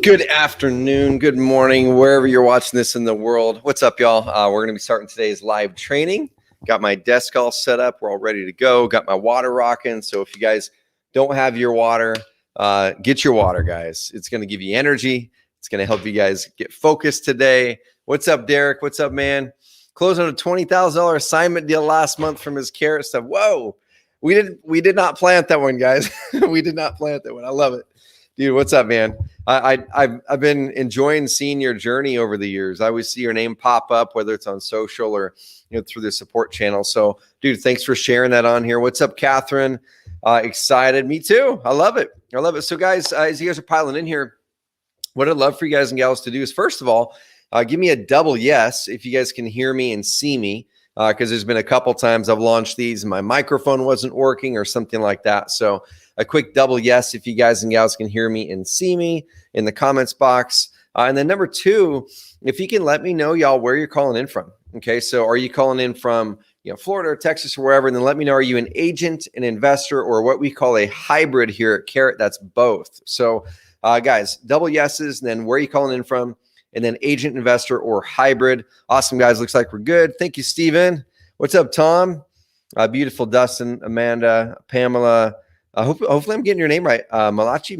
Good afternoon, good morning, wherever you're watching this in the world. What's up, y'all? We're going to be starting today's live training. Got my desk all set up. We're all ready to go. Got my water rocking. So if you guys don't have your water, get your water, guys. It's going to give you energy. It's going to help you guys get focused today. What's up, Derek? What's up, man? Closed on a $20,000 assignment deal last month from his carrot stuff. Whoa. We did not plant that one, guys. We did not plant that one. I love it. Dude, what's up, man? I've been enjoying seeing your journey over the years. I always see your name pop up, whether it's on social or through the support channel. So, dude, thanks for sharing that on here. What's up, Catherine? Excited. Me too. I love it. I love it. So, guys, as you guys are piling in here, what I'd love for you guys and gals to do is, first of all, give me a double yes if you guys can hear me and see me. Because there's been a couple times I've launched these and my microphone wasn't working or something like that. So a quick double yes if you guys and gals can hear me and see me in the comments box. And then number two, if you can let me know, y'all, where you're calling in from. Okay, so are you calling in from Florida or Texas or wherever? And then let me know, are you an agent, an investor, or what we call a hybrid here at Carrot? That's both. So guys, double yeses, and then where are you calling in from? And then agent, investor, or hybrid. Awesome, guys. Looks like we're good. Thank you, Steven. What's up, Tom? Beautiful Dustin, Amanda, Pamela. Hopefully I'm getting your name right. Malachi?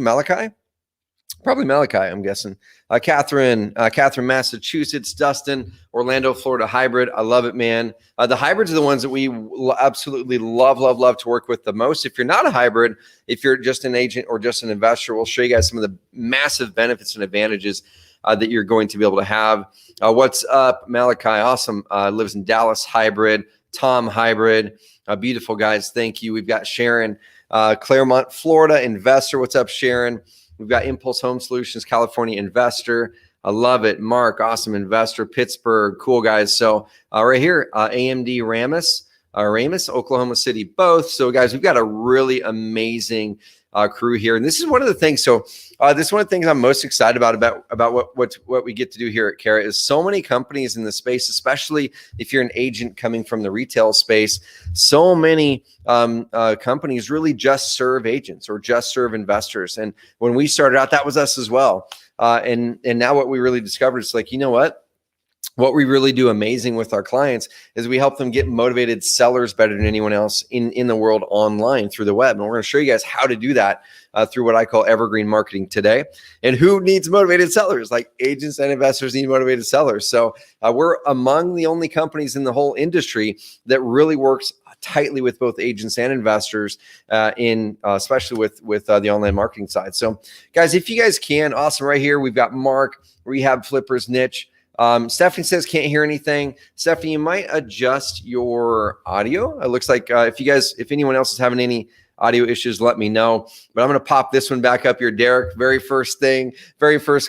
Probably Malachi, I'm guessing. Catherine, Massachusetts. Dustin, Orlando, Florida hybrid. I love it, man. The hybrids are the ones that we absolutely love to work with the most. If you're not a hybrid, if you're just an agent or just an investor, we'll show you guys some of the massive benefits and advantages that you're going to be able to have. What's up, Malachi? Awesome. Lives in Dallas, hybrid. Tom, hybrid. Beautiful, guys. Thank you. We've got Sharon, Claremont, Florida, investor. What's up, Sharon? We've got Impulse Home Solutions, California, investor. I love it. Mark, awesome, investor. Pittsburgh, cool, guys. So right here, AMD Ramus, Oklahoma City, both. So, guys, we've got a really amazing crew here, and this is one of the things. So, this is one of the things I'm most excited about what we get to do here at Carrot is so many companies in the space, especially if you're an agent coming from the retail space. So many companies really just serve agents or just serve investors. And when we started out, that was us as well. And now what we really discovered is like, you know what we really do amazing with our clients is we help them get motivated sellers better than anyone else in the world online through the web. And we're going to show you guys how to do that through what I call Evergreen Marketing today. And who needs motivated sellers? Like agents and investors need motivated sellers. So we're among the only companies in the whole industry that really works tightly with both agents and investors especially with the online marketing side. So guys, if you guys can, awesome. Right here, we've got Mark, Rehab Flippers Niche. Stephanie says can't hear anything. Stephanie, you might adjust your audio. It looks like if anyone else is having any audio issues, let me know. But I'm going to pop this one back up here, Derek. Very first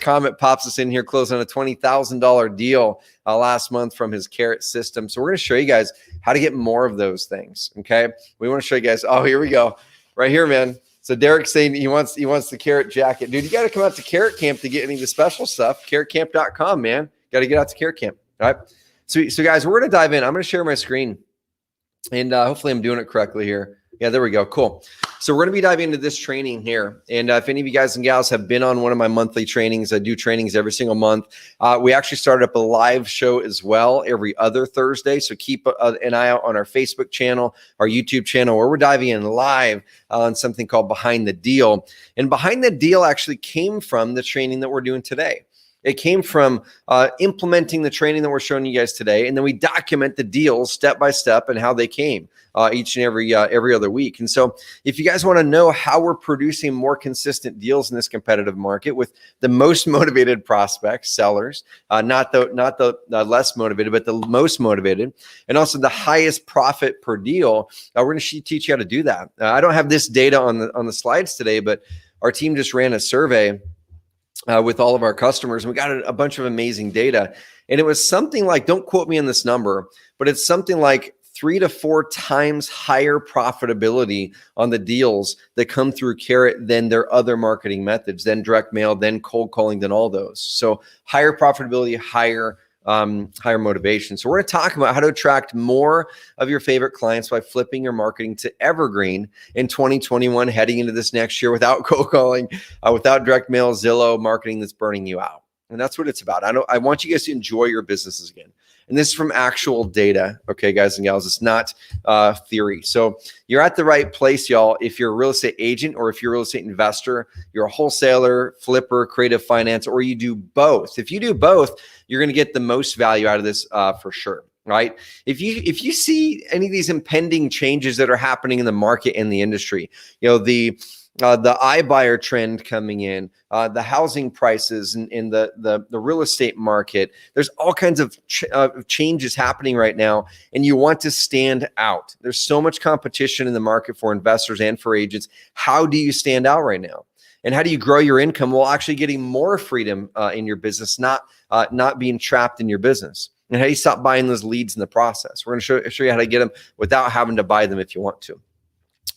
comment pops us in here, closing on a $20,000 deal last month from his Carrot system. So we're going to show you guys how to get more of those things. Okay, we want to show you guys. Oh, here we go, right here, man. So Derek's saying he wants the Carrot jacket, dude. You got to come out to Carrot Camp to get any of the special stuff. CarrotCamp.com, man. Got to get out to Carrot Camp. All right. So guys, we're going to dive in. I'm going to share my screen and hopefully I'm doing it correctly here. Yeah, there we go. Cool. So we're going to be diving into this training here. And if any of you guys and gals have been on one of my monthly trainings, I do trainings every single month. We actually started up a live show as well every other Thursday. So keep an eye out on our Facebook channel, our YouTube channel, where we're diving in live on something called Behind the Deal. And Behind the Deal actually came from the training that we're doing today. It came from implementing the training that we're showing you guys today, and then we document the deals step by step and how they came each and every other week. And so, if you guys want to know how we're producing more consistent deals in this competitive market with the most motivated prospects, sellers, not the less motivated, but the most motivated, and also the highest profit per deal, we're going to teach you how to do that. I don't have this data on the slides today, but our team just ran a survey with all of our customers. And we got a bunch of amazing data. And it was something like, don't quote me on this number, but it's something like 3 to 4 times higher profitability on the deals that come through Carrot than their other marketing methods, than direct mail, than cold calling, than all those. So higher profitability, higher higher motivation. So we're going to talk about how to attract more of your favorite clients by flipping your marketing to evergreen in 2021, heading into this next year without cold calling, without direct mail, Zillow marketing that's burning you out. And that's what it's about. I want you guys to enjoy your businesses again. And this is from actual data, okay, guys and gals. It's not theory. So you're at the right place, y'all. If you're a real estate agent or if you're a real estate investor, you're a wholesaler, flipper, creative finance, or you do both. If you do both, you're going to get the most value out of this for sure. Right? If you see any of these impending changes that are happening in the market and the industry, the iBuyer trend coming in, the housing prices in the real estate market. There's all kinds of changes happening right now, and you want to stand out. There's so much competition in the market for investors and for agents. How do you stand out right now? And how do you grow your income while actually getting more freedom in your business, not being trapped in your business? And how do you stop buying those leads in the process? We're going to show you how to get them without having to buy them if you want to.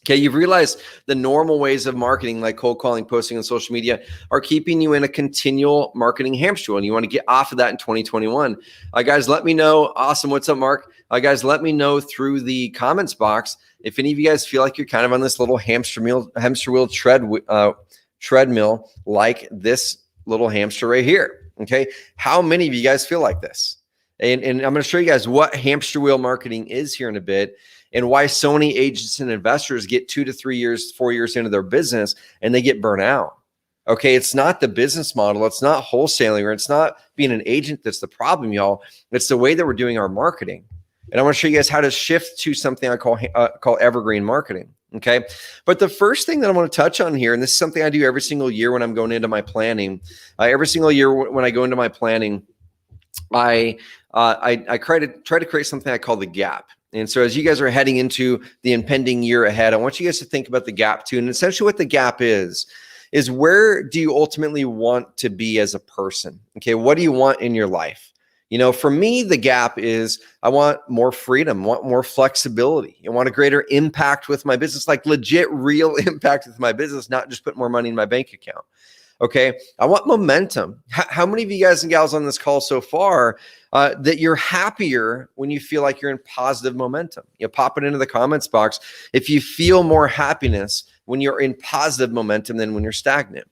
Okay, you've realized the normal ways of marketing, like cold calling, posting on social media, are keeping you in a continual marketing hamster, and you want to get off of that in 2021. Guys, let me know. Awesome. What's up, Mark? Guys, let me know through the comments box if any of you guys feel like you're kind of on this little hamster wheel treadmill, like this little hamster right here. Okay, how many of you guys feel like this? And I'm going to show you guys what hamster wheel marketing is here in a bit, and why so many agents and investors get 2 to 3 years, 4 years into their business and they get burnt out. Okay, it's not the business model, it's not wholesaling, or it's not being an agent that's the problem, y'all. It's the way that we're doing our marketing. And I want to show you guys how to shift to something I call evergreen marketing. Okay, but the first thing that I want to touch on here, and this is something I do every single year when I'm going into my planning. Every single year when I go into my planning, I try to create something I call the gap. And so as you guys are heading into the impending year ahead, I want you guys to think about the gap too. And essentially what the gap is where do you ultimately want to be as a person? Okay, what do you want in your life? For me, the gap is I want more freedom, want more flexibility. I want a greater impact with my business, like legit real impact with my business, not just put more money in my bank account. Okay, I want momentum. How many of you guys and gals on this call so far that you're happier when you feel like you're in positive momentum? Pop it into the comments box if you feel more happiness when you're in positive momentum than when you're stagnant.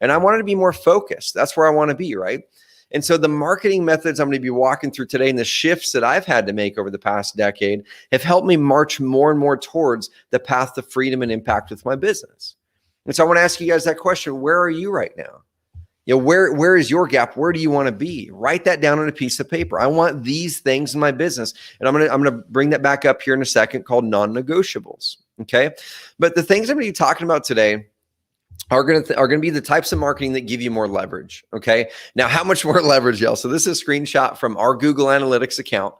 And I wanted to be more focused. That's where I want to be, right? And so the marketing methods I'm going to be walking through today and the shifts that I've had to make over the past decade have helped me march more and more towards the path to freedom and impact with my business. And so I want to ask you guys that question. Where are you right now? Where is your gap? Where do you want to be? Write that down on a piece of paper. I want these things in my business. And I'm going to bring that back up here in a second, called non-negotiables. Okay. But the things I'm going to be talking about today are going to be the types of marketing that give you more leverage. Okay. Now, how much more leverage, y'all? So this is a screenshot from our Google Analytics account.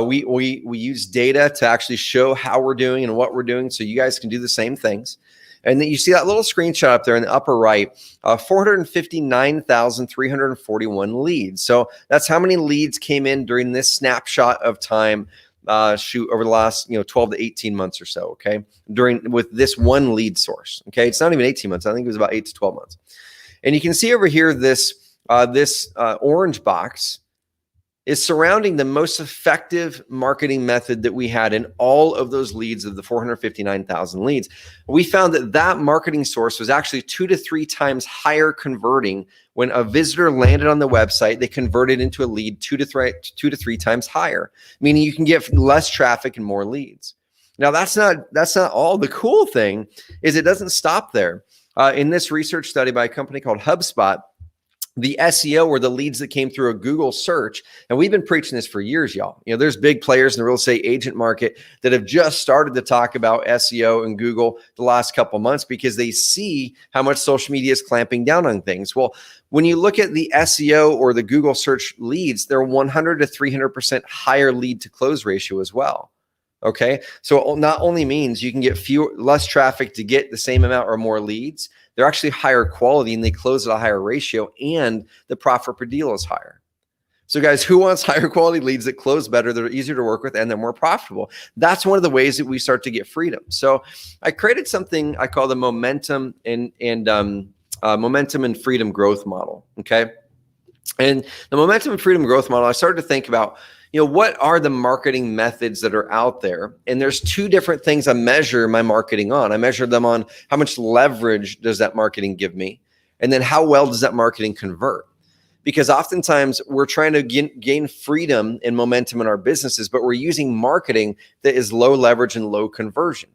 We use data to actually show how we're doing and what we're doing, so you guys can do the same things. And then you see that little screenshot up there in the upper right, 459,341 leads. So that's how many leads came in during this snapshot of time, over the last 12 to 18 months or so. Okay, with this one lead source. Okay, it's not even 18 months. I think it was about 8 to 12 months. And you can see over here this orange box is surrounding the most effective marketing method that we had in all of those leads of the 459,000 leads. We found that marketing source was actually 2 to 3 times higher converting. When a visitor landed on the website, they converted into a lead 2 to 3 times higher, meaning you can get less traffic and more leads. Now, that's not all. The cool thing is it doesn't stop there. In this research study by a company called HubSpot, the SEO, or the leads that came through a Google search, and we've been preaching this for years, y'all. There's big players in the real estate agent market that have just started to talk about SEO and Google the last couple months because they see how much social media is clamping down on things. Well, when you look at the SEO or the Google search leads, they're 100 to 300% higher lead to close ratio as well. Okay, so it not only means you can get less traffic to get the same amount or more leads, they're actually higher quality and they close at a higher ratio, and the profit per deal is higher. So guys, who wants higher quality leads that close better, they're easier to work with, and they're more profitable? That's one of the ways that we start to get freedom. So I created something I call the momentum and freedom growth model. Okay. And the momentum and freedom growth model, I started to think about, what are the marketing methods that are out there? And there's two different things I measure my marketing on. I measure them on how much leverage does that marketing give me? And then how well does that marketing convert? Because oftentimes we're trying to gain freedom and momentum in our businesses, but we're using marketing that is low leverage and low conversion.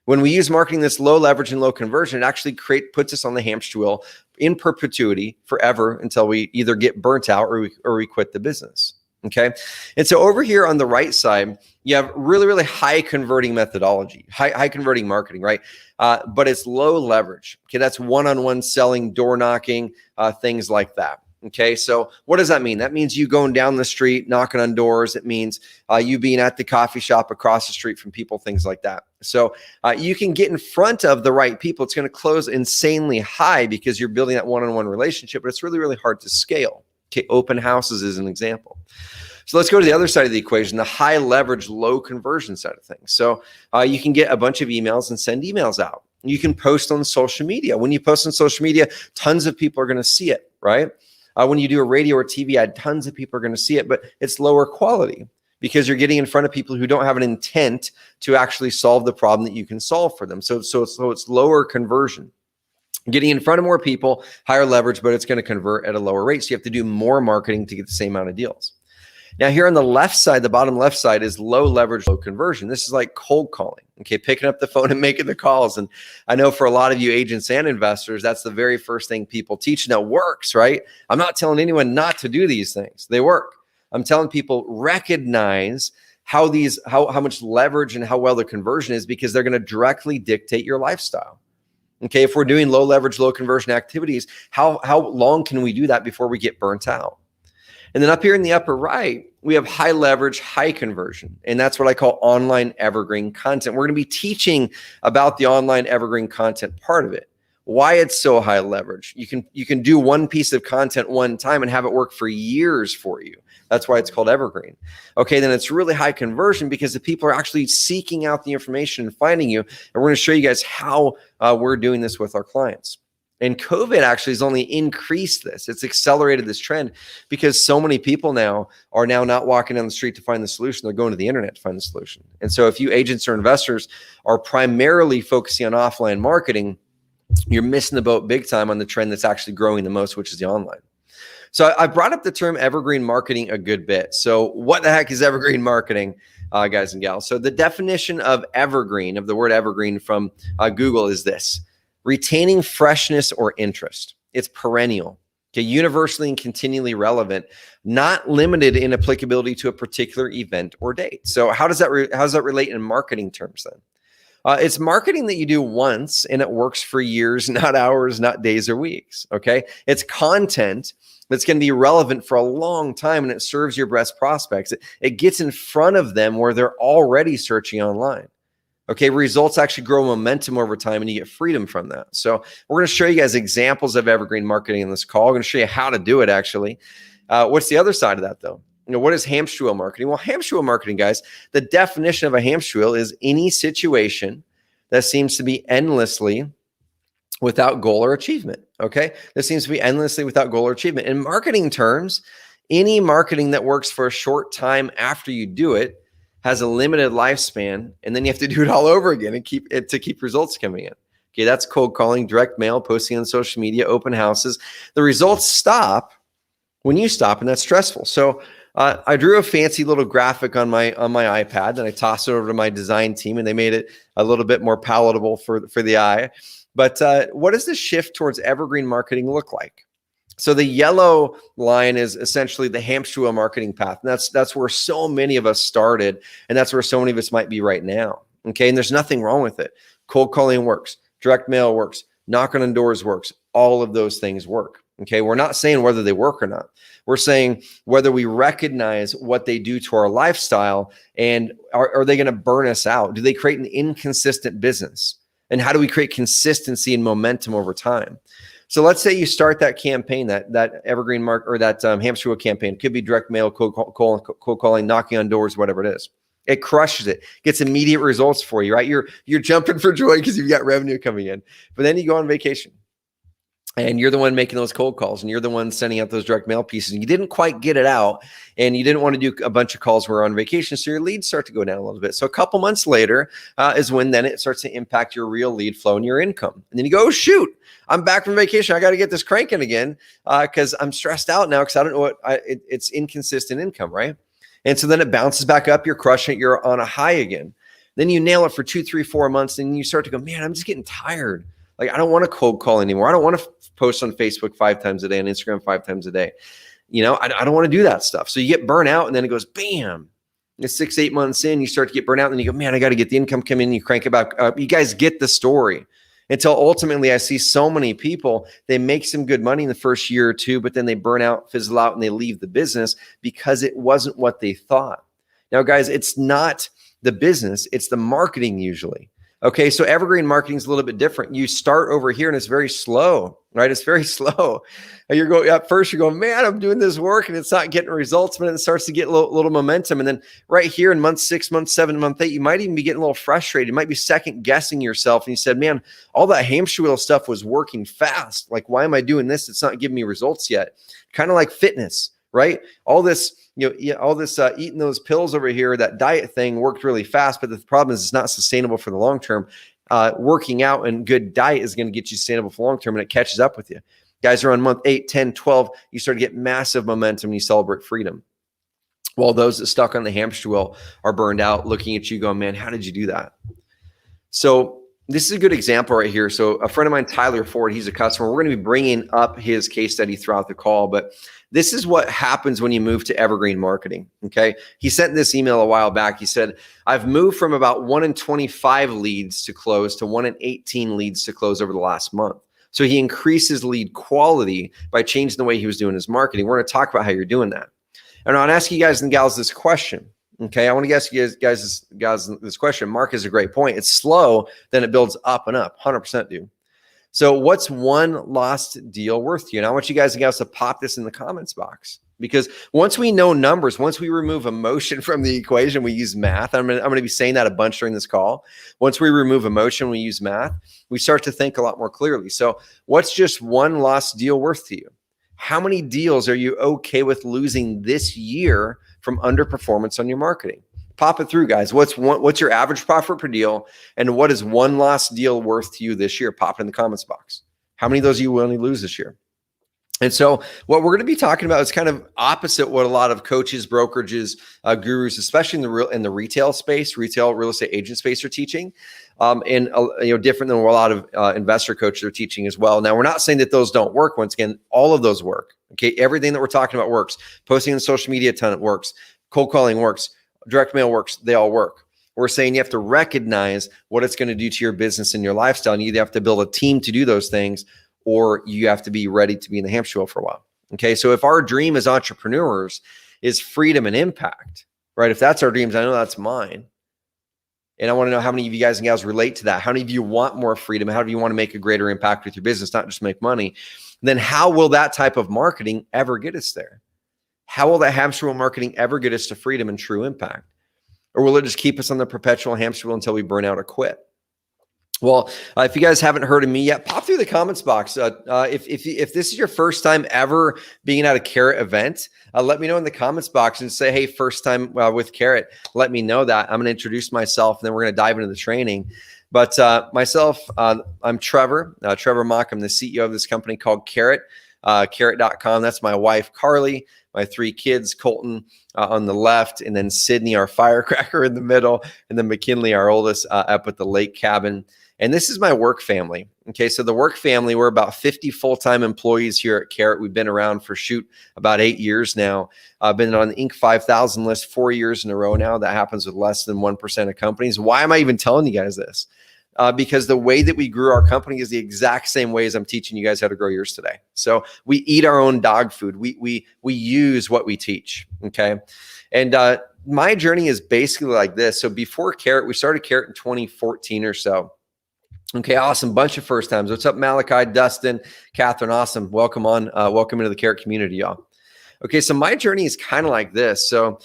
When we use marketing that's low leverage and low conversion, it actually puts us on the hamster wheel in perpetuity forever until we either get burnt out or we quit the business. Okay. And so over here on the right side, you have really, really high converting methodology, high converting marketing, right? But it's low leverage. Okay. That's one-on-one selling, door knocking, things like that. Okay, so what does that mean? That means you going down the street, knocking on doors. It means you being at the coffee shop across the street from people, things like that. So you can get in front of the right people. It's going to close insanely high because you're building that one-on-one relationship, but it's really, really hard to scale. Okay, open houses is an example. So let's go to the other side of the equation, the high leverage, low conversion side of things. So you can get a bunch of emails and send emails out. You can post on social media. When you post on social media, tons of people are going to see it, right? When you do a radio or TV ad, tons of people are going to see it, but it's lower quality because you're getting in front of people who don't have an intent to actually solve the problem that you can solve for them. So it's lower conversion. Getting in front of more people, higher leverage, but it's going to convert at a lower rate. So you have to do more marketing to get the same amount of deals. Now here on the left side, the bottom left side is low leverage, low conversion. This is like cold calling, okay? Picking up the phone and making the calls. And I know for a lot of you agents and investors, that's the very first thing people teach. Now works, right? I'm not telling anyone not to do these things. They work. I'm telling people recognize how much leverage and how well the conversion is because they're going to directly dictate your lifestyle. Okay, if we're doing low leverage, low conversion activities, how long can we do that before we get burnt out? And then up here in the upper right, we have high leverage, high conversion. And that's what I call online evergreen content. We're going to be teaching about the online evergreen content part of it, why it's so high leverage. You can do one piece of content one time and have it work for years for you. That's why it's called evergreen. Okay, then it's really high conversion because the people are actually seeking out the information and finding you. And we're going to show you guys how we're doing this with our clients. And COVID actually has only increased this. It's accelerated this trend because so many people now are not walking down the street to find the solution. They're going to the internet to find the solution. And so if you agents or investors are primarily focusing on offline marketing, you're missing the boat big time on the trend that's actually growing the most, which is the online. So I brought up the term evergreen marketing a good bit. So what the heck is evergreen marketing, guys and gals? So the definition of evergreen, of the word evergreen from Google is this: retaining freshness or interest. It's perennial, okay, universally and continually relevant, not limited in applicability to a particular event or date. So how does that relate in marketing terms then? It's marketing that you do once and it works for years, not hours, not days or weeks, okay? It's content that's going to be relevant for a long time and it serves your best prospects. It gets in front of them where they're already searching online. Okay, results actually grow momentum over time and you get freedom from that. So we're going to show you guys examples of evergreen marketing in this call. We're going to show you how to do it actually. What's the other side of that though? What is Hamstruil marketing? Well, Hamstruil marketing, guys, the definition of a Hamstruil is any situation that seems to be endlessly without goal or achievement, okay? This seems to be endlessly without goal or achievement. In marketing terms, any marketing that works for a short time after you do it has a limited lifespan, and then you have to do it all over again and keep results coming in. Okay, that's cold calling, direct mail, posting on social media, open houses. The results stop when you stop, and that's stressful. So I drew a fancy little graphic on my iPad, and I tossed it over to my design team, and they made it a little bit more palatable for the eye. But what does the shift towards evergreen marketing look like? So the yellow line is essentially the Hamstruil marketing path. And that's where so many of us started, and that's where so many of us might be right now. Okay, and there's nothing wrong with it. Cold calling works, direct mail works, knocking on doors works. All of those things work. Okay, we're not saying whether they work or not. We're saying whether we recognize what they do to our lifestyle, and are they going to burn us out? Do they create an inconsistent business? And how do we create consistency and momentum over time? So let's say you start that campaign, that evergreen mark or that Hamstruil campaign. It could be direct mail, cold calling, knocking on doors, whatever it is. It crushes it, gets immediate results for you, right? You're jumping for joy because you've got revenue coming in. But then you go on vacation and you're the one making those cold calls, and you're the one sending out those direct mail pieces, and you didn't quite get it out, and you didn't want to do a bunch of calls when we're on vacation, so your leads start to go down a little bit. So a couple months later is when then it starts to impact your real lead flow and your income. And then you go, oh, shoot, I'm back from vacation. I got to get this cranking again because I'm stressed out now because I don't know it's inconsistent income, right? And so then it bounces back up. You're crushing it. You're on a high again. Then you nail it for 2, 3, 4 months, and you start to go, man, I'm just getting tired. Like, I don't want to cold call anymore. I don't want to post on Facebook 5 times a day and Instagram 5 times a day. You know, I don't want to do that stuff. So you get burnt out, and then it goes, bam. It's 6, 8 months in, you start to get burnt out, and then you go, man, I got to get the income come in. You crank it back up. You guys get the story. Until ultimately I see so many people, they make some good money in the first year or two, but then they burn out, fizzle out, and they leave the business because it wasn't what they thought. Now, guys, it's not the business, it's the marketing usually. Okay, so evergreen marketing is a little bit different. You start over here and it's very slow, right? It's very slow. You're going at first, you're going, man, I'm doing this work and it's not getting results, but then it starts to get a little momentum. And then right here in month 6, month 7, month 8, you might even be getting a little frustrated. You might be second guessing yourself. And you said, man, all that Hamstruil stuff was working fast. Like, why am I doing this? It's not giving me results yet. Kind of like fitness, right? All this, all this eating those pills over here, that diet thing worked really fast, but the problem is it's not sustainable for the long term. Working out and good diet is going to get you sustainable for long term, and it catches up with you. Guys are on month 8, 10, 12. You start to get massive momentum and you celebrate freedom. While those that stuck on the hamster wheel are burned out, looking at you going, man, how did you do that? So this is a good example right here. So a friend of mine, Tyler Ford, he's a customer. We're going to be bringing up his case study throughout the call, but this is what happens when you move to evergreen marketing, okay? He sent this email a while back. He said, I've moved from about 1 in 25 leads to close to 1 in 18 leads to close over the last month. So he increases lead quality by changing the way he was doing his marketing. We're going to talk about how you're doing that. And I'll ask you guys and gals this question, okay? I want to ask you guys this question. Mark has a great point. It's slow, then it builds up and up, 100% dude. So what's one lost deal worth to you? And I want you guys and gals to pop this in the comments box, because once we know numbers, once we remove emotion from the equation, we use math. I'm going to be saying that a bunch during this call. Once we remove emotion, we use math, we start to think a lot more clearly. So what's just one lost deal worth to you? How many deals are you okay with losing this year from underperformance on your marketing? Pop it through, guys. What's your average profit per deal, and what is one lost deal worth to you this year? Pop it in the comments box. How many of those are you willing to lose this year? And so what we're going to be talking about is kind of opposite what a lot of coaches, brokerages, gurus, especially in the retail space, retail real estate agent space, are teaching, and different than what a lot of investor coaches are teaching as well. Now, we're not saying that those don't work. Once again, all of those work. Okay, everything that we're talking about works. Posting on social media a ton works. Cold calling works. Direct mail works. They all work. We're saying you have to recognize what it's going to do to your business and your lifestyle. And you either have to build a team to do those things, or you have to be ready to be in the hamster wheel for a while. Okay. So if our dream as entrepreneurs is freedom and impact, right? If that's our dreams, I know that's mine. And I want to know how many of you guys and gals relate to that. How many of you want more freedom? How do you want to make a greater impact with your business, not just make money? Then how will that type of marketing ever get us there? How will that hamster wheel marketing ever get us to freedom and true impact? Or will it just keep us on the perpetual hamster wheel until we burn out or quit? Well, if you guys haven't heard of me yet, pop through the comments box. If this is your first time ever being at a Carrot event, let me know in the comments box and say, hey, first time with Carrot, let me know that. I'm going to introduce myself, and then we're going to dive into the training. But myself, I'm Trevor Mock. I'm the CEO of this company called Carrot, carrot.com. That's my wife, Carly, my 3 kids, Colton on the left, and then Sydney, our firecracker, in the middle, and then McKinley, our oldest, up at the lake cabin. And this is my work family. Okay, so the work family, we're about 50 full-time employees here at Carrot. We've been around for about 8 years now. I've been on the Inc. 5000 list 4 years in a row now. That happens with less than 1% of companies. Why am I even telling you guys this? Because the way that we grew our company is the exact same way as I'm teaching you guys how to grow yours today. So we eat our own dog food. We use what we teach, okay? And my journey is basically like this. So before Carrot, we started Carrot in 2014 or so. Okay, awesome. Bunch of first times. What's up, Malachi, Dustin, Catherine? Awesome. Welcome on. Welcome into the Carrot community, y'all. Okay, so my journey is kind of like this. So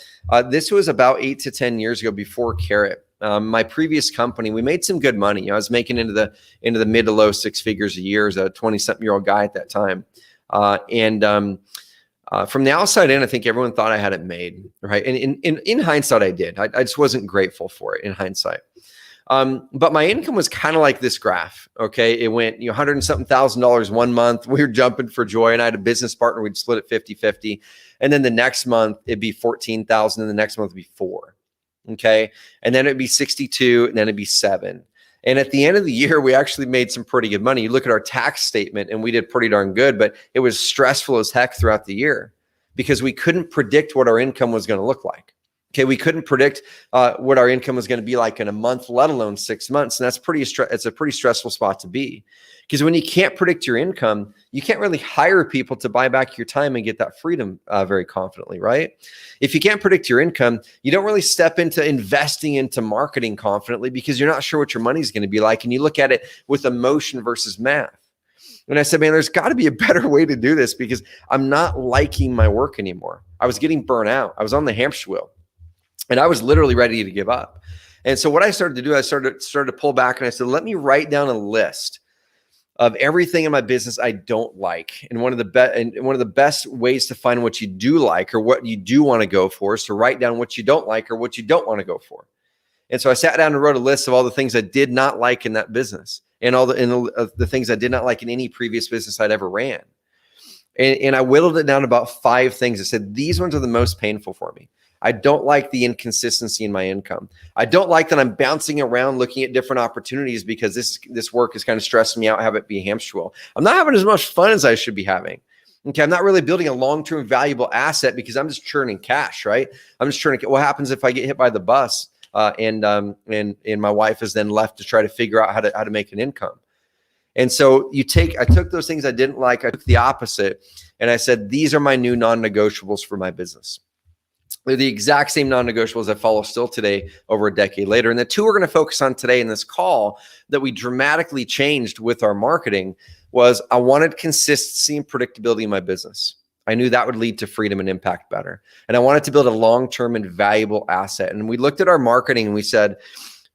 this was about 8 to 10 years ago before Carrot. My previous company, we made some good money. I was making into the mid to low six figures a year as a 20-something-year-old guy at that time. From the outside in, I think everyone thought I had it made, right? And in hindsight, I did. I just wasn't grateful for it in hindsight. But my income was kind of like this graph. Okay. It went, $100 and something thousand one month. We were jumping for joy. And I had a business partner. We'd split it 50-50. And then the next month it'd be 14,000. And the next month it'd be 4. Okay. And then it'd be 62. And then it'd be 7. And at the end of the year, we actually made some pretty good money. You look at our tax statement and we did pretty darn good, but it was stressful as heck throughout the year because we couldn't predict what our income was going to look like. Okay, we couldn't predict what our income was going to be like in a month, let alone 6 months. And that's it's a pretty stressful spot to be. Because when you can't predict your income, you can't really hire people to buy back your time and get that freedom very confidently, right? If you can't predict your income, you don't really step into investing into marketing confidently because you're not sure what your money's going to be like. And you look at it with emotion versus math. And I said, man, there's got to be a better way to do this because I'm not liking my work anymore. I was getting burnt out. I was on the Hamstruil. And I was literally ready to give up. And so what I started to do, I started to pull back and I said, let me write down a list of everything in my business I don't like. And one of the best ways to find what you do like or what you do want to go for is to write down what you don't like or what you don't want to go for. And so I sat down and wrote a list of all the things I did not like in that business and all the things I did not like in any previous business I'd ever ran. And I whittled it down to about 5 things. I said, these ones are the most painful for me. I don't like the inconsistency in my income. I don't like that I'm bouncing around looking at different opportunities because this work is kind of stressing me out, have it be Hamstruil. I'm not having as much fun as I should be having. Okay, I'm not really building a long-term valuable asset because I'm just churning cash, right? I'm just churning. What happens if I get hit by the bus and my wife is then left to try to figure out how to make an income? And so I took those things I didn't like, I took the opposite, and I said, these are my new non-negotiables for my business. They're the exact same non-negotiables I follow still today over a decade later. And the 2 we're going to focus on today in this call that we dramatically changed with our marketing was I wanted consistency and predictability in my business. I knew that would lead to freedom and impact better. And I wanted to build a long-term and valuable asset. And we looked at our marketing and we said,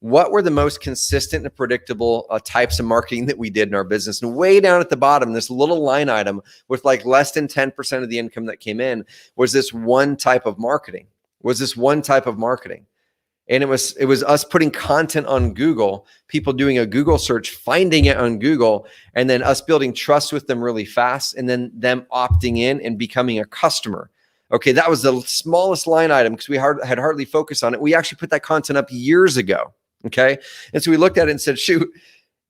what were the most consistent and predictable types of marketing that we did in our business? And way down at the bottom, this little line item with like less than 10% of the income that came in was this one type of marketing. And it was us putting content on Google, people doing a Google search, finding it on Google, and then us building trust with them really fast, and then them opting in and becoming a customer. Okay, that was the smallest line item because we had hardly focused on it. We actually put that content up years ago. Okay. And so we looked at it and said, shoot,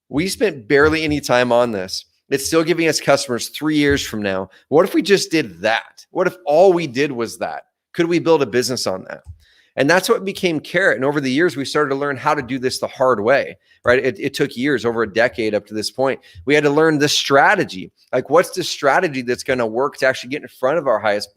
we spent barely any time on this. It's still giving us customers 3 years from now. What if we just did that? What if all we did was that? Could we build a business on that? And that's what became Carrot. And over the years, we started to learn how to do this the hard way, right? It took years, over a decade up to this point. We had to learn the strategy. Like, what's the strategy that's going to work to actually get in front of our highest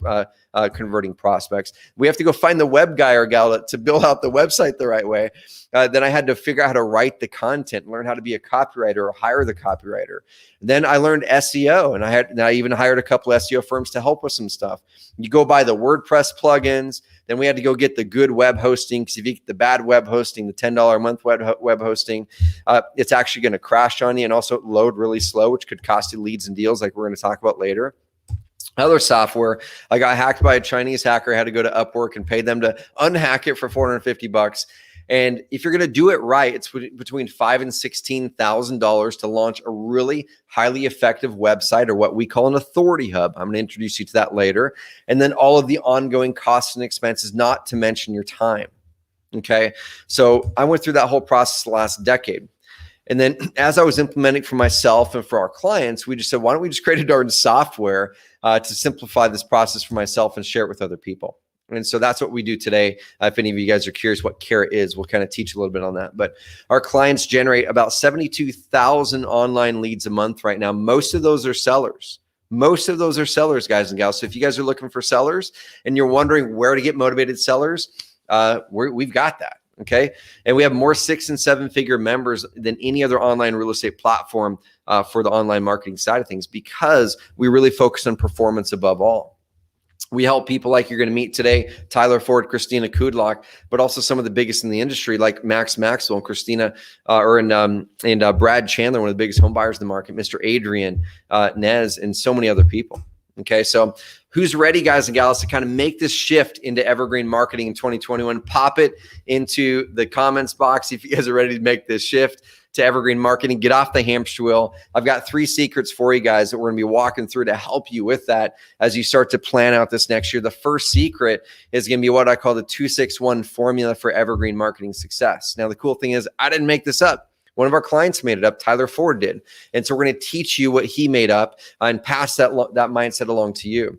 converting prospects? We have to go find the web guy or gal to build out the website the right way. Then I had to figure out how to write the content, learn how to be a copywriter or hire the copywriter. Then I learned SEO, and I even hired a couple SEO firms to help with some stuff. You go buy the WordPress plugins. Then we had to go get the good web hosting, because if you get the bad web hosting, the $10 a month web hosting, it's actually going to crash on you and also load really slow, which could cost you leads and deals like we're going to talk about later. Other software, I got hacked by a Chinese hacker. I had to go to Upwork and pay them to unhack it for $450. And if you're going to do it right, it's between $5,000 and $16,000 to launch a really highly effective website, or what we call an authority hub. I'm going to introduce you to that later. And then all of the ongoing costs and expenses, not to mention your time. Okay. So I went through that whole process the last decade. And then as I was implementing for myself and for our clients, we just said, why don't we just create a darn software to simplify this process for myself and share it with other people? And so that's what we do today. If any of you guys are curious what Carrot is, we'll kind of teach a little bit on that. But our clients generate about 72,000 online leads a month right now. Most of those are sellers. Most of those are sellers, guys and gals. So if you guys are looking for sellers and you're wondering where to get motivated sellers, we've got that. Okay. And we have more 6- and 7-figure members than any other online real estate platform for the online marketing side of things, because we really focus on performance above all. We help people like you're going to meet today, Tyler Ford, Christina Kudlock, but also some of the biggest in the industry like Max Maxwell and Christina, and Brad Chandler, one of the biggest home buyers in the market, Mr. Adrian, Nez, and so many other people. Okay, so who's ready, guys and gals, to kind of make this shift into evergreen marketing in 2021? Pop it into the comments box if you guys are ready to make this shift to evergreen marketing. Get off the hamster wheel. I've got 3 secrets for you guys that we're going to be walking through to help you with that as you start to plan out this next year. The first secret is going to be what I call the 261 formula for evergreen marketing success. Now, the cool thing is I didn't make this up. One of our clients made it up. Tyler Ford did. And so we're going to teach you what he made up and pass that mindset along to you.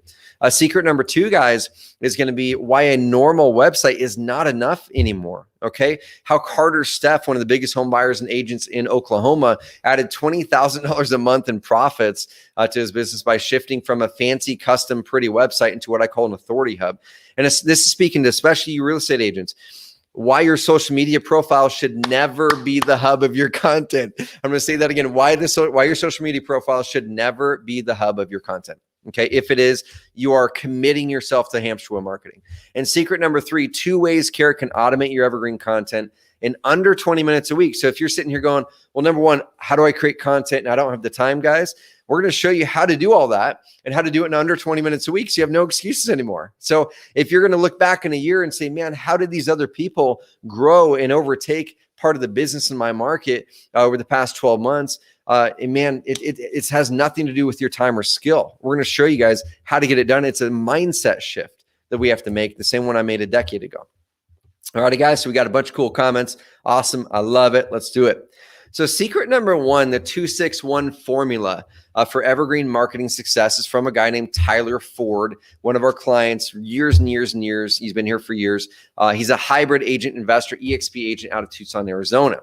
Secret number 2, guys, is going to be why a normal website is not enough anymore. Okay. How Carter Steff, one of the biggest home buyers and agents in Oklahoma, added $20,000 a month in profits to his business by shifting from a fancy, custom, pretty website into what I call an authority hub. And this is speaking to especially you real estate agents. Why your social media profile should never be the hub of your content. I'm going to say that again. Why your social media profile should never be the hub of your content. Okay. If it is, you are committing yourself to Hamstruil marketing. And secret number 3, 2 ways Carrot can automate your evergreen content in under 20 minutes a week. So if you're sitting here going, well, number 1, how do I create content? And I don't have the time, guys. We're going to show you how to do all that and how to do it in under 20 minutes a week. So you have no excuses anymore. So if you're going to look back in a year and say, man, how did these other people grow and overtake part of the business in my market over the past 12 months? And man, it has nothing to do with your time or skill. We're going to show you guys how to get it done. It's a mindset shift that we have to make, the same one I made a decade ago. All righty, guys. So we got a bunch of cool comments. Awesome. I love it. Let's do it. So secret number 1, the 261 formula for evergreen marketing success is from a guy named Tyler Ford, one of our clients, years and years and years. He's been here for years. He's a hybrid agent investor, EXP agent out of Tucson, Arizona.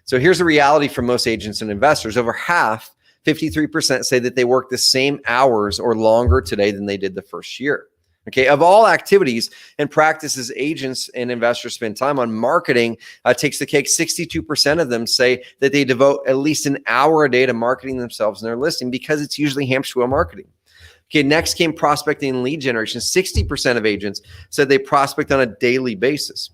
So here's the reality for most agents and investors. Over half, 53%, say that they work the same hours or longer today than they did the first year. Okay, of all activities and practices agents and investors spend time on, marketing takes the cake. 62% of them say that they devote at least an hour a day to marketing themselves and their listing because it's usually Hamstruil marketing. Okay, next came prospecting and lead generation. 60% of agents said they prospect on a daily basis,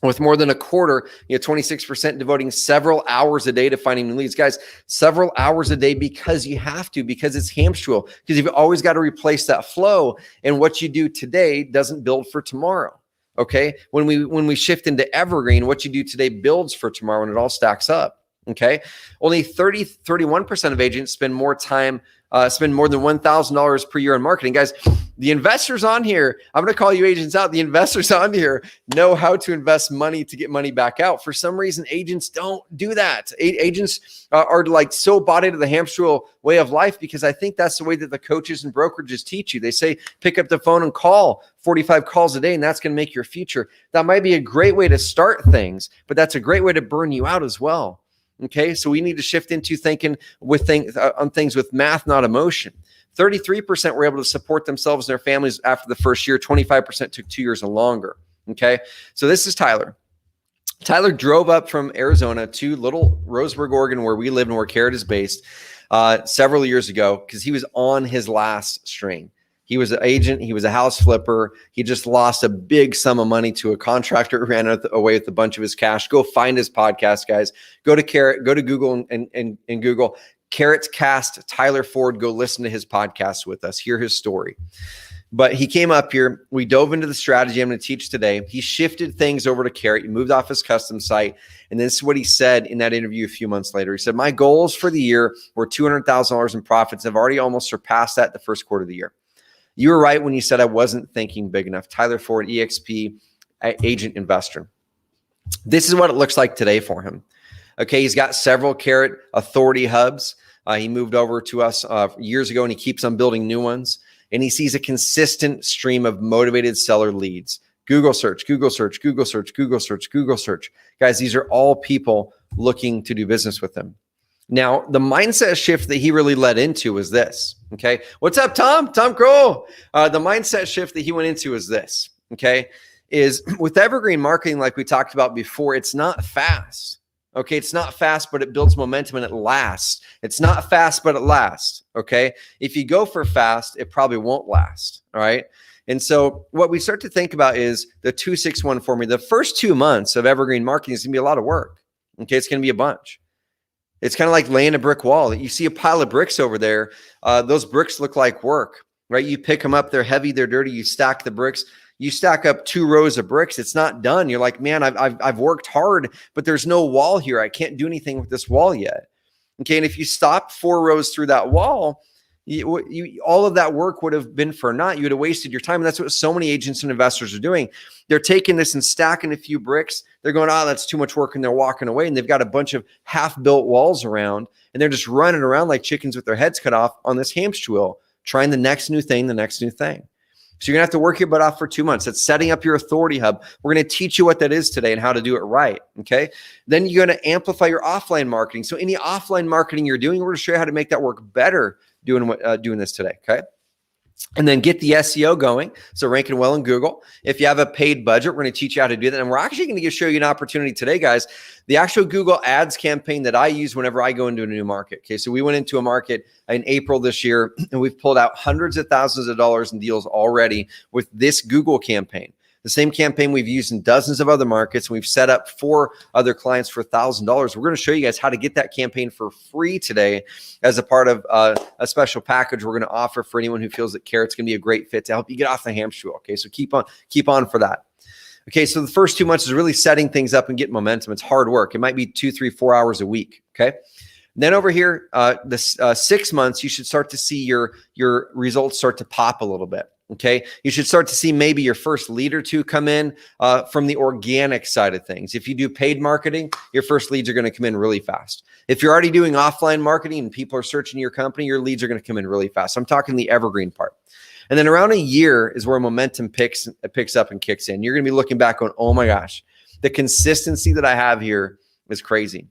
with more than a quarter, 26% devoting several hours a day to finding new leads. Guys, several hours a day because you have to, because it's Hamstruil, because you've always got to replace that flow. And what you do today doesn't build for tomorrow. Okay. When we shift into evergreen, what you do today builds for tomorrow, and it all stacks up. Okay. Only 31% of agents spend more than $1,000 per year on marketing. Guys, the investors on here, I'm going to call you agents out. The investors on here know how to invest money to get money back out. For some reason, agents don't do that. Agents are like so bought into the Hamstruil way of life because I think that's the way that the coaches and brokerages teach you. They say, pick up the phone and call 45 calls a day, and that's going to make your future. That might be a great way to start things, but that's a great way to burn you out as well. Okay, so we need to shift into thinking on things with math, not emotion. 33% were able to support themselves and their families after the first year. 25% took 2 years or longer. Okay, so this is Tyler. Tyler drove up from Arizona to Little Roseburg, Oregon, where we live and where Carrot is based, several years ago because he was on his last string. He was an agent. He was a house flipper. He just lost a big sum of money to a contractor who ran away with a bunch of his cash. Go find his podcast, guys. Go to Carrot. Go to Google and Google Carrot's Cast Tyler Ford. Go listen to his podcast with us. Hear his story. But he came up here. We dove into the strategy I'm going to teach today. He shifted things over to Carrot. He moved off his custom site. And this is what he said in that interview a few months later. He said, my goals for the year were $200,000 in profits. I've already almost surpassed that the first quarter of the year. You were right when you said I wasn't thinking big enough. Tyler Ford, EXP agent investor. This is what it looks like today for him. Okay, he's got several Carrot authority hubs. He moved over to us years ago, and he keeps on building new ones. And he sees a consistent stream of motivated seller leads. Google search, Google search, Google search, Google search, Google search. Guys, these are all people looking to do business with him. Now, the mindset shift that he really led into was this, okay? What's up, Tom? Tom Kroll. The mindset shift that he went into is this, okay? Is with evergreen marketing, like we talked about before, it's not fast, Okay, it's not fast, but it builds momentum and it lasts. It's not fast, but it lasts. Okay, if you go for fast, it probably won't last. All right. And so what we start to think about is the 2-6-1 formula. The first 2 months of evergreen marketing is going to be a lot of work. Okay, it's going to be a bunch. It's kind of like laying a brick wall. You see a pile of bricks over there. Those bricks look like work, right? You pick them up. They're heavy. They're dirty. You stack the bricks. You stack up 2 rows of bricks. It's not done. You're like, man, I've worked hard, but there's no wall here. I can't do anything with this wall yet. Okay, and if you stop 4 rows through that wall, all of that work would have been for naught. You would have wasted your time. And that's what so many agents and investors are doing. They're taking this and stacking a few bricks. They're going, oh, that's too much work. And they're walking away. And they've got a bunch of half-built walls around. And they're just running around like chickens with their heads cut off on this Hamstruil, trying the next new thing, the next new thing. So you're going to have to work your butt off for 2 months. That's setting up your authority hub. We're going to teach you what that is today and how to do it right. Okay. Then you're going to amplify your offline marketing. So any offline marketing you're doing, we're going to show you how to make that work better doing this today. Okay. And then get the SEO going. So ranking well in Google. If you have a paid budget, we're going to teach you how to do that. And we're actually going to show you an opportunity today, guys. The actual Google ads campaign that I use whenever I go into a new market. Okay. So we went into a market in April this year and we've pulled out hundreds of thousands of dollars in deals already with this Google campaign. The same campaign we've used in dozens of other markets. We've set up 4 other clients for $1,000. We're going to show you guys how to get that campaign for free today as a part of a special package we're going to offer for anyone who feels that Carrot's going to be a great fit to help you get off the Hamstruil. Okay, so keep on for that. Okay, so the first 2 months is really setting things up and getting momentum. It's hard work. It might be 2, 3, 4 hours a week. Okay. Then over here, the 6 months, you should start to see your results start to pop a little bit. Okay. You should start to see maybe your first lead or 2 come in from the organic side of things. If you do paid marketing, your first leads are going to come in really fast. If you're already doing offline marketing and people are searching your company, your leads are going to come in really fast. I'm talking the evergreen part. And then around a year is where momentum picks up and kicks in. You're going to be looking back on, oh my gosh, the consistency that I have here is crazy.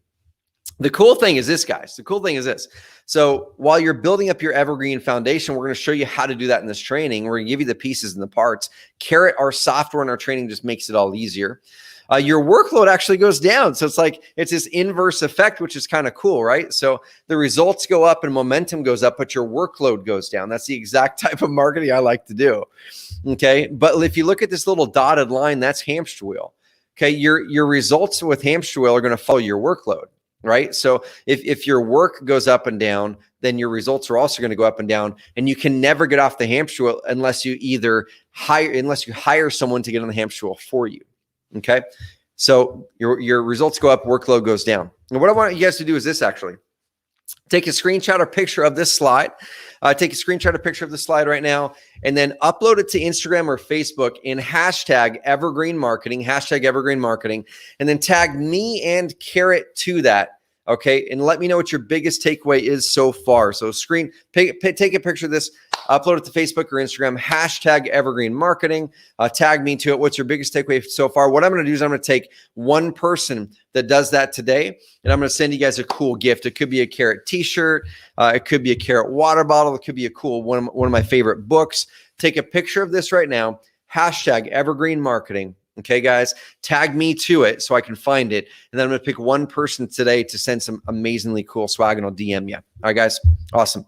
The cool thing is this, guys. The cool thing is this. So while you're building up your evergreen foundation, we're going to show you how to do that in this training. We're going to give you the pieces and the parts. Carrot, our software and our training just makes it all easier. Your workload actually goes down. So it's this inverse effect, which is kind of cool, right? So the results go up and momentum goes up, but your workload goes down. That's the exact type of marketing I like to do. Okay. But if you look at this little dotted line, that's Hamstruil. Okay. Your results with Hamstruil are going to follow your workload. Right. So if your work goes up and down, then your results are also going to go up and down. And you can never get off the Hamstruil unless you hire someone to get on the Hamstruil for you. Okay. So your results go up, workload goes down. And what I want you guys to do is this actually. Take a screenshot or picture of this slide. Take a screenshot or picture of the slide right now, and then upload it to Instagram or Facebook in hashtag Evergreen Marketing, and then tag me and Carrot to that. Okay, and let me know what your biggest takeaway is so far. So take a picture of this, upload it to Facebook or Instagram, hashtag Evergreen Marketing, tag me to it. What's your biggest takeaway so far? What I'm going to do is I'm going to take one person that does that today, and I'm going to send you guys a cool gift. It could be a Carrot t-shirt. It could be a Carrot water bottle. It could be a cool one of my favorite books. Take a picture of this right now, hashtag Evergreen Marketing. Okay, guys, tag me to it so I can find it. And then I'm going to pick one person today to send some amazingly cool swag, and I'll DM you. All right, guys, awesome.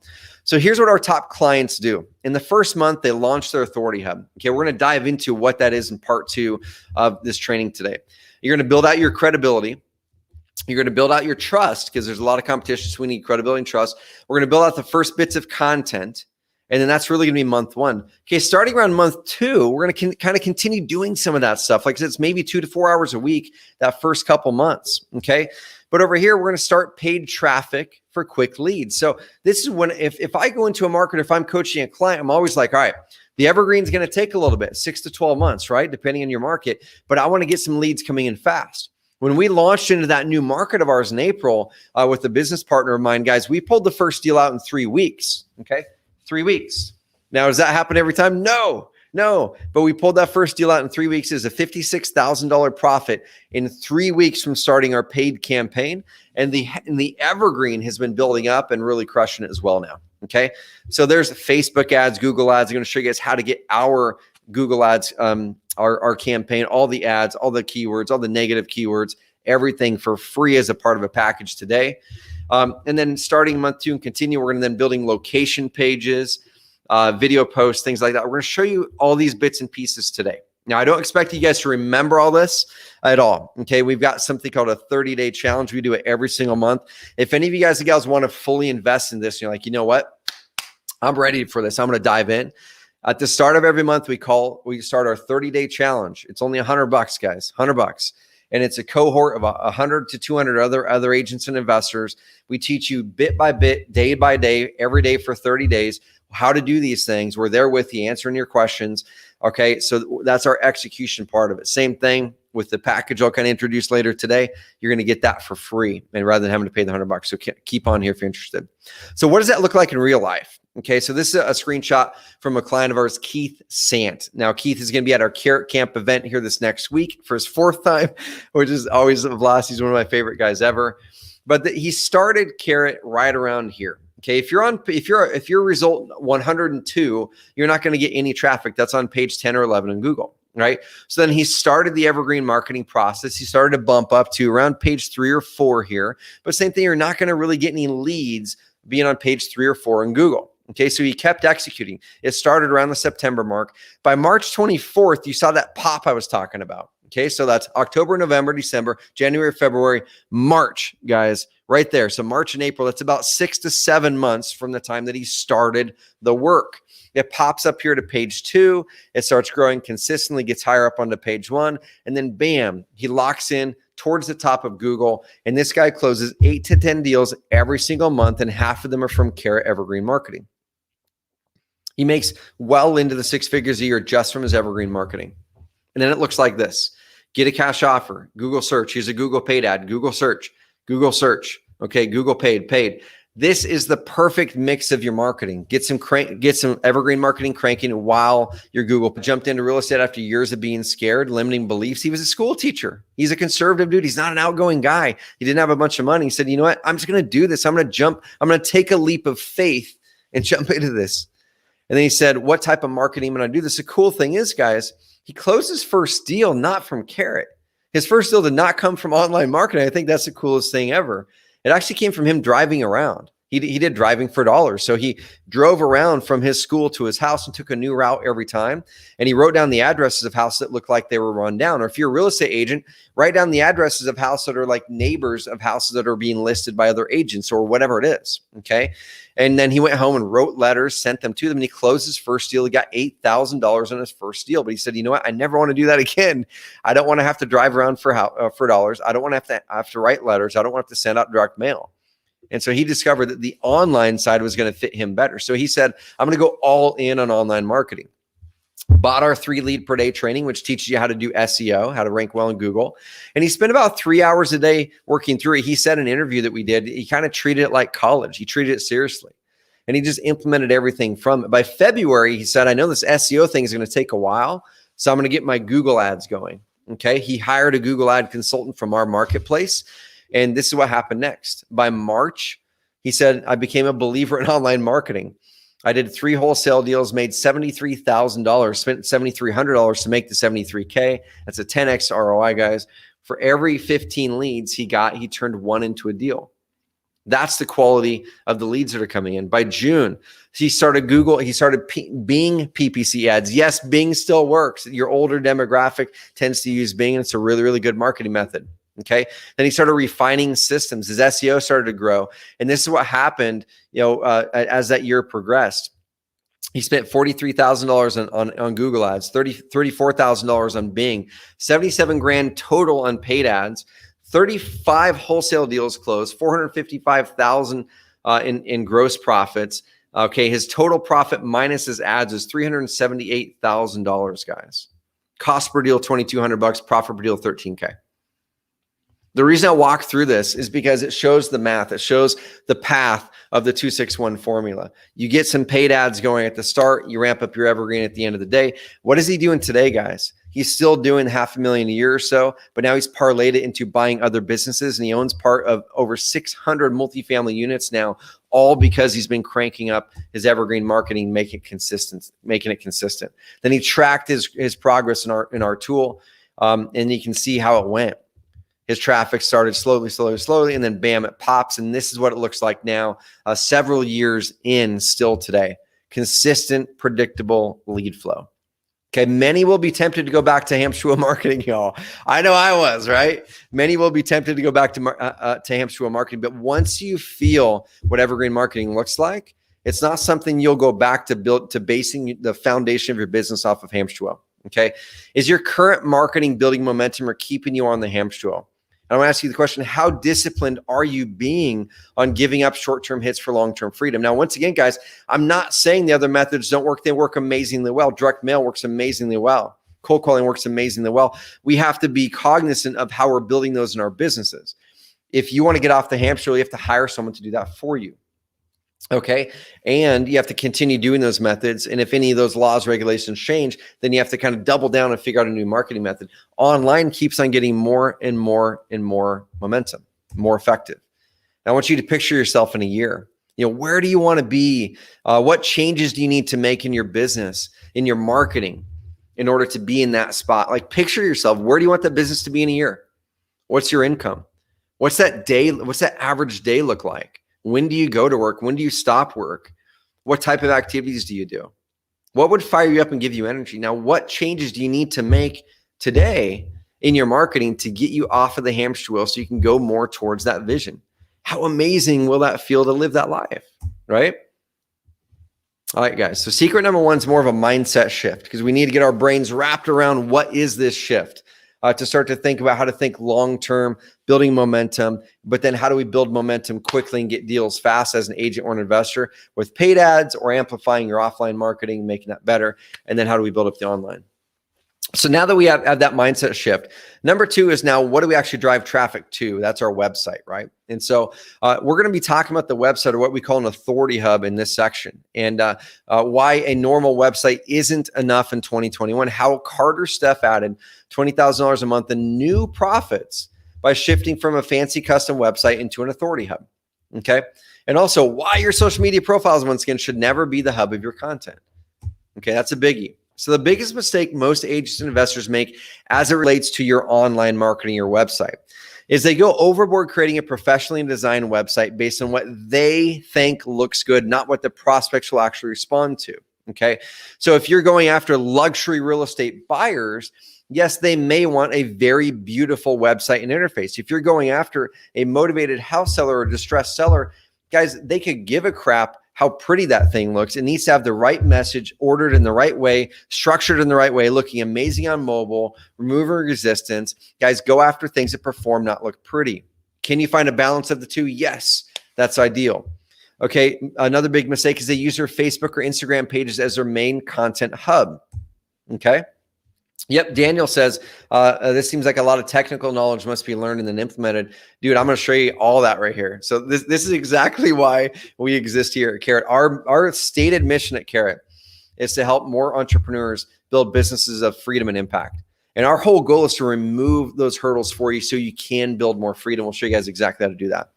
So here's what our top clients do. In the first month, they launched their authority hub. Okay, we're going to dive into what that is in part 2 of this training today. You're going to build out your credibility. You're going to build out your trust because there's a lot of competition, so we need credibility and trust. We're going to build out the first bits of content. And then that's really going to be month 1. Okay, starting around month 2, we're going to kind of continue doing some of that stuff. Like I said, it's maybe 2 to 4 hours a week that first couple months. Okay, but over here, we're going to start paid traffic for quick leads. So this is when, if I go into a market, if I'm coaching a client, I'm always like, all right, the evergreen's going to take a little bit, 6 to 12 months, right? Depending on your market, but I want to get some leads coming in fast. When we launched into that new market of ours in April with a business partner of mine, guys, we pulled the first deal out in 3 weeks. Okay. 3 weeks. Now, does that happen every time? No. But we pulled that first deal out in 3 weeks. Is a $56,000 profit in 3 weeks from starting our paid campaign. And the evergreen has been building up and really crushing it as well now. Okay. So there's Facebook ads, Google ads. I'm going to show you guys how to get our Google ads, our campaign, all the ads, all the keywords, all the negative keywords, everything for free as a part of a package today. And then starting month 2 and continue, we're going to then building location pages, video posts, things like that. We're going to show you all these bits and pieces today. Now, I don't expect you guys to remember all this at all. Okay, we've got something called a 30-day challenge. We do it every single month. If any of you guys and gals want to fully invest in this, you're like, you know what? I'm ready for this. I'm going to dive in. At the start of every month, we start our 30-day challenge. It's only $100, guys, $100. And it's a cohort of 100 to 200 other agents and investors. We teach you bit by bit, day by day, every day for 30 days, how to do these things. We're there with you, answering your questions. Okay, so that's our execution part of it. Same thing with the package I'll kind of introduce later today. You're going to get that for free, and rather than having to pay the $100. So keep on here if you're interested. So what does that look like in real life? Okay, so this is a screenshot from a client of ours, Keith Sant. Now, Keith is going to be at our Carrot Camp event here this next week for his 4th time, which is always a blast. He's one of my favorite guys ever. But he started Carrot right around here. Okay, if you're result 102, you're not going to get any traffic. That's on page 10 or 11 in Google, right? So then he started the evergreen marketing process. He started to bump up to around page 3 or 4 here. But same thing, you're not going to really get any leads being on page 3 or 4 in Google. Okay, so he kept executing. It started around the September mark. By March 24th, you saw that pop I was talking about. Okay, so that's October, November, December, January, February, March, guys, right there. So March and April, that's about 6 to 7 months from the time that he started the work. It pops up here to page 2. It starts growing consistently, gets higher up onto page 1, and then bam, he locks in towards the top of Google. And this guy closes 8 to 10 deals every single month, and half of them are from Carrot Evergreen Marketing. He makes well into the 6 figures a year just from his evergreen marketing. And then it looks like this. Get a cash offer, Google search. Here's a Google paid ad, Google search. Okay, Google paid. This is the perfect mix of your marketing. Get some evergreen marketing cranking while your Google. Jumped into real estate after years of being scared, limiting beliefs. He was a school teacher. He's a conservative dude. He's not an outgoing guy. He didn't have a bunch of money. He said, you know what? I'm just going to do this. I'm going to take a leap of faith and jump into this. And then he said, what type of marketing am I going to do this? The cool thing is, guys, he closed his first deal not from Carrot. His first deal did not come from online marketing. I think that's the coolest thing ever. It actually came from him driving around. He did driving for dollars. So he drove around from his school to his house and took a new route every time. And he wrote down the addresses of houses that looked like they were run down. Or if you're a real estate agent, write down the addresses of houses that are like neighbors of houses that are being listed by other agents or whatever it is. Okay. And then he went home and wrote letters, sent them to them, and he closed his first deal. He got $8,000 on his first deal. But he said, you know what? I never want to do that again. I don't want to have to drive around for dollars. I don't want to have to write letters. I don't want to have to send out direct mail. And so he discovered that the online side was going to fit him better. So he said, I'm going to go all in on online marketing. Bought our 3 lead per day training, which teaches you how to do SEO, how to rank well in Google. And he spent about 3 hours a day working through it. He said in an interview that we did, he kind of treated it like college. He treated it seriously. And he just implemented everything from it. By February, he said, I know this SEO thing is going to take a while, so I'm going to get my Google ads going. Okay. He hired a Google ad consultant from our marketplace. And this is what happened next. By March, he said, I became a believer in online marketing. I did 3 wholesale deals, made $73,000, spent $7,300 to make the $73K. That's a 10x ROI, guys. For every 15 leads he got, he turned 1 into a deal. That's the quality of the leads that are coming in. By June, he started Bing PPC ads. Yes, Bing still works. Your older demographic tends to use Bing, and it's a really, really good marketing method. Okay. Then he started refining systems. His SEO started to grow. And this is what happened, as that year progressed. He spent $43,000 on Google ads, $34,000 on Bing, 77 grand total on paid ads, 35 wholesale deals closed, 455,000 in gross profits. Okay. His total profit minus his ads is $378,000, guys. Cost per deal, $2,200, profit per deal, $13K. The reason I walk through this is because it shows the math. It shows the path of the 261 formula. You get some paid ads going at the start. You ramp up your evergreen at the end of the day. What is he doing today, guys? He's still doing $500,000 a year or so, but now he's parlayed it into buying other businesses, and he owns part of over 600 multifamily units now, all because he's been cranking up his evergreen marketing, making it consistent. Then he tracked his progress in our tool, and you can see how it went. His traffic started slowly, and then bam, it pops. And this is what it looks like now, several years in, still today. Consistent, predictable lead flow. Okay, many will be tempted to go back to Hamstruil marketing, y'all. I know I was, right? Many will be tempted to go back to Hamstruil marketing, but once you feel what evergreen marketing looks like, it's not something you'll go back to basing the foundation of your business off of Hamstruil. Okay, is your current marketing building momentum or keeping you on the Hamstruil? I want to ask you the question, how disciplined are you being on giving up short-term hits for long-term freedom? Now, once again, guys, I'm not saying the other methods don't work. They work amazingly well. Direct mail works amazingly well. Cold calling works amazingly well. We have to be cognizant of how we're building those in our businesses. If you want to get off the hamster wheel, you have to hire someone to do that for you. Okay. And you have to continue doing those methods. And if any of those laws, regulations change, then you have to kind of double down and figure out a new marketing method. Online keeps on getting more and more and more momentum, more effective. And I want you to picture yourself in a year. Where do you want to be? What changes do you need to make in your business, in your marketing, in order to be in that spot? Like, picture yourself. Where do you want the business to be in a year? What's your income? What's that day? What's that average day look like? When do you go to work? When do you stop work? What type of activities do you do? What would fire you up and give you energy? Now, what changes do you need to make today in your marketing to get you off of the hamster wheel so you can go more towards that vision? How amazing will that feel to live that life, right? All right, guys. So secret number one is more of a mindset shift, because we need to get our brains wrapped around what is this shift. To start to think about how to think long-term, building momentum, but then how do we build momentum quickly and get deals fast as an agent or an investor with paid ads or amplifying your offline marketing, making that better. And then how do we build up the online? So now that we have that mindset shift, number two is now what do we actually drive traffic to? That's our website, right? And so we're going to be talking about the website, or what we call an authority hub, in this section, and why a normal website isn't enough in 2021, how Carter Steph added $20,000 a month in new profits by shifting from a fancy custom website into an authority hub, okay? And also why your social media profiles, once again, should never be the hub of your content, okay? That's a biggie. So the biggest mistake most agents and investors make as it relates to your online marketing, your website, is they go overboard creating a professionally designed website based on what they think looks good, not what the prospects will actually respond to, okay? So if you're going after luxury real estate buyers, yes, they may want a very beautiful website and interface. If you're going after a motivated house seller or distressed seller, guys, they could give a crap how pretty that thing looks. It needs to have the right message, ordered in the right way, structured in the right way, looking amazing on mobile, removing resistance. Guys, go after things that perform, not look pretty. Can you find a balance of the two? Yes, that's ideal. Okay, another big mistake is they use their Facebook or Instagram pages as their main content hub. Okay. Yep, Daniel says, this seems like a lot of technical knowledge must be learned and then implemented. Dude, I'm going to show you all that right here. So this is exactly why we exist here at Carrot. Our stated mission at Carrot is to help more entrepreneurs build businesses of freedom and impact. And our whole goal is to remove those hurdles for you so you can build more freedom. We'll show you guys exactly how to do that.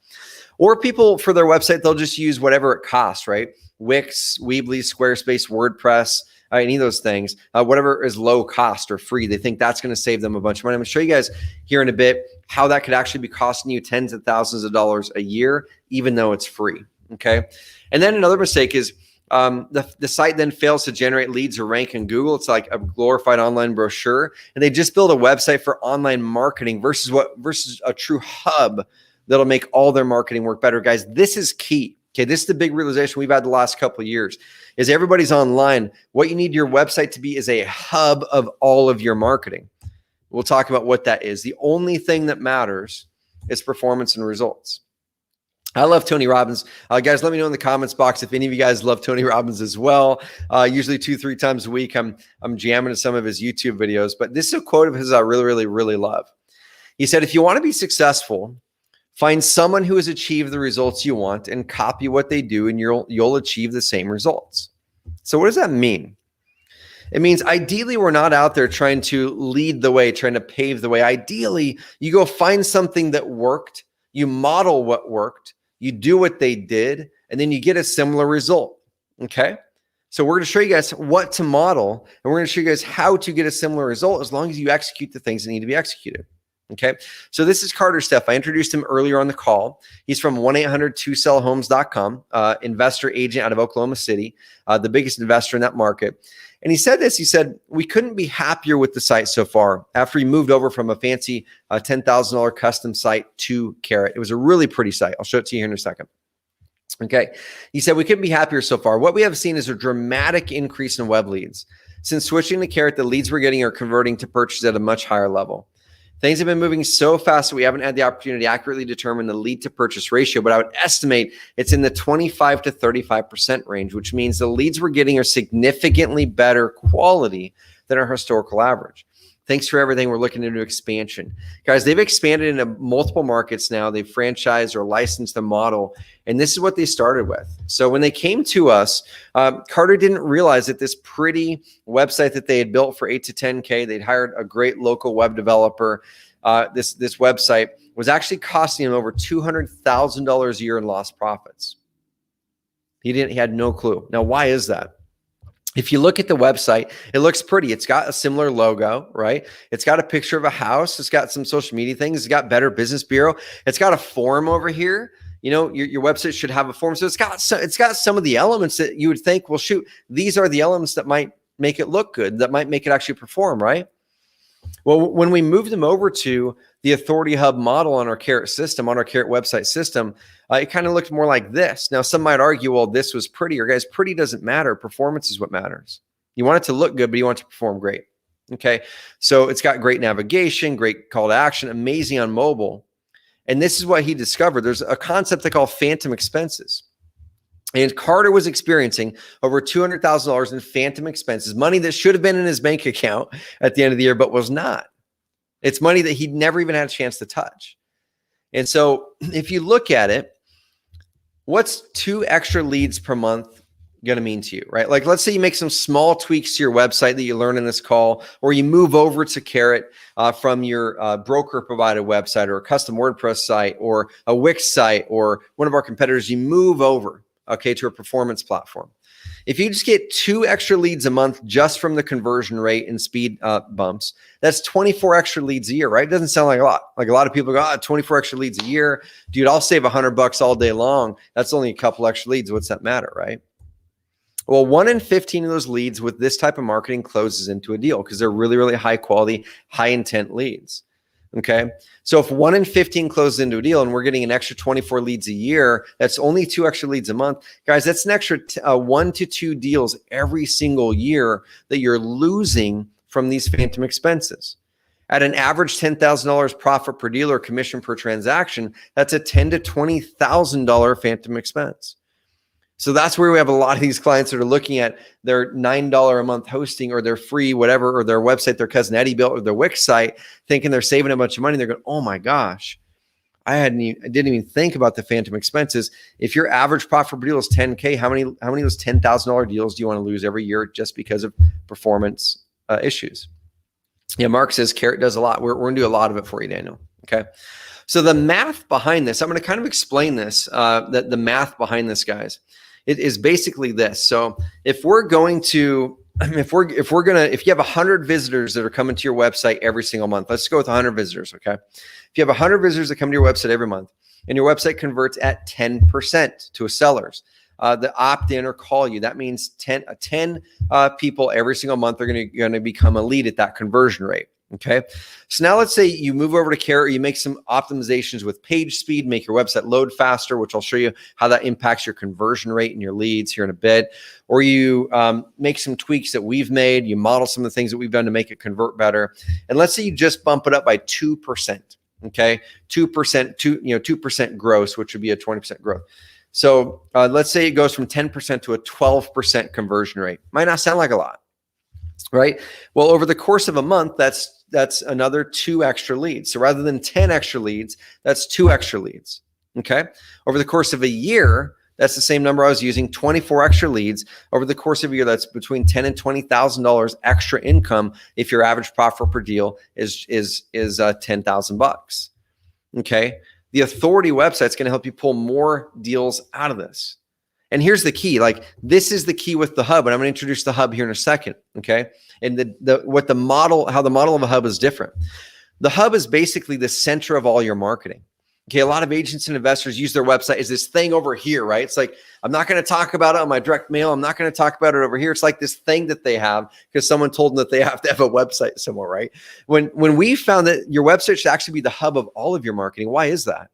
Or people, for their website, they'll just use whatever it costs, right? Wix, Weebly, Squarespace, WordPress, any of those things, whatever is low cost or free, they think that's going to save them a bunch of money. I'm going to show you guys here in a bit how that could actually be costing you tens of thousands of dollars a year, even though it's free. Okay. And then another mistake is the site then fails to generate leads or rank in Google. It's like a glorified online brochure, and they just build a website for online marketing versus a true hub that'll make all their marketing work better. Guys, this is key. Okay, this is the big realization we've had the last couple of years, is everybody's online. What you need your website to be is a hub of all of your marketing. We'll talk about what that is. The only thing that matters is performance and results. I love Tony Robbins. Guys, let me know in the comments box if any of you guys love Tony Robbins as well. Usually 2-3 times a week, I'm jamming to some of his YouTube videos. But this is a quote of his I really love. He said, if you want to be successful, find someone who has achieved the results you want and copy what they do, and you'll achieve the same results. So what does that mean? It means ideally we're not out there trying to lead the way, trying to pave the way. Ideally, you go find something that worked, you model what worked, you do what they did, and then you get a similar result. Okay? So we're going to show you guys what to model, and we're going to show you guys how to get a similar result as long as you execute the things that need to be executed. Okay, so this is Carter Steff. I introduced him earlier on the call. He's from 1-800-2sellhomes.com, investor agent out of Oklahoma City, the biggest investor in that market. And he said this, he said, we couldn't be happier with the site so far after he moved over from a fancy $10,000 custom site to Carrot. It was a really pretty site. I'll show it to you here in a second. Okay, he said, we couldn't be happier so far. What we have seen is a dramatic increase in web leads. Since switching to Carrot, the leads we're getting are converting to purchase at a much higher level. Things have been moving so fast that we haven't had the opportunity to accurately determine the lead to purchase ratio, but I would estimate it's in the 25 to 35% range, which means the leads we're getting are significantly better quality than our historical average. Thanks for everything. We're looking into expansion. Guys, they've expanded into multiple markets now. They've franchised or licensed the model, and this is what they started with. So when they came to us, Carter didn't realize that this pretty website that they had built for 8 to 10K, they'd hired a great local web developer. This website was actually costing him over $200,000 a year in lost profits. He had no clue. Now, why is that? If you look at the website, it looks pretty. It's got a similar logo, right? It's got a picture of a house. It's got some social media things. It's got Better Business Bureau. It's got a form over here. You know, your website should have a form. So it's got some of the elements that you would think, well, shoot, these are the elements that might make it look good, that might make it actually perform, right? Well, when we moved them over to the Authority Hub model on our Carrot system, on our Carrot website system, it kind of looked more like this. Now, some might argue, well, this was prettier. Guys, pretty doesn't matter. Performance is what matters. You want it to look good, but you want it to perform great. Okay, so it's got great navigation, great call to action, amazing on mobile. And this is what he discovered. There's a concept they call phantom expenses. And Carter was experiencing over $200,000 in phantom expenses, money that should have been in his bank account at the end of the year, but was not. It's money that he'd never even had a chance to touch. And so if you look at it, what's 2 extra leads per month going to mean to you, right? Like, let's say you make some small tweaks to your website that you learn in this call, or you move over to Carrot from your broker provided website or a custom WordPress site or a Wix site or one of our competitors, you move over, okay, to a performance platform. If you just get 2 extra leads a month just from the conversion rate and speed bumps, that's 24 extra leads a year, right? It doesn't sound like a lot. Like a lot of people go, 24 extra leads a year. Dude, I'll save $100 all day long. That's only a couple extra leads. What's that matter, right? Well, 1 in 15 of those leads with this type of marketing closes into a deal because they're really, really high quality, high intent leads. Okay. So if 1 in 15 closes into a deal and we're getting an extra 24 leads a year, that's only 2 extra leads a month. Guys, that's an extra 1 to 2 deals every single year that you're losing from these phantom expenses. At an average $10,000 profit per deal or commission per transaction, that's a $10,000 to $20,000 phantom expense. So that's where we have a lot of these clients that are looking at their $9 a month hosting or their free whatever, or their website their cousin Eddie built, or their Wix site, thinking they're saving a bunch of money. They're going, oh my gosh, I didn't even think about the phantom expenses. If your average profit per deal is 10K, how many of those $10,000 deals do you want to lose every year just because of performance issues? Yeah, Mark says Carrot does a lot. We're going to do a lot of it for you, Daniel. Okay. So the math behind this, I'm going to kind of explain this, the math behind this, guys. It is basically this. So if you have 100 visitors that are coming to your website every single month, let's go with 100 visitors. Okay. If you have 100 visitors that come to your website every month and your website converts at 10% to a seller's, the opt in or call you, that means 10 people every single month are going to become a lead at that conversion rate. Okay. So now let's say you move over to Carrot, you make some optimizations with page speed, make your website load faster, which I'll show you how that impacts your conversion rate and your leads here in a bit. Or you make some tweaks that we've made, you model some of the things that we've done to make it convert better. And let's say you just bump it up by 2%. Okay. 2% gross, which would be a 20% growth. So let's say it goes from 10% to a 12% conversion rate. Might not sound like a lot, right? Well, over the course of a month, that's another 2 extra leads. So rather than 10 extra leads, that's 2 extra leads. Okay. Over the course of a year, that's the same number I was using, 24 extra leads. Over the course of a year, that's between $10,000 and $20,000 extra income if your average profit per deal is $10,000. Okay. The Authority website is going to help you pull more deals out of this. And here's the key, like this is the key with the hub, and I'm going to introduce the hub here in a second, okay? And how the model of a hub is different. The hub is basically the center of all your marketing. Okay, a lot of agents and investors use their website as this thing over here, right? It's like, I'm not going to talk about it on my direct mail. I'm not going to talk about it over here. It's like this thing that they have because someone told them that they have to have a website somewhere, right? When we found that your website should actually be the hub of all of your marketing. Why is that?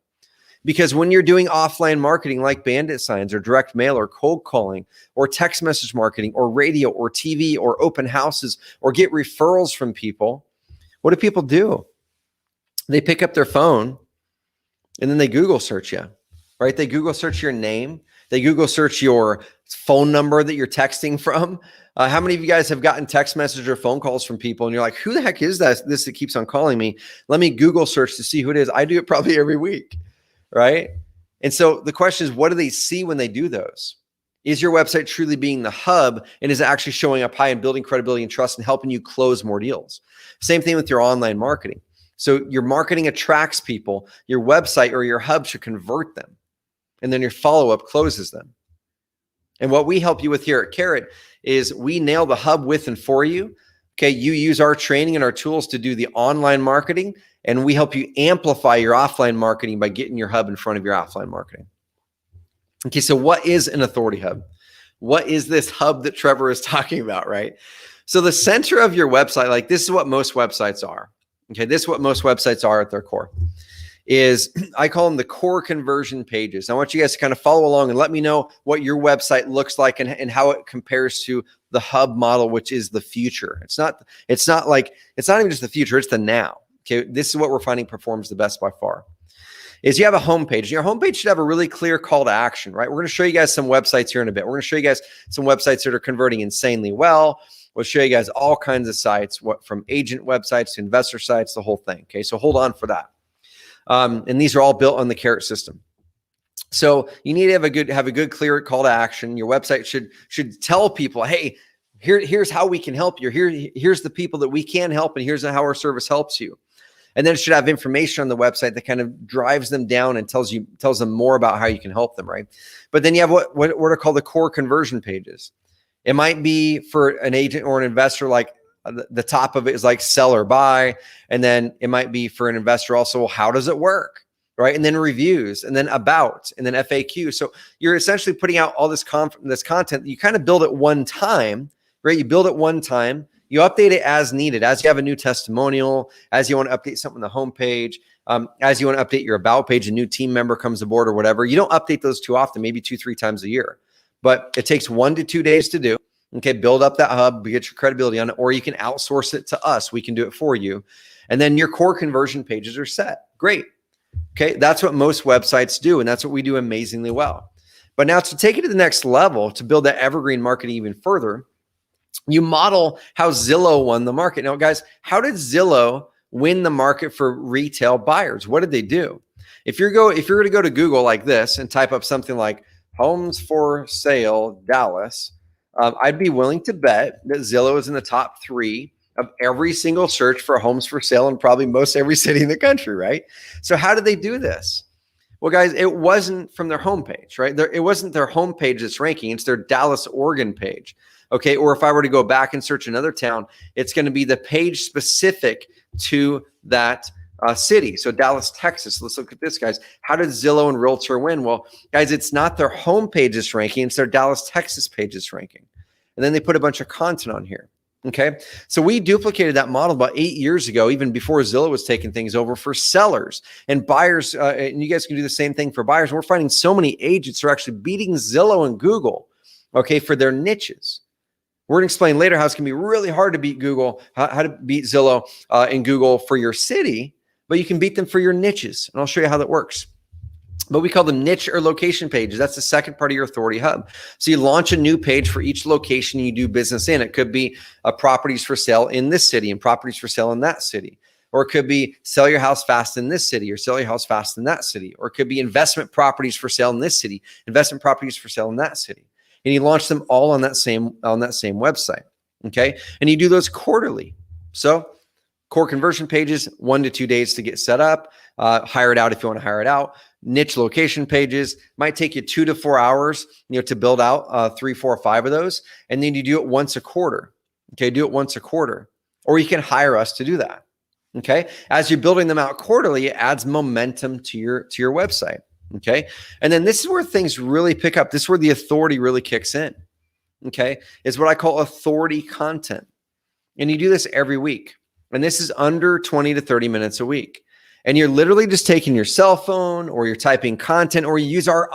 Because when you're doing offline marketing like bandit signs or direct mail or cold calling or text message marketing or radio or TV or open houses or get referrals from people, what do people do? They pick up their phone and then they Google search you, right? They Google search your name. They Google search your phone number that you're texting from. How many of you guys have gotten text message or phone calls from people and you're like, who the heck is this that keeps on calling me? Let me Google search to see who it is. I do it probably every week, right? And so the question is, what do they see when they do those? Is your website truly being the hub, and is it actually showing up high and building credibility and trust and helping you close more deals? Same thing with your online marketing. So your marketing attracts people, your website or your hub should convert them, and then your follow-up closes them. And what we help you with here at Carrot is we nail the hub with and for you. Okay, you use our training and our tools to do the online marketing, and we help you amplify your offline marketing by getting your hub in front of your offline marketing. Okay, so what is an authority hub? What is this hub that Trevor is talking about, right? So the center of your website, like this is what most websites are. Okay, this is what most websites are at their core. Is I call them the core conversion pages. I want you guys to kind of follow along and let me know what your website looks like and how it compares to the hub model, which is the future. It's not even just the future, it's the now. Okay, this is what we're finding performs the best by far. Is you have a homepage. Your homepage should have a really clear call to action, right? We're going to show you guys some websites here in a bit. We're going to show you guys some websites that are converting insanely well. We'll show you guys all kinds of sites, what from agent websites to investor sites, the whole thing. Okay, so hold on for that. And these are all built on the Carrot system. So you need to have a good, clear call to action. Your website should tell people, hey, here's how we can help you. Here's the people that we can help, and here's how our service helps you. And then it should have information on the website that kind of drives them down and tells them more about how you can help them, right? But then you have what are called the core conversion pages. It might be for an agent or an investor, like the top of it is like sell or buy. And then it might be for an investor also, well, how does it work? Right. And then reviews, and then about, and then FAQ. So you're essentially putting out all this content. You kind of build it one time, right? You build it one time. You update it as needed, as you have a new testimonial, as you want to update something on the homepage, as you want to update your about page, a new team member comes aboard or whatever. You don't update those too often, maybe 2-3 times a year. But it takes 1 to 2 days to do. Okay, build up that hub, get your credibility on it, or you can outsource it to us. We can do it for you. And then your core conversion pages are set. Great. Okay, that's what most websites do, and that's what we do amazingly well. But now to take it to the next level, to build that evergreen marketing even further, you model how Zillow won the market. Now, guys, how did Zillow win the market for retail buyers? What did they do? If you're going to go to Google like this and type up something like homes for sale Dallas, I'd be willing to bet that Zillow is in the top 3 of every single search for homes for sale in probably most every city in the country, right? So how did they do this? Well, guys, it wasn't from their homepage, right? It wasn't their homepage that's ranking. It's their Dallas, Oregon page, okay? Or if I were to go back and search another town, it's going to be the page specific to that city. So Dallas, Texas. Let's look at this, guys. How did Zillow and Realtor win? Well, guys, it's not their homepage that's ranking. It's their Dallas, Texas page that's ranking. And then they put a bunch of content on here. Okay. So we duplicated that model about 8 years ago, even before Zillow was taking things over, for sellers and buyers. And you guys can do the same thing for buyers. We're finding so many agents are actually beating Zillow and Google, okay, for their niches. We're going to explain later how it's going to be really hard to beat Google, how to beat Zillow and Google for your city, but you can beat them for your niches. And I'll show you how that works. But we call them niche or location pages. That's the second part of your authority hub. So you launch a new page for each location you do business in. It could be properties for sale in this city and properties for sale in that city. Or it could be sell your house fast in this city or sell your house fast in that city. Or it could be investment properties for sale in this city, investment properties for sale in that city. And you launch them all on that same website. Okay. And you do those quarterly. So core conversion pages, 1 to 2 days to get set up. Hire it out if you want to hire it out. Niche location pages might take you 2 to 4 hours, to build out 3, 4, 5 of those. And then you do it once a quarter. Okay. Do it once a quarter, or you can hire us to do that. Okay. As you're building them out quarterly, it adds momentum to your website. Okay. And then this is where things really pick up. This is where the authority really kicks in. Okay. It's what I call authority content. And you do this every week. And this is under 20 to 30 minutes a week. And you're literally just taking your cell phone, or you're typing content, or you use our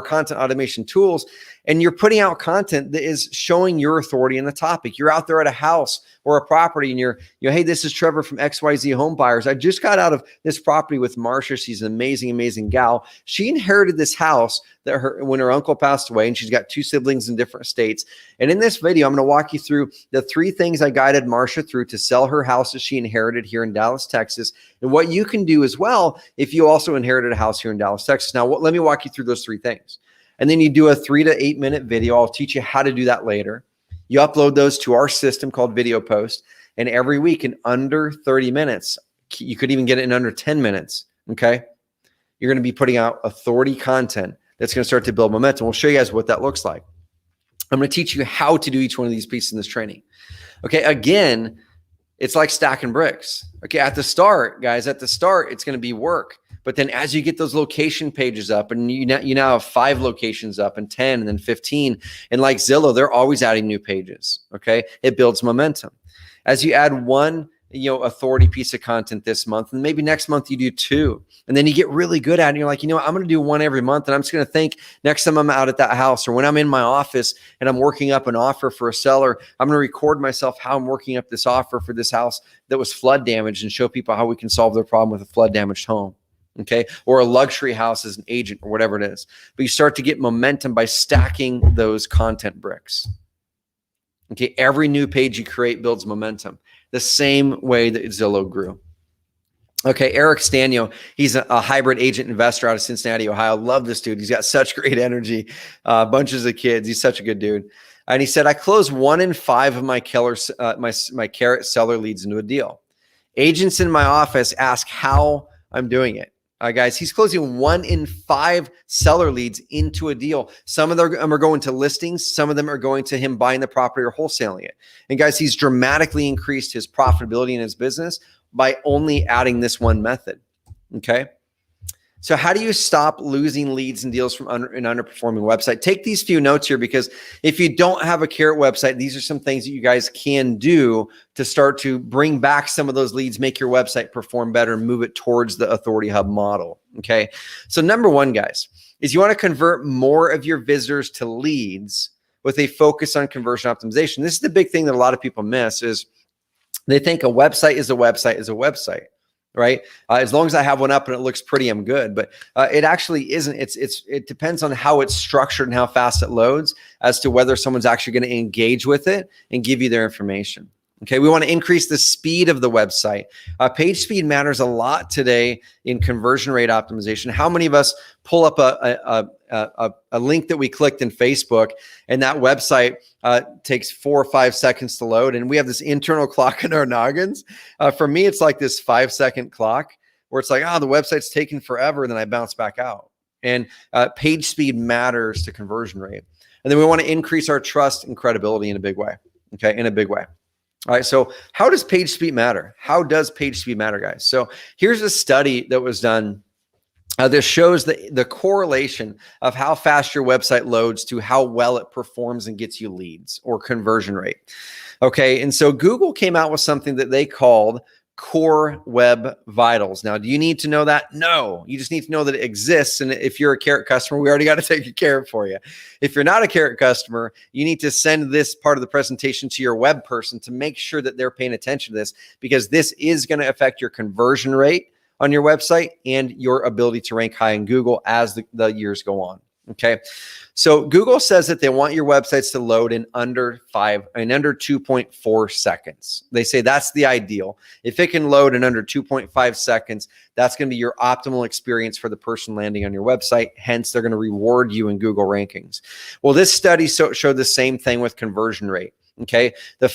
content automation tools, and you're putting out content that is showing your authority in the topic. You're out there at a house or a property, and you're, hey, this is Trevor from XYZ Home Buyers. I just got out of this property with Marsha. She's an amazing, amazing gal. She inherited this house when her uncle passed away, and she's got 2 siblings in different states. And in this video, I'm going to walk you through the 3 things I guided Marsha through to sell her house that she inherited here in Dallas, Texas, and what you can do as well if you also inherited a house here in Dallas, Texas. Now, let me walk you through those 3 things. And then you do a 3 to 8 minute video. I'll teach you how to do that later. You upload those to our system called Video Post. And every week in under 30 minutes, you could even get it in under 10 minutes, okay? You're going to be putting out authority content that's going to start to build momentum. We'll show you guys what that looks like. I'm going to teach you how to do each one of these pieces in this training. Okay, again, it's like stacking bricks. Okay, at the start, guys, it's going to be work. But then as you get those location pages up, and you now have 5 locations up, and 10, and then 15, and like Zillow, they're always adding new pages. Okay, it builds momentum. As you add one, authority piece of content this month, and maybe next month you do 2, and then you get really good at it. And you're like, I'm going to do 1 every month, and I'm just going to think next time I'm out at that house, or when I'm in my office and I'm working up an offer for a seller, I'm going to record myself how I'm working up this offer for this house that was flood damaged, and show people how we can solve their problem with a flood damaged home. Okay, or a luxury house as an agent, or whatever it is. But you start to get momentum by stacking those content bricks. Okay, every new page you create builds momentum, the same way that Zillow grew. Okay, Eric Stanio, he's a hybrid agent investor out of Cincinnati, Ohio. Love this dude. He's got such great energy, bunches of kids. He's such a good dude. And he said, I close 1 in 5 of my carrot seller leads into a deal. Agents in my office ask how I'm doing it. Guys, he's closing 1 in 5 seller leads into a deal. Some of them are going to listings. Some of them are going to him buying the property or wholesaling it. And guys, he's dramatically increased his profitability in his business by only adding this one method. Okay. So how do you stop losing leads and deals from an underperforming website? Take these few notes here, because if you don't have a carrot website, these are some things that you guys can do to start to bring back some of those leads, make your website perform better, and move it towards the Authority Hub model. Okay. So number 1, guys, is you want to convert more of your visitors to leads with a focus on conversion optimization. This is the big thing that a lot of people miss, is they think a website is a website. Right? As long as I have one up and it looks pretty, I'm good. But it actually isn't. It depends on how it's structured and how fast it loads as to whether someone's actually going to engage with it and give you their information. Okay, we want to increase the speed of the website. Page speed matters a lot today in conversion rate optimization. How many of us pull up a link that we clicked in Facebook, and that website takes 4 or 5 seconds to load, and we have this internal clock in our noggins? For me, it's like this 5-second clock where it's like, the website's taking forever, and then I bounce back out. And page speed matters to conversion rate. And then we want to increase our trust and credibility in a big way. Okay, in a big way. All right, so how does page speed matter? How does page speed matter, guys? So here's a study that was done. This shows the correlation of how fast your website loads to how well it performs and gets you leads, or conversion rate. Okay, and so Google came out with something that they called Core Web Vitals. Now, do you need to know that? No, you just need to know that it exists. And if you're a carrot customer, we already got to take care of it for you. If you're not a carrot customer, you need to send this part of the presentation to your web person to make sure that they're paying attention to this, because this is going to affect your conversion rate on your website and your ability to rank high in Google as the years go on. Okay. So Google says that they want your websites to load in under 2.4 seconds. They say that's the ideal. If it can load in under 2.5 seconds, that's going to be your optimal experience for the person landing on your website. Hence, they're going to reward you in Google rankings. Well, this study showed the same thing with conversion rate. Okay. The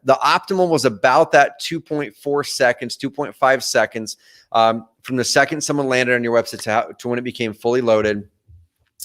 optimal was about that 2.4 seconds, 2.5 seconds from the second someone landed on your website to when it became fully loaded.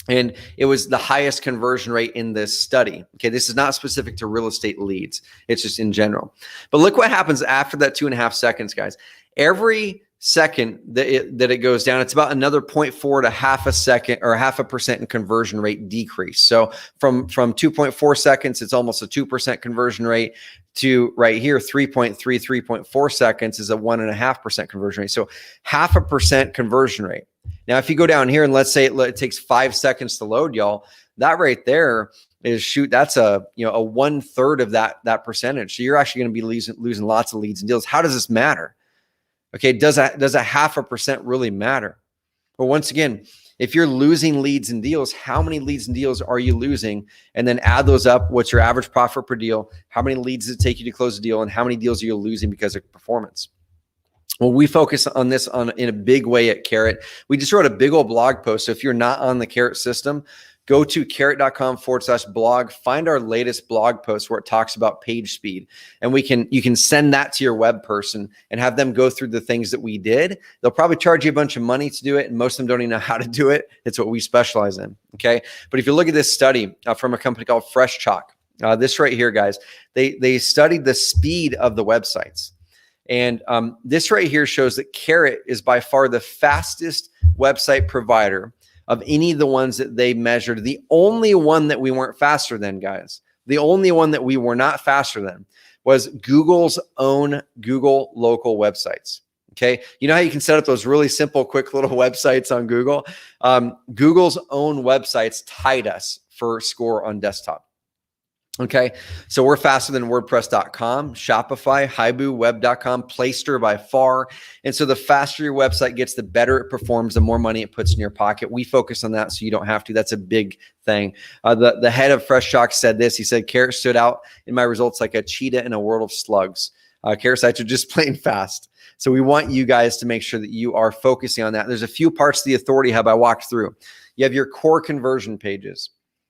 And it was the highest conversion rate in this study. Okay, this is not specific to real estate leads. It's just in general. But look what happens after that 2.5 seconds, guys. Every second that it goes down, it's about another 0.4 to half a second or 0.5% in conversion rate decrease. So from 2.4 seconds, it's almost a 2% conversion rate, to right here, 3.4 seconds is a 1.5% conversion rate. So 0.5% conversion rate. Now, if you go down here and let's say it takes 5 seconds to load, y'all, that right there is that's a 1/3 of that percentage. So you're actually going to be losing lots of leads and deals. How does this matter? Okay, does a 0.5% really matter? But once again, if you're losing leads and deals, how many leads and deals are you losing? And then add those up. What's your average profit per deal? How many leads does it take you to close a deal? And how many deals are you losing because of performance? Well, we focus on this in a big way at Carrot. We just wrote a big old blog post. So if you're not on the Carrot system, go to carrot.com/blog, find our latest blog post where it talks about page speed. And you can send that to your web person and have them go through the things that we did. They'll probably charge you a bunch of money to do it. And most of them don't even know how to do it. It's what we specialize in. Okay. But if you look at this study from a company called Fresh Chalk, this right here, guys, they studied the speed of the websites. And this right here shows that Carrot is by far the fastest website provider of any of the ones that they measured. The only one that we weren't faster than, guys, the only one that we were not faster than was Google's own Google local websites. Okay. You know how you can set up those really simple, quick little websites on Google? Google's own websites tied us for score on desktop. Okay, so we're faster than WordPress.com, Shopify, Haibu, Web.com, Playster by far. And so the faster your website gets, the better it performs, the more money it puts in your pocket. We focus on that so you don't have to. That's a big thing. The head of Fresh Chalk said this. He said, Carrot stood out in my results like a cheetah in a world of slugs. Carrot sites are just plain fast. So we want you guys to make sure that you are focusing on that. There's a few parts of the Authority Hub I walked through. You have your core conversion pages.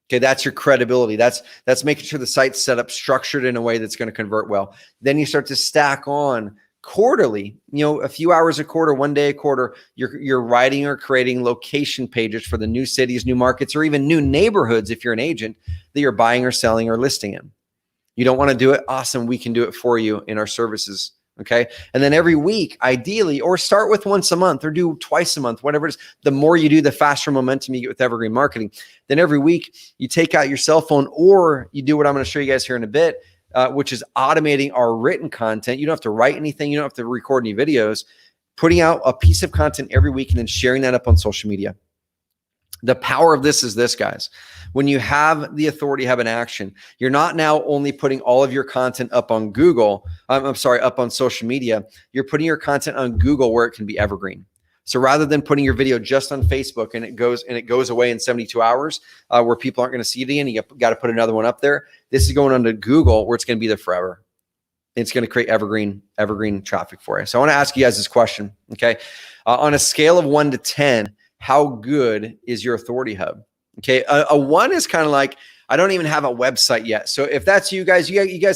Okay, that's your credibility. That's making sure the site's set up, structured in a way that's going to convert well. Then you start to stack on quarterly, a few hours a quarter, 1 day a quarter. You're writing or creating location pages for the new cities, new markets, or even new neighborhoods if you're an agent that you're buying or selling or listing in. You don't want to do it? Awesome, we can do it for you in our services. Okay. And then every week, ideally, or start with once a month or do twice a month, whatever it is. The more you do, the faster momentum you get with Evergreen Marketing. Then every week you take out your cell phone, or you do what I'm going to show you guys here in a bit, which is automating our written content. You don't have to write anything. You don't have to record any videos, putting out a piece of content every week and then sharing that up on social media. The power of this is this, guys. When you have the Authority Hub in action, you're not now only putting all of your content up on Google, up on social media. You're putting your content on Google where it can be evergreen. So rather than putting your video just on Facebook and it goes away in 72 hours where people aren't going to see it again, you got to put another one up there. This is going onto Google where it's going to be there forever. It's going to create evergreen traffic for you. So I want to ask you guys this question. Okay. On a scale of 1 to 10, how good is your Authority Hub? Okay, a 1 is kind of like, I don't even have a website yet. So if that's you guys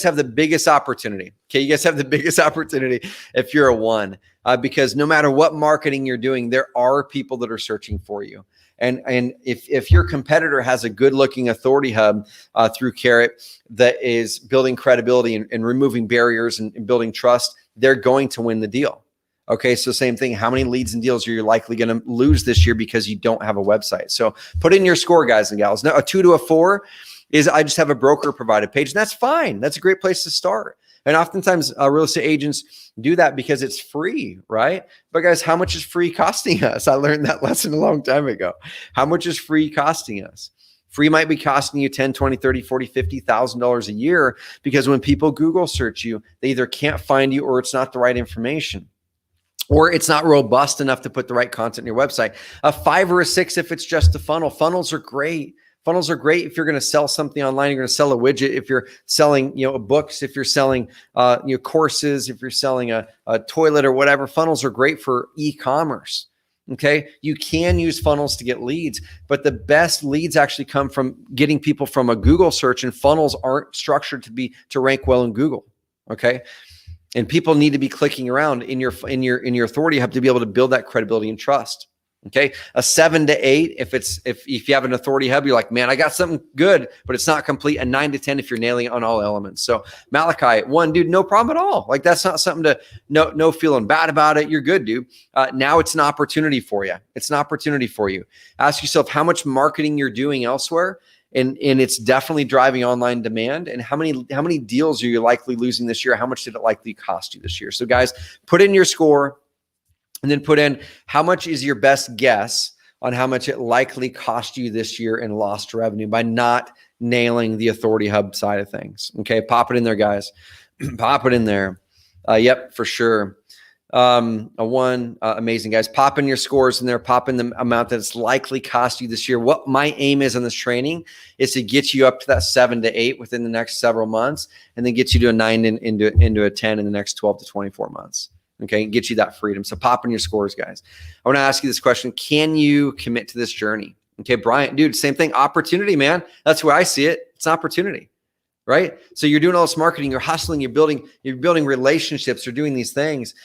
have the biggest opportunity. Okay, you guys have the biggest opportunity if you're a 1, because no matter what marketing you're doing, there are people that are searching for you. And if your competitor has a good looking Authority Hub through Carrot that is building credibility and removing barriers and building trust, they're going to win the deal. Okay, so same thing. How many leads and deals are you likely going to lose this year because you don't have a website? So put in your score, guys and gals. Now, a 2 to a 4 is I just have a broker provided page, and that's fine. That's a great place to start. And oftentimes real estate agents do that because it's free, right? But guys, how much is free costing us? I learned that lesson a long time ago. How much is free costing us? Free might be costing you $10, $20, $30, $40, $50,000 a year because when people Google search you, they either can't find you or it's not the right information, or it's not robust enough to put the right content in your website. A 5 or a 6 if it's just a funnel. Funnels are great. Funnels are great if you're going to sell something online. You're going to sell a widget. If you're selling, books. If you're selling, courses. If you're selling a toilet or whatever. Funnels are great for e-commerce. Okay, you can use funnels to get leads, but the best leads actually come from getting people from a Google search, and funnels aren't structured to rank well in Google. Okay. And people need to be clicking around in your Authority Hub to be able to build that credibility and trust. Okay, a 7 to 8 if you have an authority hub, you're like, man, I got something good, but it's not complete. A 9 to 10 if you're nailing it on all elements. So Malachi, 1, dude, no problem at all. Like that's not something to no feeling bad about it. You're good, dude. Now it's an opportunity for you. It's an opportunity for you. Ask yourself how much marketing you're doing elsewhere. And it's definitely driving online demand. And how many deals are you likely losing this year? How much did it likely cost you this year? So guys, put in your score. And then put in how much is your best guess on how much it likely cost you this year in lost revenue by not nailing the authority hub side of things. Okay, pop it in there, guys. Pop it in there. Yep, for sure. A 1, amazing, guys. Pop in your scores in there. Pop in the amount that it's likely cost you this year. What my aim is on this training is to get you up to that 7 to 8 within the next several months, and then get you to a 9 into a 10 in the next 12 to 24 months. Okay, and get you that freedom. So pop in your scores, guys. I want to ask you this question. Can you commit to this journey? Okay, Brian, dude, same thing. Opportunity, man. That's where I see it. It's an opportunity, right? So you're doing all this marketing, you're hustling, you're building relationships, you're doing these things.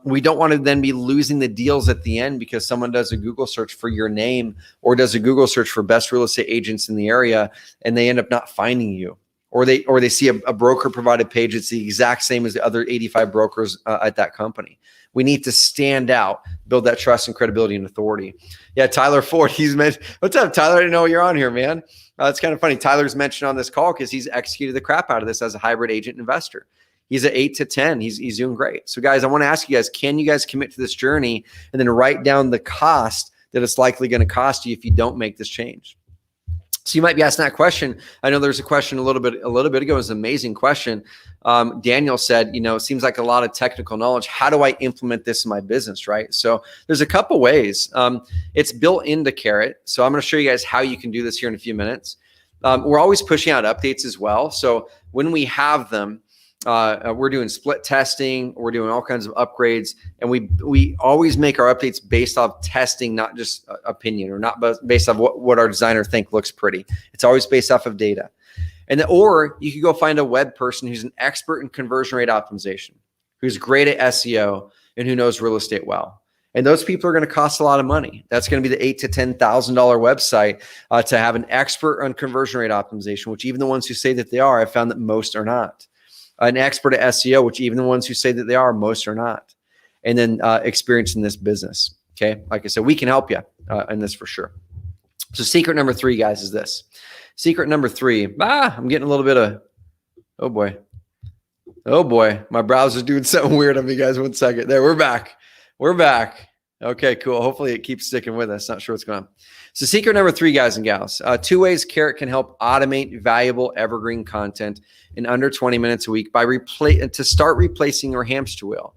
We don't want to then be losing the deals at the end because someone does a Google search for your name or does a Google search for best real estate agents in the area and they end up not finding you. Or they see a broker provided page. It's the exact same as the other 85 brokers at that company. We need to stand out, build that trust and credibility and authority. Yeah, Tyler Ford, he's mentioned. What's up, Tyler? I didn't know you're on here, man. It's kind of funny. Tyler's mentioned on this call because he's executed the crap out of this as a hybrid agent investor. He's at 8 to 10. He's doing great. So guys, I want to ask you guys, can you guys commit to this journey and then write down the cost that it's likely going to cost you if you don't make this change? So you might be asking that question. I know there's a question a little bit ago. It was an amazing question. Daniel said, it seems like a lot of technical knowledge. How do I implement this in my business, right? So there's a couple ways. It's built into Carrot. So I'm going to show you guys how you can do this here in a few minutes. We're always pushing out updates as well. So when we have them, we're doing split testing, we're doing all kinds of upgrades, and we always make our updates based off testing, not just opinion or not based off what our designer think looks pretty. It's always based off of data. Or you could go find a web person who's an expert in conversion rate optimization, who's great at SEO and who knows real estate well. And those people are going to cost a lot of money. That's going to be the $8,000 to $10,000 website to have an expert on conversion rate optimization, which even the ones who say that they are, I've found that most are not. An expert at SEO, which even the ones who say that they are, most are not. And then experience in this business. Okay. Like I said, we can help you in this for sure. So secret number 3, guys, is this. Secret number 3. I'm getting a little bit of, oh boy. My browser's doing something weird on me, guys. 1 second. There, we're back. Okay, cool. Hopefully it keeps sticking with us. Not sure what's going on. So secret number 3, guys and gals, 2 ways Carrot can help automate valuable evergreen content in under 20 minutes a week to start replacing your hamster wheel.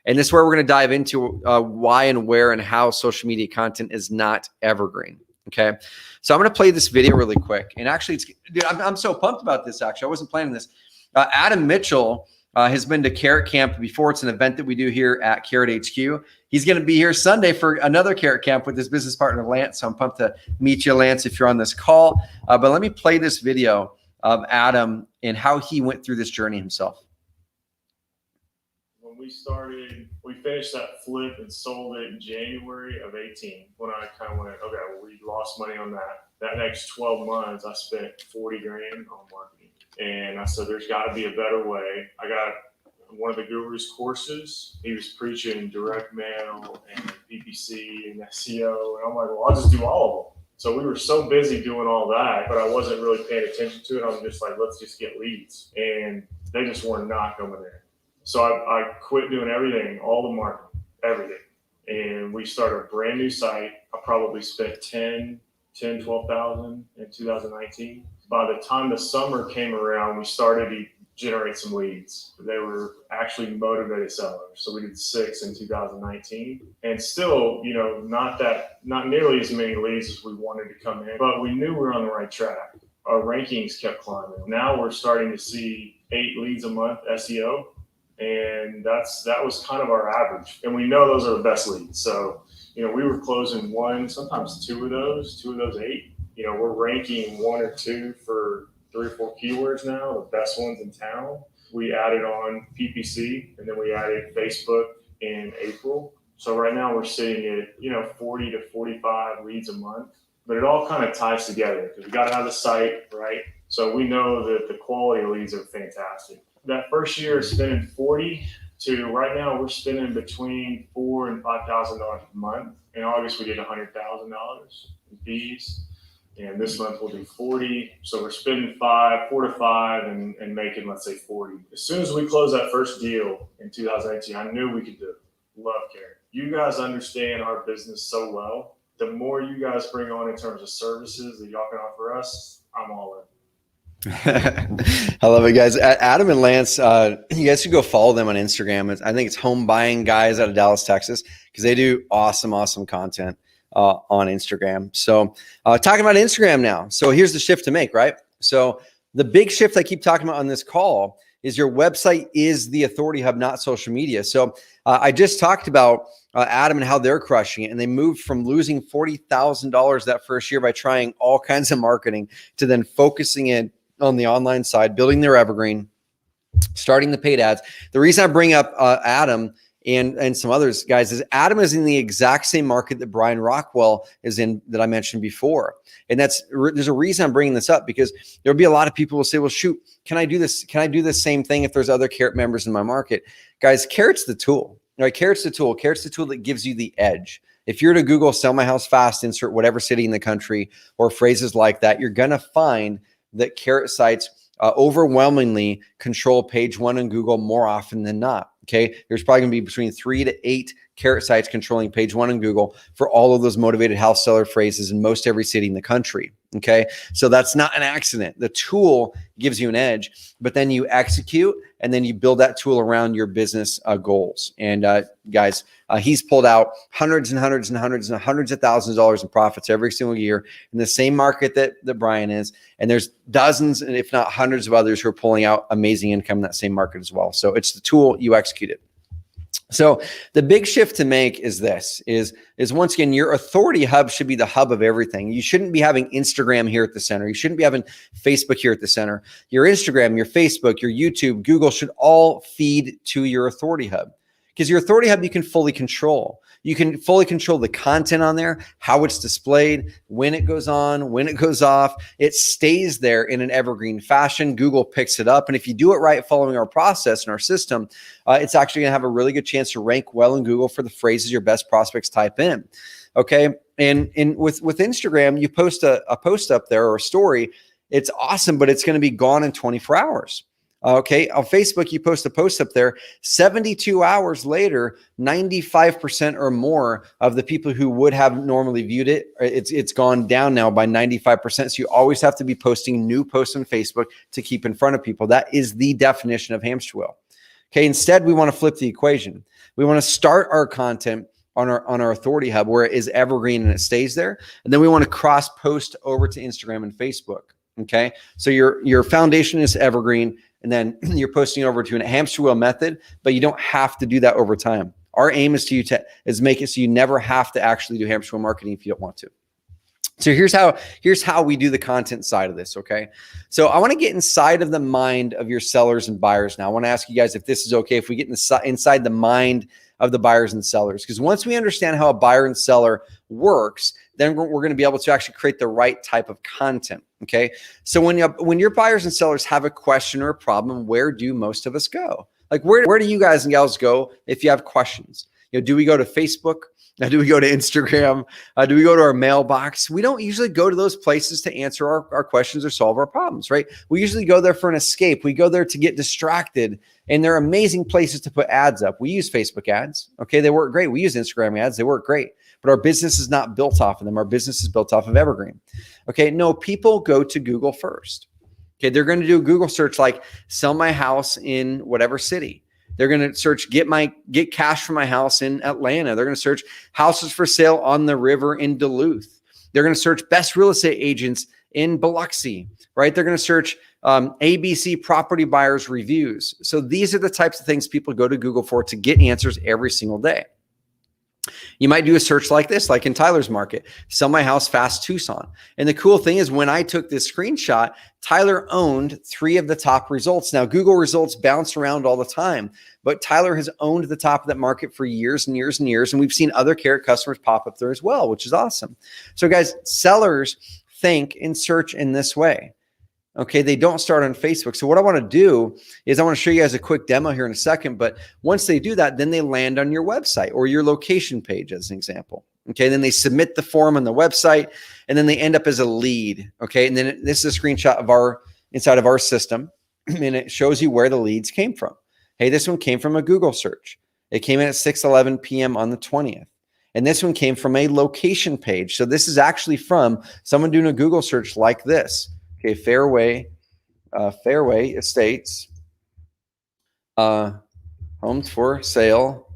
And this is where we're going to dive into why and where and how social media content is not evergreen. Okay. So I'm going to play this video really quick. And actually, dude, I'm so pumped about this. Actually, I wasn't planning this. Adam Mitchell has been to Carrot Camp before. It's an event that we do here at Carrot HQ. He's going to be here Sunday for another Carrot Camp with his business partner, Lance. So I'm pumped to meet you, Lance, if you're on this call. But let me play this video of Adam and how he went through this journey himself. When we finished that flip and sold it in January of 18. When I kind of went, okay, well, we lost money on that. That next 12 months, I spent 40 grand on marketing. And I said, there's got to be a better way. I got one of the guru's courses. He was preaching direct mail and PPC and SEO. And I'm like, well, I'll just do all of them. So we were so busy doing all that, but I wasn't really paying attention to it. I'm just like, let's just get leads. And they just were not coming in. So I quit doing everything, all the marketing, everything. And we started a brand new site. I probably spent 12,000 in 2019. By the time the summer came around, we started to generate some leads. They were actually motivated sellers. So we did 6 in 2019 and still, not nearly as many leads as we wanted to come in, but we knew we were on the right track. Our rankings kept climbing. Now we're starting to see 8 leads a month SEO. And that was kind of our average. And we know those are the best leads. So, we were closing 1, sometimes 2 of those 8. We're ranking 1 or 2 for 3 or 4 keywords now, the best ones in town. We added on PPC, and then we added Facebook in April. So right now we're sitting at, 40 to 45 leads a month, but it all kind of ties together because we got to have the site, right? So we know that the quality of leads are fantastic. That first year spending 40 to right now we're spending between $4,000 and $5,000 a month. In August we did $100,000 in fees, and this month we'll do 40. So we're spending 4 to 5, and making, let's say, 40. As soon as we close that first deal in 2018, I knew we could do it. Love Karen. You guys understand our business so well. The more you guys bring on in terms of services that y'all can offer us, I'm all in. I love it, guys. Adam and Lance, you guys should go follow them on Instagram. I think it's Home Buying Guys out of Dallas, Texas, because they do awesome content on Instagram. So talking about Instagram now. So here's the shift to make, right? So the big shift I keep talking about on this call is your website is the authority hub, not social media. So I just talked about Adam and how they're crushing it. And they moved from losing $40,000 that first year by trying all kinds of marketing to then focusing in on the online side, building their Evergreen, starting the paid ads. The reason I bring up Adam and some others, guys, is Adam is in the exact same market that Brian Rockwell is in that I mentioned before. And there's a reason I'm bringing this up, because there'll be a lot of people who will say, well, shoot, can I do this? Can I do the same thing if there's other Carrot members in my market? Guys, Carrot's the tool. Right? Carrot's the tool. Carrot's the tool that gives you the edge. If you're to Google sell my house fast, insert whatever city in the country or phrases like that, you're going to find that Carrot sites overwhelmingly control page 1 in Google more often than not. Okay. There's probably going to be between 3 to 8 Carrot sites controlling page 1 in Google for all of those motivated house seller phrases in most every city in the country. Okay. So that's not an accident. The tool gives you an edge, but then you execute and then you build that tool around your business goals. And guys, he's pulled out hundreds and hundreds and hundreds and hundreds of thousands of dollars in profits every single year in the same market that Brian is. And there's dozens, and if not hundreds of others who are pulling out amazing income in that same market as well. So it's the tool, you execute it. So the big shift to make is this, is once again, your authority hub should be the hub of everything. You shouldn't be having Instagram here at the center. You shouldn't be having Facebook here at the center. Your Instagram, your Facebook, your YouTube, Google should all feed to your authority hub, because your authority hub you can fully control. You can fully control the content on there, how it's displayed, when it goes on, when it goes off. It stays there in an evergreen fashion. Google picks it up. And if you do it right, following our process and our system, it's actually going to have a really good chance to rank well in Google for the phrases your best prospects type in. Okay. And with Instagram, you post a post up there or a story. It's awesome, but it's going to be gone in 24 hours. Okay. On Facebook, you post a post up there, 72 hours later, 95% or more of the people who would have normally viewed it, it's gone down now by 95%. So you always have to be posting new posts on Facebook to keep in front of people. That is the definition of Hamstruil. Okay. Instead, we want to flip the equation. We want to start our content on our authority hub where it is evergreen and it stays there. And then we want to cross post over to Instagram and Facebook. Okay. So your foundation is evergreen, and then you're posting over to a Hamstruil method, but you don't have to do that over time. Our aim is is make it so you never have to actually do Hamstruil marketing if you don't want to. So here's how we do the content side of this. Okay. So I want to get inside of the mind of your sellers and buyers. Now I want to ask you guys if this is okay, if we get inside the mind of the buyers and sellers, because once we understand how a buyer and seller works, then we're going to be able to actually create the right type of content. Okay. So when your buyers and sellers have a question or a problem, where do most of us go? Like where do you guys and gals go if you have questions? Do we go to Facebook? Do we go to Instagram? Do we go to our mailbox? We don't usually go to those places to answer our questions or solve our problems, right? We usually go there for an escape. We go there to get distracted, and they're amazing places to put ads up. We use Facebook ads. Okay, they work great. We use Instagram ads. They work great. But our business is not built off of them. Our business is built off of Evergreen. Okay, no, people go to Google first. Okay, they're going to do a Google search like sell my house in whatever city. They're going to search get cash for my house in Atlanta. They're going to search houses for sale on the river in Duluth. They're going to search best real estate agents in Biloxi, right? They're going to search ABC property buyers reviews. So these are the types of things people go to Google for to get answers every single day. You might do a search like this, like in Tyler's market, sell my house fast Tucson. And the cool thing is when I took this screenshot, Tyler owned 3 of the top results. Now, Google results bounce around all the time, but Tyler has owned the top of that market for years and years and years. And we've seen other Carrot customers pop up there as well, which is awesome. So guys, sellers think and search in this way. Okay, they don't start on Facebook. So what I want to do is I want to show you guys a quick demo here in a second, but once they do that, then they land on your website or your location page as an example. Okay, then they submit the form on the website and then they end up as a lead. Okay, and then this is a screenshot of inside of our system and it shows you where the leads came from. Hey, this one came from a Google search. It came in at 6:11 p.m. on the 20th. And this one came from a location page. So this is actually from someone doing a Google search like this. Okay, Fairway Estates, homes for sale,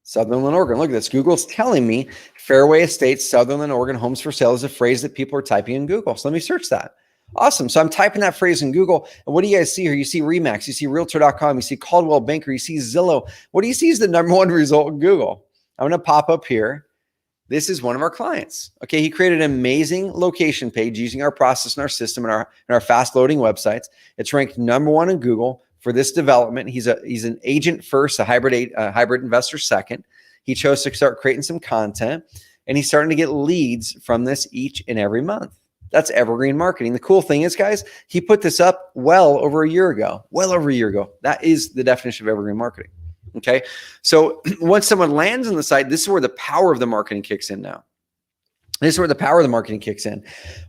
Sutherland, Oregon. Look at this. Google's telling me Fairway Estates, Sutherland, Oregon, homes for sale is a phrase that people are typing in Google. So let me search that. Awesome. So I'm typing that phrase in Google. And what do you guys see here? You see Remax, you see Realtor.com, you see Caldwell Banker, you see Zillow. What do you see is the #1 result in Google? I'm going to pop up here. This is one of our clients. Okay, he created an amazing location page using our process and our system and our fast loading websites. It's ranked #1 in Google for this development. He's an agent first, a hybrid investor second. He chose to start creating some content, and he's starting to get leads from this each and every month. That's evergreen marketing. The cool thing is, guys, he put this up well over a year ago. That is the definition of evergreen marketing. Okay, so once someone lands on the site, this is where the power of the marketing kicks in now. This is where the power of the marketing kicks in.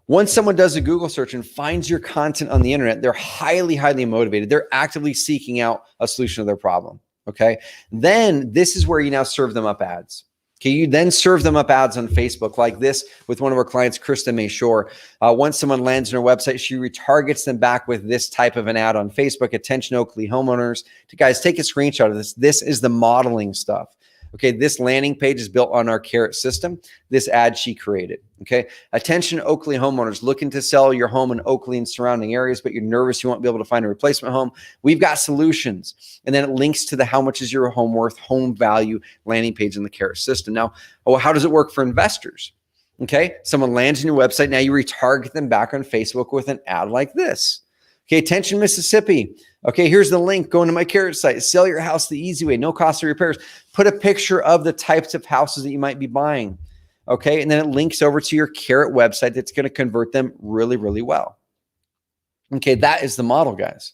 Once someone does a Google search and finds your content on the internet, they're highly, highly motivated. They're actively seeking out a solution to their problem. Okay, then this is where you now serve them up ads. Okay, you then serve them up ads on Facebook like this with one of our clients, Krista May Shore. Once someone lands on her website, she retargets them back with this type of an ad on Facebook. Attention Oakley homeowners. Guys, take a screenshot of this. This is the modeling stuff. Okay, this landing page is built on our Carrot system. This ad she created. Okay, attention Oakley homeowners looking to sell your home in Oakley and surrounding areas, but you're nervous you won't be able to find a replacement home. We've got solutions. And then it links to the how much is your home worth, home value landing page in the Carrot system. Now, how does it work for investors? Okay, someone lands on your website. Now you retarget them back on Facebook with an ad like this. Okay, attention Mississippi. Okay, here's the link. Go into my Carrot site. Sell your house the easy way. No cost of repairs. Put a picture of the types of houses that you might be buying. Okay, and then it links over to your Carrot website that's going to convert them really, really well. Okay, that is the model, guys.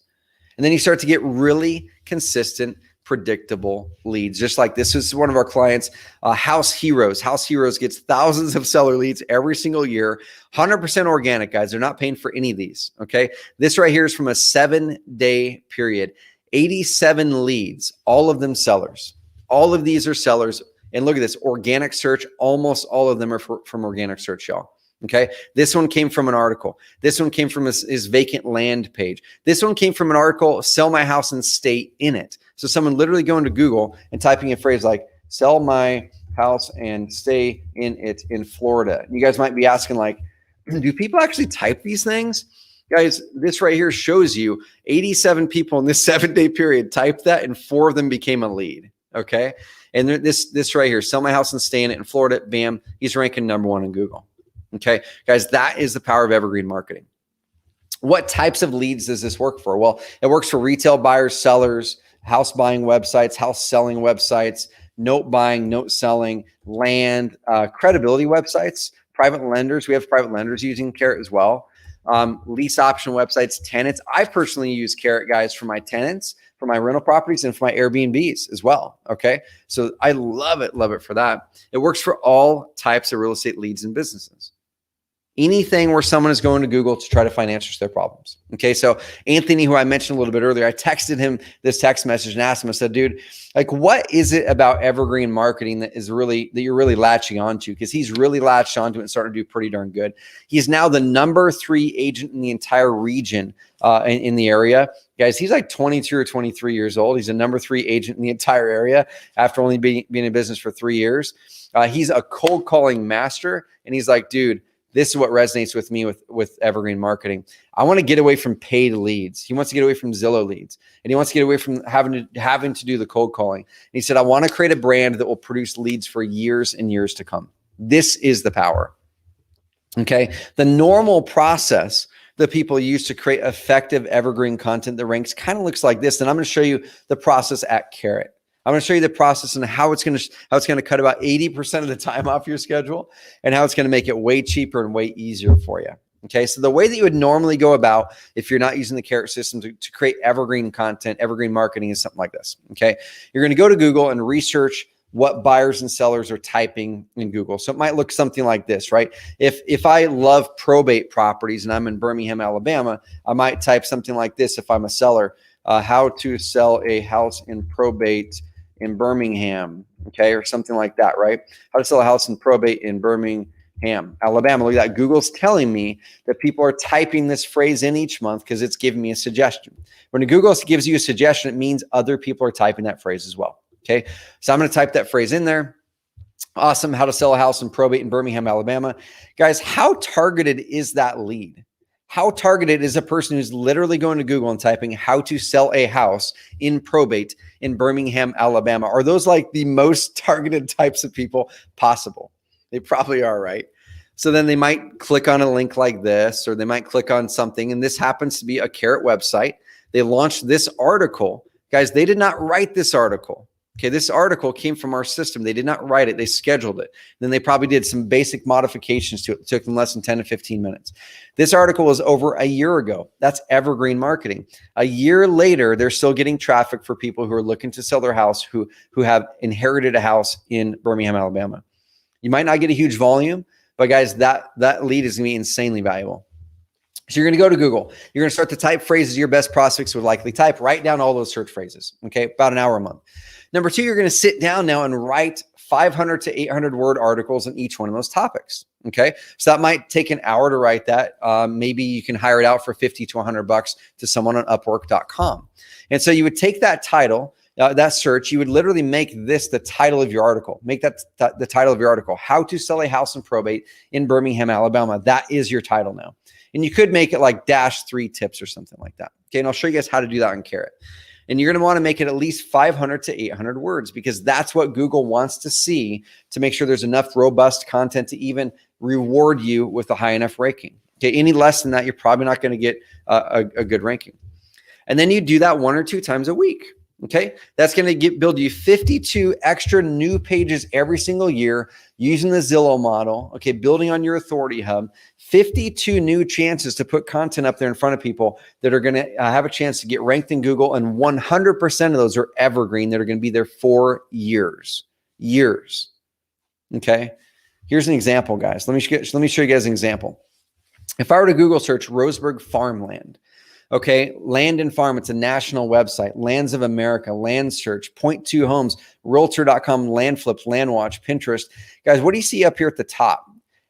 And then you start to get really consistent, predictable leads. Just like this is one of our clients, House Heroes. House Heroes gets thousands of seller leads every single year. 100% organic, guys. They're not paying for any of these. Okay. This right here is from a 7-day period. 87 leads, all of them sellers. All of these are sellers. And look at this organic search. Almost all of them are from organic search, y'all. Okay. This one came from an article. This one came from his vacant land page. This one came from an article, sell my house and stay in it. So someone literally going to Google and typing a phrase like sell my house and stay in it in Florida. You guys might be asking like, do people actually type these things? Guys, this right here shows you 87 people in this 7-day period typed that and 4 of them became a lead. Okay. And this right here, sell my house and stay in it in Florida. Bam. He's ranking #1 in Google. Okay, guys, that is the power of evergreen marketing. What types of leads does this work for? Well, it works for retail buyers, sellers, house buying websites, house selling websites, note buying, note selling, land, credibility websites, private lenders. We have private lenders using Carrot as well. Lease option websites, tenants. I personally use Carrot, guys, for my tenants, for my rental properties, and for my Airbnbs as well. Okay, so I love it for that. It works for all types of real estate leads and businesses. Anything where someone is going to Google to try to find answers to their problems. Okay, so Anthony, who I mentioned a little bit earlier, I texted him this text message and asked him, I said, dude, like, what is it about evergreen marketing that you're really latching onto? Because he's really latched onto it and starting to do pretty darn good. He's now the #3 agent in the entire region in the area. Guys, he's like 22 or 23 years old. He's a #3 agent in the entire area after only being in business for 3 years. He's a cold calling master. And he's like, dude, this is what resonates with me with Evergreen Marketing. I want to get away from paid leads. He wants to get away from Zillow leads, and he wants to get away from having to do the cold calling. And he said, I want to create a brand that will produce leads for years and years to come. This is the power. Okay. The normal process that people use to create effective evergreen content that ranks kind of looks like this. And I'm going to show you the process at Carrot. I'm going to show you the process and how it's going to cut about 80% of the time off your schedule, and how it's going to make it way cheaper and way easier for you. Okay. So the way that you would normally go about, if you're not using the Carrot system to create evergreen content, evergreen marketing is something like this. Okay. You're going to go to Google and research what buyers and sellers are typing in Google. So it might look something like this, right? If I love probate properties and I'm in Birmingham, Alabama, I might type something like this if I'm a seller, how to sell a house in probate in Birmingham, okay? Or something like that, right? How to sell a house in probate in Birmingham, Alabama. Look at that. Google's telling me that people are typing this phrase in each month because it's giving me a suggestion. When Google gives you a suggestion, it means other people are typing that phrase as well. Okay, so I'm going to type that phrase in there. Awesome. How to sell a house in probate in Birmingham, Alabama. Guys, how targeted is that lead? How targeted is a person who's literally going to Google and typing how to sell a house in probate in Birmingham, Alabama? Are those like the most targeted types of people possible? They probably are, right? So then they might click on a link like this, or they might click on something. And this happens to be a Carrot website. They launched this article. Guys, they did not write this article. Okay, this article came from our system. They did not write it. They scheduled it. Then they probably did some basic modifications to it. It took them less than 10 to 15 minutes. This article was over a year ago. That's Evergreen Marketing. A year later, they're still getting traffic for people who are looking to sell their house, who have inherited a house in Birmingham, Alabama. You might not get a huge volume, but guys, that lead is going to be insanely valuable. So you're going to go to Google. You're going to start to type phrases your best prospects would likely type. Write down all those search phrases, okay? About an hour a month. Number two, you're going to sit down now and write 500 to 800 word articles on each one of those topics. Okay. So that might take an hour to write that. Maybe you can hire it out for 50 to $100 to someone on Upwork.com. And so you would take that title, that search, you would literally make this the title of your article. Make that the title of your article, how to sell a house in probate in Birmingham, Alabama. That is your title now. And you could make it like -3 tips or something like that. Okay. And I'll show you guys how to do that on Carrot. And you're going to want to make it at least 500 to 800 words, because that's what Google wants to see to make sure there's enough robust content to even reward you with a high enough ranking. Okay, any less than that, you're probably not going to get a good ranking. And then you do that 1 or 2 times a week. Okay, that's going to build you 52 extra new pages every single year using the Zillow model. Okay, building on your authority hub, 52 new chances to put content up there in front of people that are going to have a chance to get ranked in Google, and 100% of those are evergreen that are going to be there for years. Okay, here's an example, guys. Let me show you guys an example. If I were to Google search Roseburg farmland. Okay, Land and Farm, it's a national website. Lands of America, Land Search, Point 2 Homes, Realtor.com, Land Flips, Land Watch, Pinterest. Guys, what do you see up here at the top?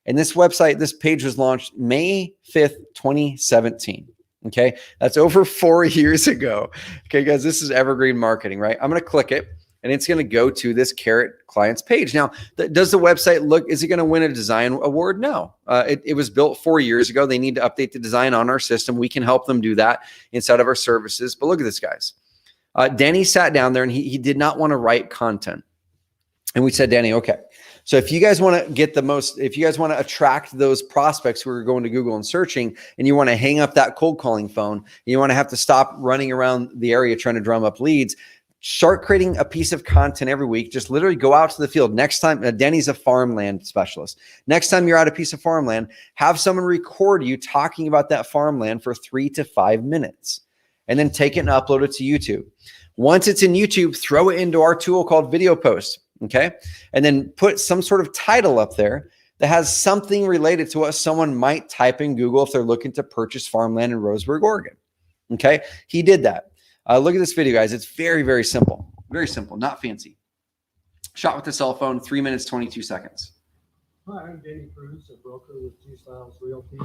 And this website, this page was launched May 5th, 2017. Okay, that's over 4 years ago. Okay, guys, this is Evergreen Marketing, right? I'm going to click it, and it's going to go to this Carrot clients page. Now, does the website look, is it going to win a design award? No. It was built 4 years ago. They need to update the design on our system. We can help them do that inside of our services. But look at this, guys. Danny sat down there, and he did not want to write content. And we said, Danny, okay. So if you guys want to if you guys want to attract those prospects who are going to Google and searching, and you want to hang up that cold calling phone, and you want to have to stop running around the area trying to drum up leads, start creating a piece of content every week. Just literally go out to the field. Next time, Denny's a farmland specialist. Next time you're at a piece of farmland, have someone record you talking about that farmland for 3 to 5 minutes, and then take it and upload it to YouTube. Once it's in YouTube, throw it into our tool called Video Post. Okay. And then put some sort of title up there that has something related to what someone might type in Google if they're looking to purchase farmland in Roseburg, Oregon. Okay. He did that. Look at this video, guys. It's very, very simple. Very simple, not fancy. Shot with the cell phone, 3 minutes, 22 seconds. Hi, I'm Danny Cruz, a broker with G Styles Realty,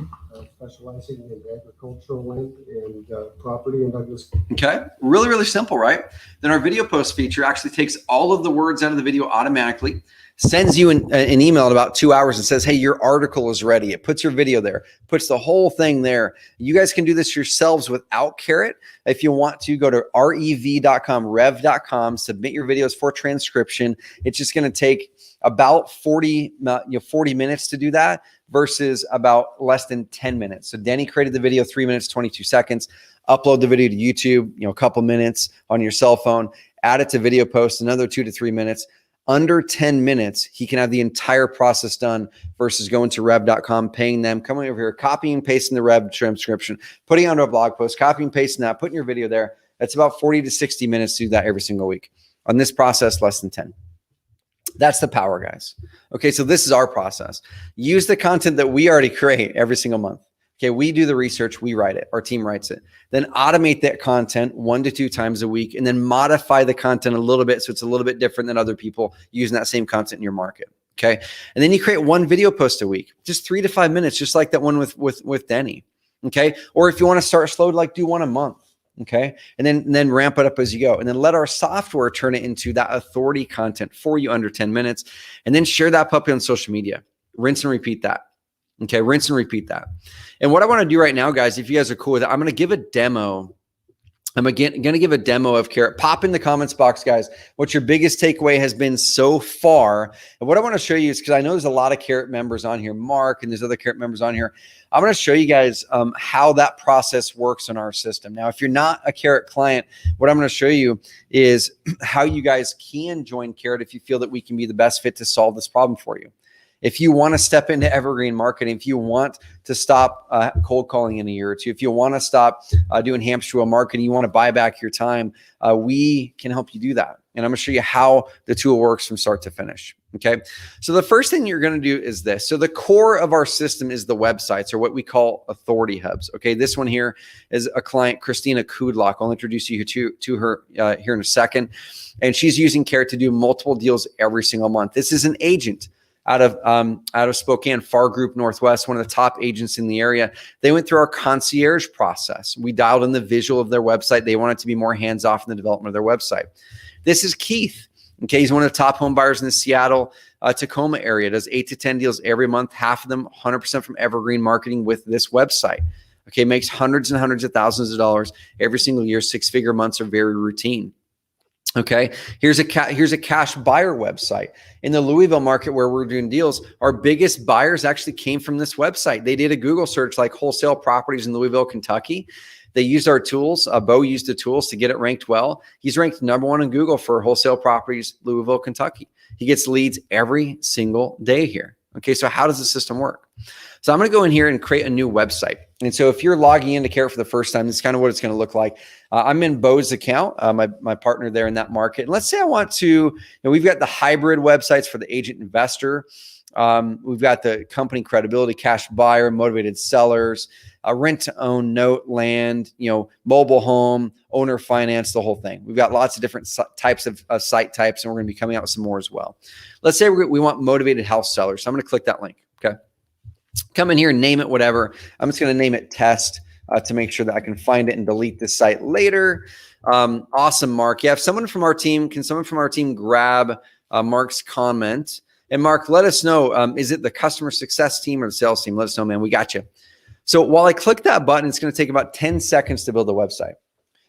specializing in agricultural land and property in Douglas. Okay, really, really simple, right? Then our video post feature actually takes all of the words out of the video automatically, sends you an email in about 2 hours and says, hey, your article is ready. It puts your video there, puts the whole thing there. You guys can do this yourselves without Carrot. If you want to, go to rev.com, rev.com, submit your videos for transcription. It's just going to take about 40 minutes to do that versus about less than 10 minutes. So Danny created the video, 3 minutes, 22 seconds. Upload the video to YouTube, a couple minutes on your cell phone, add it to video post, another 2 to 3 minutes. Under 10 minutes, he can have the entire process done versus going to rev.com, paying them, coming over here, copying and pasting the Rev transcription, putting it onto a blog post, copying and pasting that, putting your video there. That's about 40 to 60 minutes to do that every single week. On this process, less than 10. That's the power, guys. Okay, so this is our process. Use the content that we already create every single month. Okay, we do the research, we write it, our team writes it. Then automate that content 1 to 2 times a week, and then modify the content a little bit so it's a little bit different than other people using that same content in your market. Okay, and then you create 1 video post a week, just 3 to 5 minutes, just like that one with Denny. Okay, or if you want to start slow, like do 1 a month. Okay, and then ramp it up as you go, and then let our software turn it into that authority content for you under 10 minutes, and then share that puppy on social media. Rinse and repeat that. Okay, rinse and repeat that. And what I want to do right now, guys, if you guys are cool with it, I'm going to give a demo. I'm again going to give a demo of Carrot. Pop in the comments box, guys, what your biggest takeaway has been so far. And what I want to show you is, because I know there's a lot of Carrot members on here, Mark, and there's other Carrot members on here. I'm going to show you guys how that process works in our system. Now, if you're not a Carrot client, what I'm going to show you is how you guys can join Carrot if you feel that we can be the best fit to solve this problem for you. If you want to step into evergreen marketing, if you want to stop cold calling in a year or two, if you want to stop doing Hamstruil marketing, you want to buy back your time, we can help you do that. And I'm going to show you how the tool works from start to finish. Okay. So the first thing you're going to do is this. So the core of our system is the websites, or what we call authority hubs. Okay. This one here is a client, Christina Kudlock. I'll introduce you to her here in a second. And she's using Carrot to do multiple deals every single month. This is an agent out of Spokane, Far Group Northwest, one of the top agents in the area. They went through our concierge process. We dialed in the visual of their website. They wanted to be more hands-off in the development of their website. This is Keith. Okay, he's one of the top home buyers in the Seattle, Tacoma area. Does 8 to 10 deals every month. Half of them 100% from Evergreen Marketing with this website. Okay, makes hundreds and hundreds of thousands of dollars every single year. 6-figure months are very routine. Okay, here's a cash buyer website in the Louisville market where we're doing deals. Our biggest buyers actually came from this website. They did a Google search like wholesale properties in Louisville, Kentucky. They used our tools. Bo used the tools to get it ranked well. He's ranked #1 in Google for wholesale properties, Louisville, Kentucky. He gets leads every single day here. Okay, so how does the system work? So I'm going to go in here and create a new website. And so if you're logging into Carrot for the first time, this is kind of what it's going to look like. I'm in Bo's account, my partner there in that market. And let's say I want to, we've got the hybrid websites for the agent investor. We've got the company credibility, cash buyer, motivated sellers, rent to own, note, land, mobile home, owner finance, the whole thing. We've got lots of different types of site types, and we're going to be coming out with some more as well. Let's say we want motivated house sellers. So I'm going to click that link. Okay. Come in here and name it whatever. I'm just going to name it test to make sure that I can find it and delete this site later. Awesome, Mark. Yeah, if someone from our team, can someone from our team grab Mark's comment? And Mark, let us know, is it the customer success team or the sales team? Let us know, man. We got you. So while I click that button, it's going to take about 10 seconds to build a website.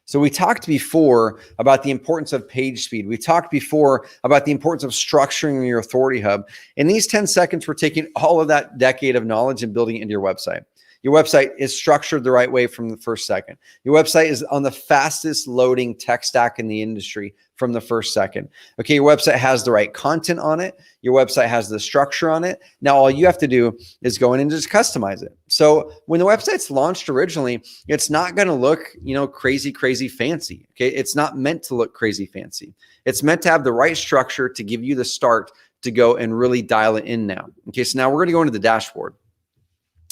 So we talked before about the importance of page speed. We talked before about the importance of structuring your authority hub. In these 10 seconds, we're taking all of that decade of knowledge and building it into your website. Your website is structured the right way from the first second. Your website is on the fastest loading tech stack in the industry from the first second. Okay, your website has the right content on it. Your website has the structure on it. Now, all you have to do is go in and just customize it. So when the website's launched originally, it's not going to look, crazy fancy. Okay, it's not meant to look crazy fancy. It's meant to have the right structure to give you the start to go and really dial it in now. Okay, so now we're going to go into the dashboard.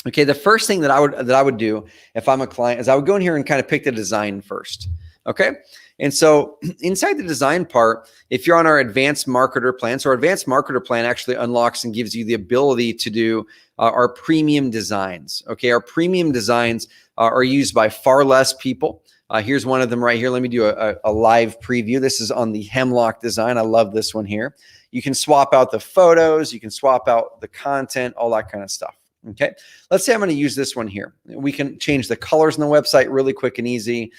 Okay, the first thing that I would do if I'm a client is I would go in here and kind of pick the design first. Okay, and so inside the design part, if you're on our advanced marketer plan, so our advanced marketer plan actually unlocks and gives you the ability to do our premium designs. Okay, our premium designs are used by far less people. Here's one of them right here. Let me do a live preview. This is on the Hemlock design. I love this one here. You can swap out the photos. You can swap out the content, all that kind of stuff. Okay, let's say I'm going to use this one here. We can change the colors on the website really quick and easy.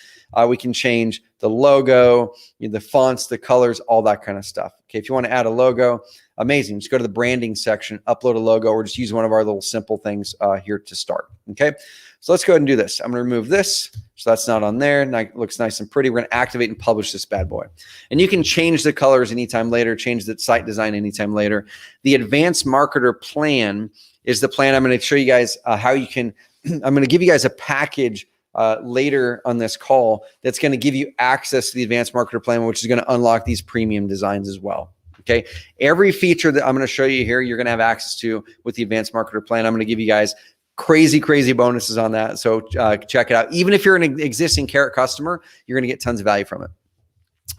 We can change the logo, the fonts, the colors, all that kind of stuff. Okay, if you want to add a logo, amazing. Just go to the branding section, upload a logo, or just use one of our little simple things here to start. Okay, so let's go ahead and do this. I'm going to remove this. So that's not on there. Now it looks nice and pretty. We're going to activate and publish this bad boy. And you can change the colors anytime later, change the site design anytime later. The advanced marketer plan is the plan. I'm going to show you guys how you can, I'm going to give you guys a package later on this call that's going to give you access to the advanced marketer plan, which is going to unlock these premium designs as well. Okay. Every feature that I'm going to show you here, you're going to have access to with the advanced marketer plan. I'm going to give you guys crazy bonuses on that. So check it out. Even if you're an existing Carrot customer, you're going to get tons of value from it.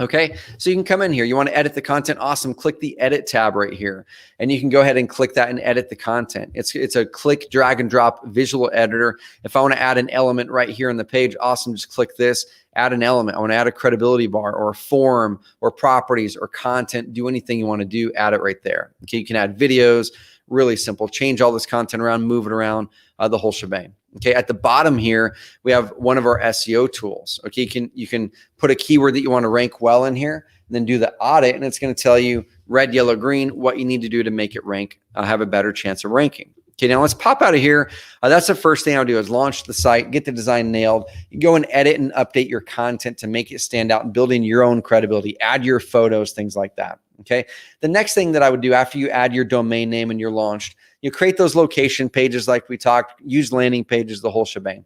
Okay, so you can come in here. You want to edit the content? Awesome. Click the edit tab right here. And you can go ahead and click that and edit the content. It's a click, drag and drop visual editor. If I want to add an element right here on the page, awesome. Just click this, add an element. I want to add a credibility bar or a form or properties or content. Do anything you want to do, add it right there. Okay, you can add videos, really simple. Change all this content around, move it around, the whole shebang. Okay, at the bottom here, we have one of our SEO tools. Okay, you can put a keyword that you want to rank well in here, and then do the audit, and it's going to tell you red, yellow, green, what you need to do to make it rank, have a better chance of ranking. Okay, now let's pop out of here. That's the first thing I'll do is launch the site, get the design nailed. You go and edit and update your content to make it stand out and building your own credibility, add your photos, things like that. Okay, the next thing that I would do after you add your domain name and you're launched, you create those location pages like we talked, use landing pages, the whole shebang.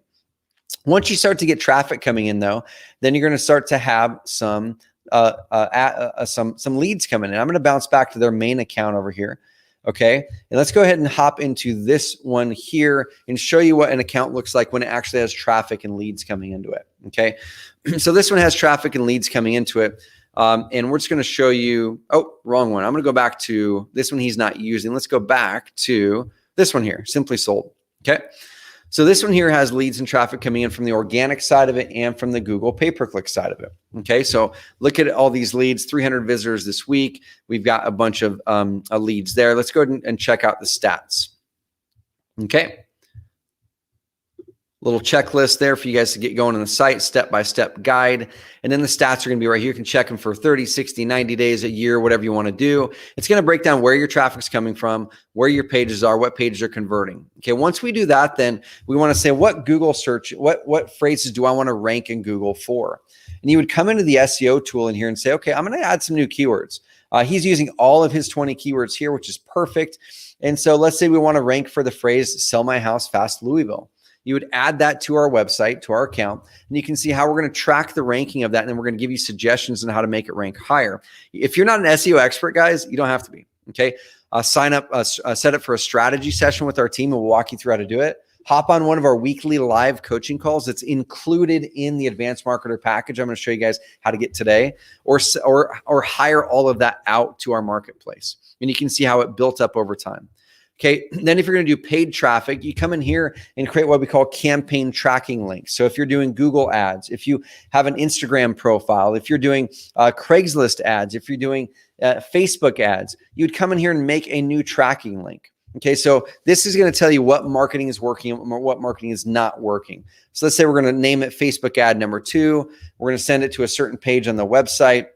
Once you start to get traffic coming in though, then you're going to start to have some leads coming in. I'm going to bounce back to their main account over here. Okay, and let's go ahead and hop into this one here and show you what an account looks like when it actually has traffic and leads coming into it. Okay, so this one has traffic and leads coming into it. And we're just going to show you, oh, wrong one. I'm going to go back to this one he's not using. Let's go back to this one here, Simply Sold. Okay. So this one here has leads and traffic coming in from the organic side of it and from the Google pay-per-click side of it. Okay. So look at all these leads, 300 visitors this week. We've got a bunch of leads there. Let's go ahead and check out the stats. Okay. Little checklist there for you guys to get going on the site, step-by-step guide. And then the stats are going to be right here. You can check them for 30, 60, 90 days, a year, whatever you want to do. It's going to break down where your traffic's coming from, where your pages are, what pages are converting. Okay, once we do that, then we want to say what Google search, what phrases do I want to rank in Google for? And you would come into the SEO tool in here and say, okay, I'm going to add some new keywords. He's using all of his 20 keywords here, which is perfect. And so let's say we want to rank for the phrase, sell my house fast, Louisville. You would add that to our website, to our account, and you can see how we're going to track the ranking of that, and then we're going to give you suggestions on how to make it rank higher. If you're not an SEO expert, guys, you don't have to be, okay? Sign up, set up for a strategy session with our team, and we'll walk you through how to do it. Hop on one of our weekly live coaching calls that's included in the Advanced Marketer package. I'm going to show you guys how to get today, or hire all of that out to our marketplace, and you can see how it built up over time. Okay, then if you're going to do paid traffic, you come in here and create what we call campaign tracking links. So if you're doing Google ads, if you have an Instagram profile, if you're doing Craigslist ads, if you're doing Facebook ads, you'd come in here and make a new tracking link. Okay, so this is going to tell you what marketing is working and what marketing is not working. So let's say we're going to name it Facebook ad number 2. We're going to send it to a certain page on the website.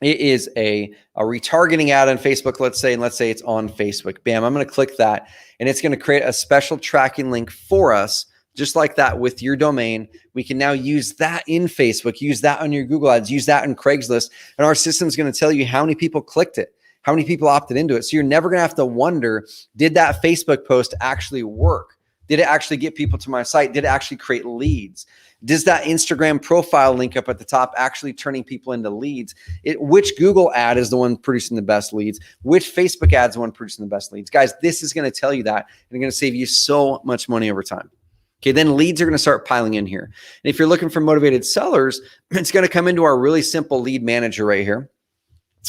It is a retargeting ad on Facebook, let's say, and let's say it's on Facebook. Bam, I'm going to click that, and it's going to create a special tracking link for us, just like that with your domain. We can now use that in Facebook, use that on your Google ads, use that in Craigslist, and our system is going to tell you how many people clicked it, how many people opted into it. So you're never going to have to wonder, did that Facebook post actually work? Did it actually get people to my site? Did it actually create leads? Does that Instagram profile link up at the top actually turning people into leads? Which Google ad is the one producing the best leads? Which Facebook ad is the one producing the best leads? Guys, this is going to tell you that, and going to save you so much money over time. Okay, then leads are going to start piling in here. And if you're looking for motivated sellers, it's going to come into our really simple lead manager right here.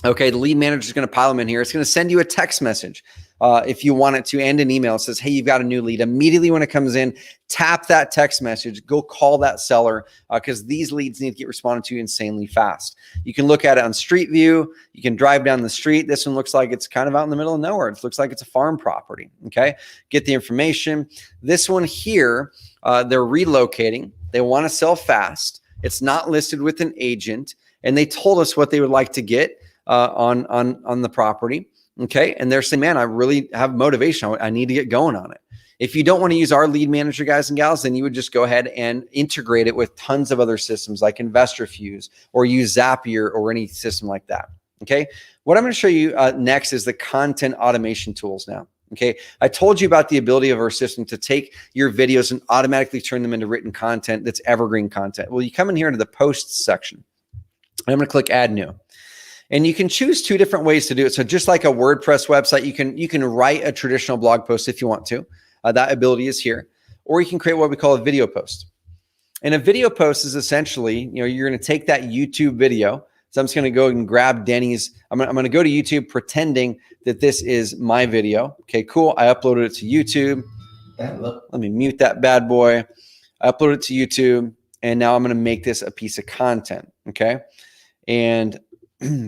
Okay, the lead manager is going to pile them in here. It's going to send you a text message if you want it to, and an email. It says, hey, you've got a new lead. Immediately when it comes in, tap that text message, go call that seller because these leads need to get responded to insanely fast. You can look at it on Street View. You can drive down the street. This one looks like it's kind of out in the middle of nowhere. It looks like it's a farm property. Okay, get the information. This one here, they're relocating. They want to sell fast. It's not listed with an agent, and they told us what they would like to get on the property. Okay. And they're saying, man, I really have motivation. I need to get going on it. If you don't want to use our lead manager, guys and gals, then you would just go ahead and integrate it with tons of other systems like InvestorFuse or use Zapier or any system like that. Okay. What I'm going to show you next is the content automation tools now. Okay. I told you about the ability of our system to take your videos and automatically turn them into written content that's evergreen content. Well, you come in here into the posts section. I'm going to click add new. And you can choose two different ways to do it. So just like a WordPress website, you can write a traditional blog post if you want to. That ability is here. Or you can create what we call a video post. And a video post is essentially, you're going to take that YouTube video. So I'm just going to go and grab Denny's. I'm going to go to YouTube pretending that this is my video. Okay, cool. I uploaded it to YouTube. Let me mute that bad boy. I uploaded it to YouTube. And now I'm going to make this a piece of content. Okay. And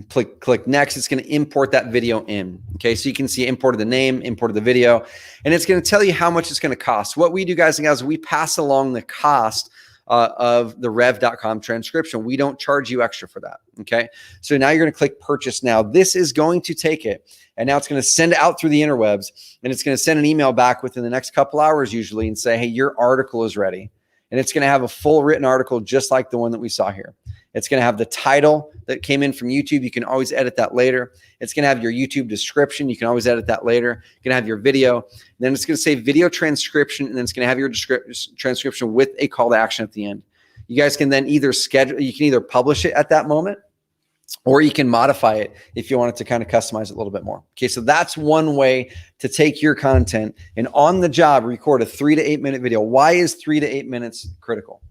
click next. It's going to import that video in. Okay. So you can see imported the name, imported the video, and it's going to tell you how much it's going to cost. What we do, guys and gals, we pass along the cost of the rev.com transcription. We don't charge you extra for that. Okay. So now you're going to click purchase now. This is going to take it. And now it's going to send it out through the interwebs, and it's going to send an email back within the next couple hours usually and say, hey, your article is ready. And it's going to have a full written article just like the one that we saw here. It's going to have the title that came in from YouTube. You can always edit that later. It's going to have your YouTube description. You can always edit that later. You're going to have your video. Then it's going to say video transcription, and then it's going to have your transcription with a call to action at the end. You guys can then either publish it at that moment, or you can modify it if you wanted to kind of customize it a little bit more. Okay, so that's one way to take your content and on the job record a 3 to 8 minute video. Why is 3 to 8 minutes critical?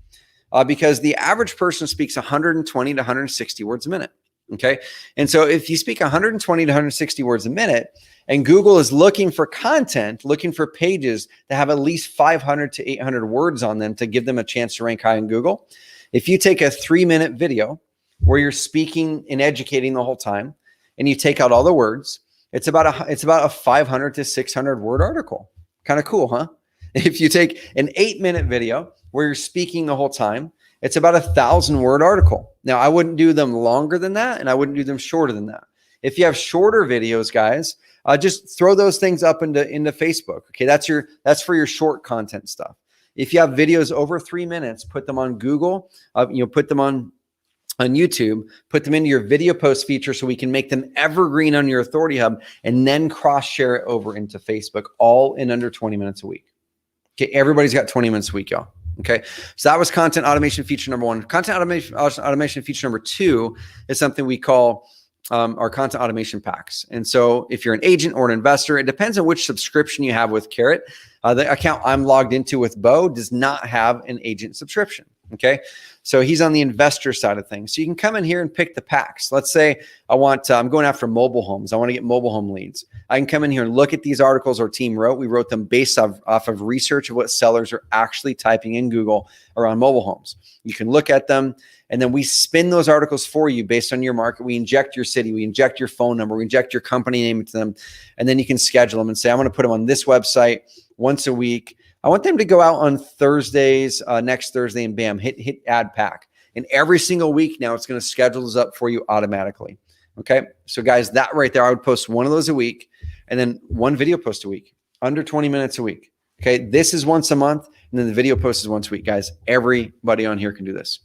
Because the average person speaks 120 to 160 words a minute. Okay, and so if you speak 120 to 160 words a minute, and Google is looking for content, looking for pages that have at least 500 to 800 words on them to give them a chance to rank high in Google, if you take a 3-minute video where you're speaking and educating the whole time, and you take out all the words, it's about a 500 to 600 word article. Kind of cool, huh? If you take an 8-minute video where you're speaking the whole time, it's about 1,000 word article. Now, I wouldn't do them longer than that, and I wouldn't do them shorter than that. If you have shorter videos, guys, just throw those things up into Facebook. Okay, that's for your short content stuff. If you have videos over 3 minutes, put them on Google. Put them on YouTube, put them into your video post feature so we can make them evergreen on your Authority Hub, and then cross share it over into Facebook, all in under 20 minutes a week. Okay, everybody's got 20 minutes a week, y'all. Okay, so that was content automation feature number 1. Content automation feature number 2 is something we call our content automation packs. And so if you're an agent or an investor, it depends on which subscription you have with Carrot. The account I'm logged into with Bo does not have an agent subscription. Okay, so he's on the investor side of things. So you can come in here and pick the packs. Let's say I'm going after mobile homes. I want to get mobile home leads. I can come in here and look at these articles our team wrote. We wrote them based off of research of what sellers are actually typing in Google around mobile homes. You can look at them, and then we spin those articles for you based on your market. We inject your city, we inject your phone number, we inject your company name into them, and then you can schedule them and say, I want to put them on this website once a week. I want them to go out on Thursdays, next Thursday, and bam, hit add pack. And every single week now, it's going to schedule those up for you automatically. Okay, so guys, that right there, I would post one of those a week, and then one video post a week, under 20 minutes a week. Okay, this is once a month, and then the video post is once a week. Guys, everybody on here can do this.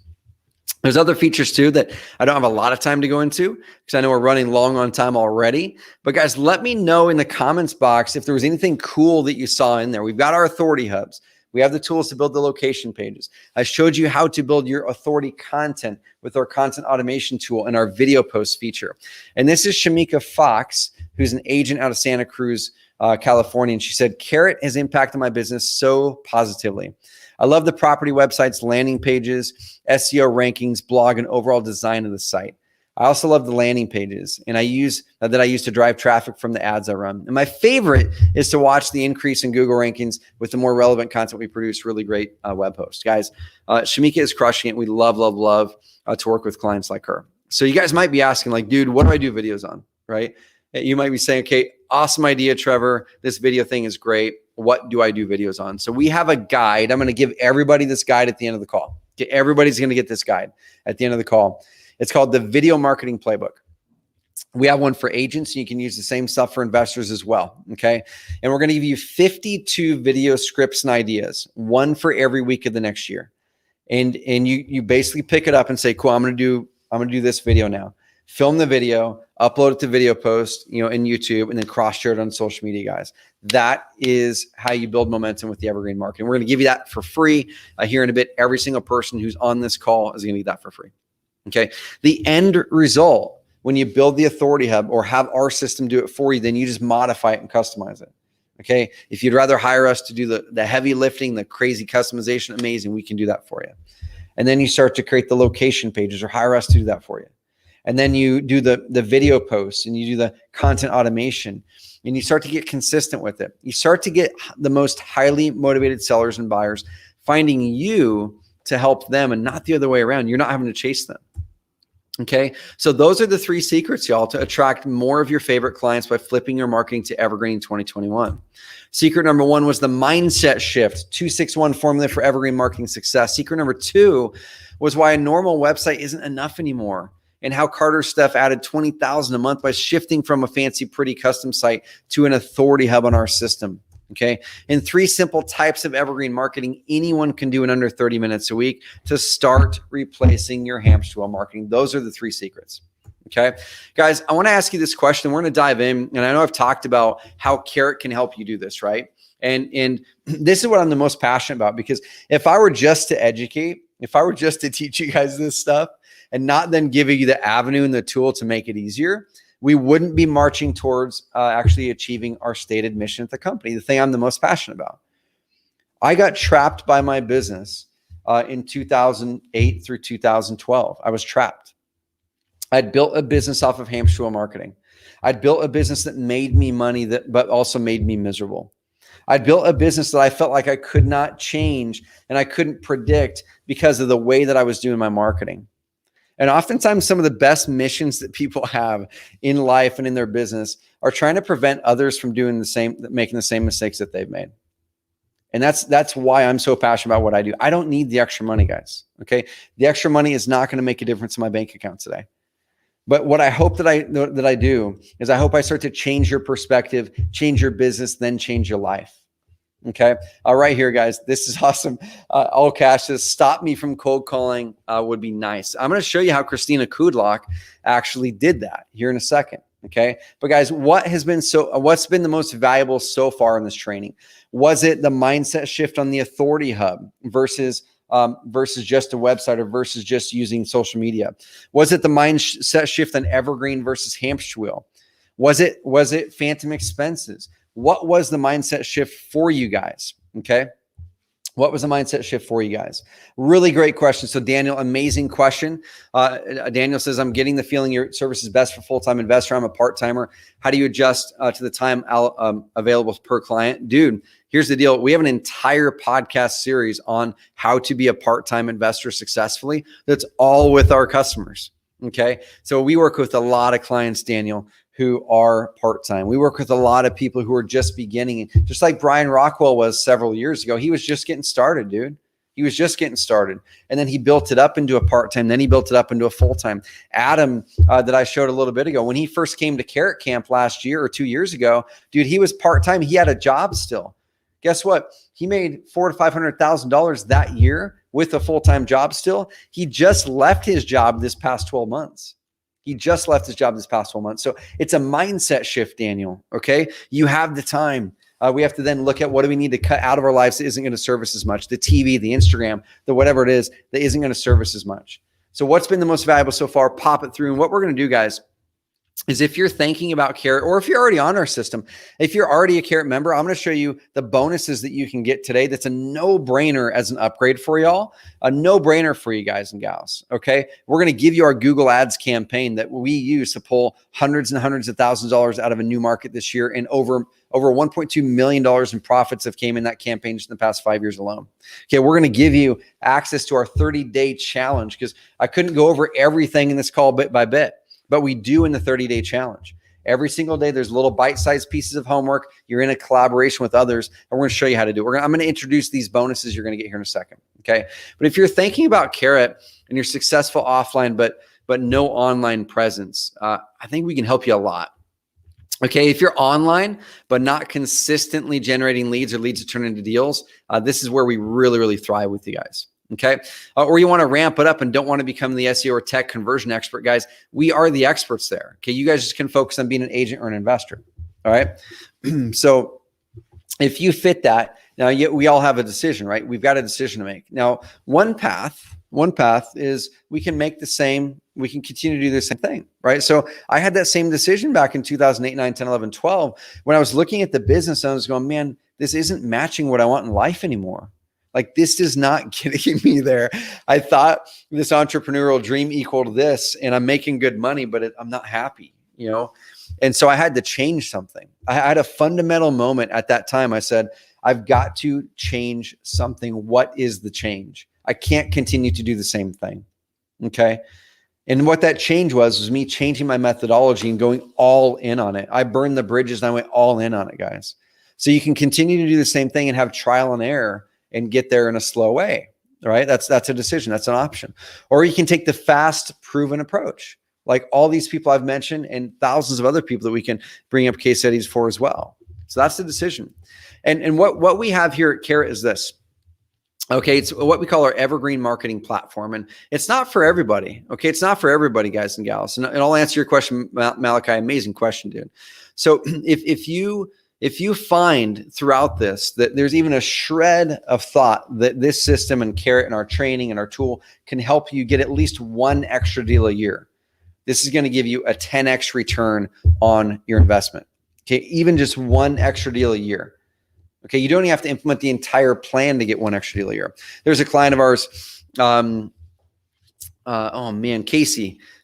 There's other features too that I don't have a lot of time to go into because I know we're running long on time already. But guys, let me know in the comments box if there was anything cool that you saw in there. We've got our Authority Hubs. We have the tools to build the location pages. I showed you how to build your authority content with our content automation tool and our video post feature. And this is Shamika Fox, who's an agent out of Santa Cruz, California. And she said, Carrot has impacted my business so positively. I love the property websites, landing pages, SEO rankings, blog, and overall design of the site. I also love the landing pages, and I use to drive traffic from the ads I run. And my favorite is to watch the increase in Google rankings with the more relevant content we produce. Really great web host, guys. Shamika is crushing it. We love to work with clients like her. So you guys might be asking, like, dude, what do I do videos on, right? You might be saying, okay, awesome idea, Trevor. This video thing is great. What do I do videos on? So we have a guide. I'm going to give everybody this guide at the end of the call. Okay, everybody's going to get this guide at the end of the call. It's called the Video Marketing Playbook. We have one for agents, and you can use the same stuff for investors as well, okay? And we're going to give you 52 video scripts and ideas, one for every week of the next year. And you basically pick it up and say, cool, I'm going to do this video now. Film the video, upload it to Video Post, in YouTube, and then cross-share it on social media, guys. That is how you build momentum with the Evergreen Marketing. We're going to give you that for free here in a bit. Every single person who's on this call is going to get that for free. Okay. The end result, when you build the Authority Hub or have our system do it for you, then you just modify it and customize it. Okay. If you'd rather hire us to do the heavy lifting, the crazy customization, amazing, we can do that for you. And then you start to create the location pages or hire us to do that for you. And then you do the video posts and you do the content automation and you start to get consistent with it. You start to get the most highly motivated sellers and buyers finding you to help them and not the other way around. You're not having to chase them. Okay. So those are the 3 secrets, y'all, to attract more of your favorite clients by flipping your marketing to Evergreen in 2021. Secret number 1 was the mindset shift, 261 formula for Evergreen marketing success. Secret number 2 was why a normal website isn't enough anymore, and how Carter Steph added $20,000 a month by shifting from a fancy, pretty custom site to an Authority Hub on our system. Okay. And 3 simple types of Evergreen marketing anyone can do in under 30 minutes a week to start replacing your Hamstruil marketing. Those are the 3 secrets. Okay. Guys, I want to ask you this question. We're going to dive in. And I know I've talked about how Carrot can help you do this, right? And this is what I'm the most passionate about, because if I were just to educate, if I were just to teach you guys this stuff and not then giving you the avenue and the tool to make it easier, we wouldn't be marching towards actually achieving our stated mission at the company, the thing I'm the most passionate about. I got trapped by my business in 2008 through 2012. I was trapped. I'd built a business off of Hamstruil marketing. I'd built a business that made me money, but also made me miserable. I'd built a business that I felt like I could not change and I couldn't predict because of the way that I was doing my marketing. And oftentimes some of the best missions that people have in life and in their business are trying to prevent others from doing making the same mistakes that they've made. And that's why I'm so passionate about what I do. I don't need the extra money, guys. Okay. The extra money is not going to make a difference in my bank account today. But what I hope that I do is I hope I start to change your perspective, change your business, then change your life. Okay. All right, here, guys. This is awesome. All cash says, stop me from cold calling would be nice. I'm going to show you how Christina Kudlock actually did that here in a second. Okay. But guys, what's been the most valuable so far in this training? Was it the mindset shift on the Authority Hub versus just a website or versus just using social media? Was it the mindset shift on Evergreen versus Hamstruil? Was it phantom expenses? What was the mindset shift for you guys? Okay. What was the mindset shift for you guys? Really great question. So Daniel, amazing question. Daniel says, I'm getting the feeling your service is best for full-time investor. I'm a part-timer. How do you adjust to the time available per client? Dude, here's the deal. We have an entire podcast series on how to be a part-time investor successfully. That's all with our customers. Okay. So we work with a lot of clients, Daniel, who are part-time. We work with a lot of people who are just beginning, just like Brian Rockwell was several years ago. He was just getting started, dude. He was just getting started. And then he built it up into a part-time. Then he built it up into a full-time. Adam, that I showed a little bit ago, when he first came to Carrot Camp last year or 2 years ago, dude, he was part-time. He had a job still. Guess what? He made $400,000 to $500,000 that year with a full-time job still. He just left his job this past 12 months. He just left his job this past 12 months. So it's a mindset shift, Daniel. Okay. You have the time. We have to then look at what do we need to cut out of our lives that isn't going to serve us as much. The TV, the Instagram, the whatever it is that isn't going to serve us as much. So what's been the most valuable so far? Pop it through. And what we're going to do, guys, is if you're thinking about Carrot, or if you're already on our system, if you're already a Carrot member, I'm going to show you the bonuses that you can get today. That's a no-brainer as an upgrade for y'all, a no-brainer for you guys and gals. Okay, we're going to give you our Google Ads campaign that we use to pull hundreds and hundreds of thousands of dollars out of a new market this year, and over $1.2 million in profits have came in that campaign just in the past 5 years alone. Okay, we're going to give you access to our 30-day challenge, because I couldn't go over everything in this call bit by bit, but we do in the 30-day challenge. Every single day, there's little bite-sized pieces of homework. You're in a collaboration with others, and we're going to show you how to do it. I'm going to introduce these bonuses you're going to get here in a second, okay? But if you're thinking about Carrot and you're successful offline, but no online presence, I think we can help you a lot. Okay, if you're online, but not consistently generating leads or leads that turn into deals, this is where we really, really thrive with you guys. Okay. Or you want to ramp it up and don't want to become the SEO or tech conversion expert, guys. We are the experts there. Okay. You guys just can focus on being an agent or an investor. All right. So if you fit that, now we all have a decision, right? We've got a decision to make. Now, one path is we can make the same, we can continue to do the same thing, right? So I had that same decision back in 2008, 9, 10, 11, 12, when I was looking at the business, I was going, man, this isn't matching what I want in life anymore. Like, this is not getting me there. I thought this entrepreneurial dream equaled this, and I'm making good money, but I'm not happy, you know? And so I had to change something. I had a fundamental moment at that time. I said, I've got to change something. What is the change? I can't continue to do the same thing. Okay. And what that change was me changing my methodology and going all in on it. I burned the bridges and I went all in on it, guys. So you can continue to do the same thing and have trial and error and get there in a slow way, right? That's a decision. That's an option. Or you can take the fast, proven approach, like all these people I've mentioned and thousands of other people that we can bring up case studies for as well. So that's the decision. And what we have here at Carrot is this. Okay, it's what we call our Evergreen Marketing Platform, and it's not for everybody. Okay, it's not for everybody, guys and gals. And I'll answer your question, Malachi. Amazing question, dude. So if you find throughout this that there's even a shred of thought that this system and Carrot and our training and our tool can help you get at least one extra deal a year, this is going to give you a 10x return on your investment. Okay, even just one extra deal a year. Okay, you don't even have to implement the entire plan to get one extra deal a year. There's a client of ours, Casey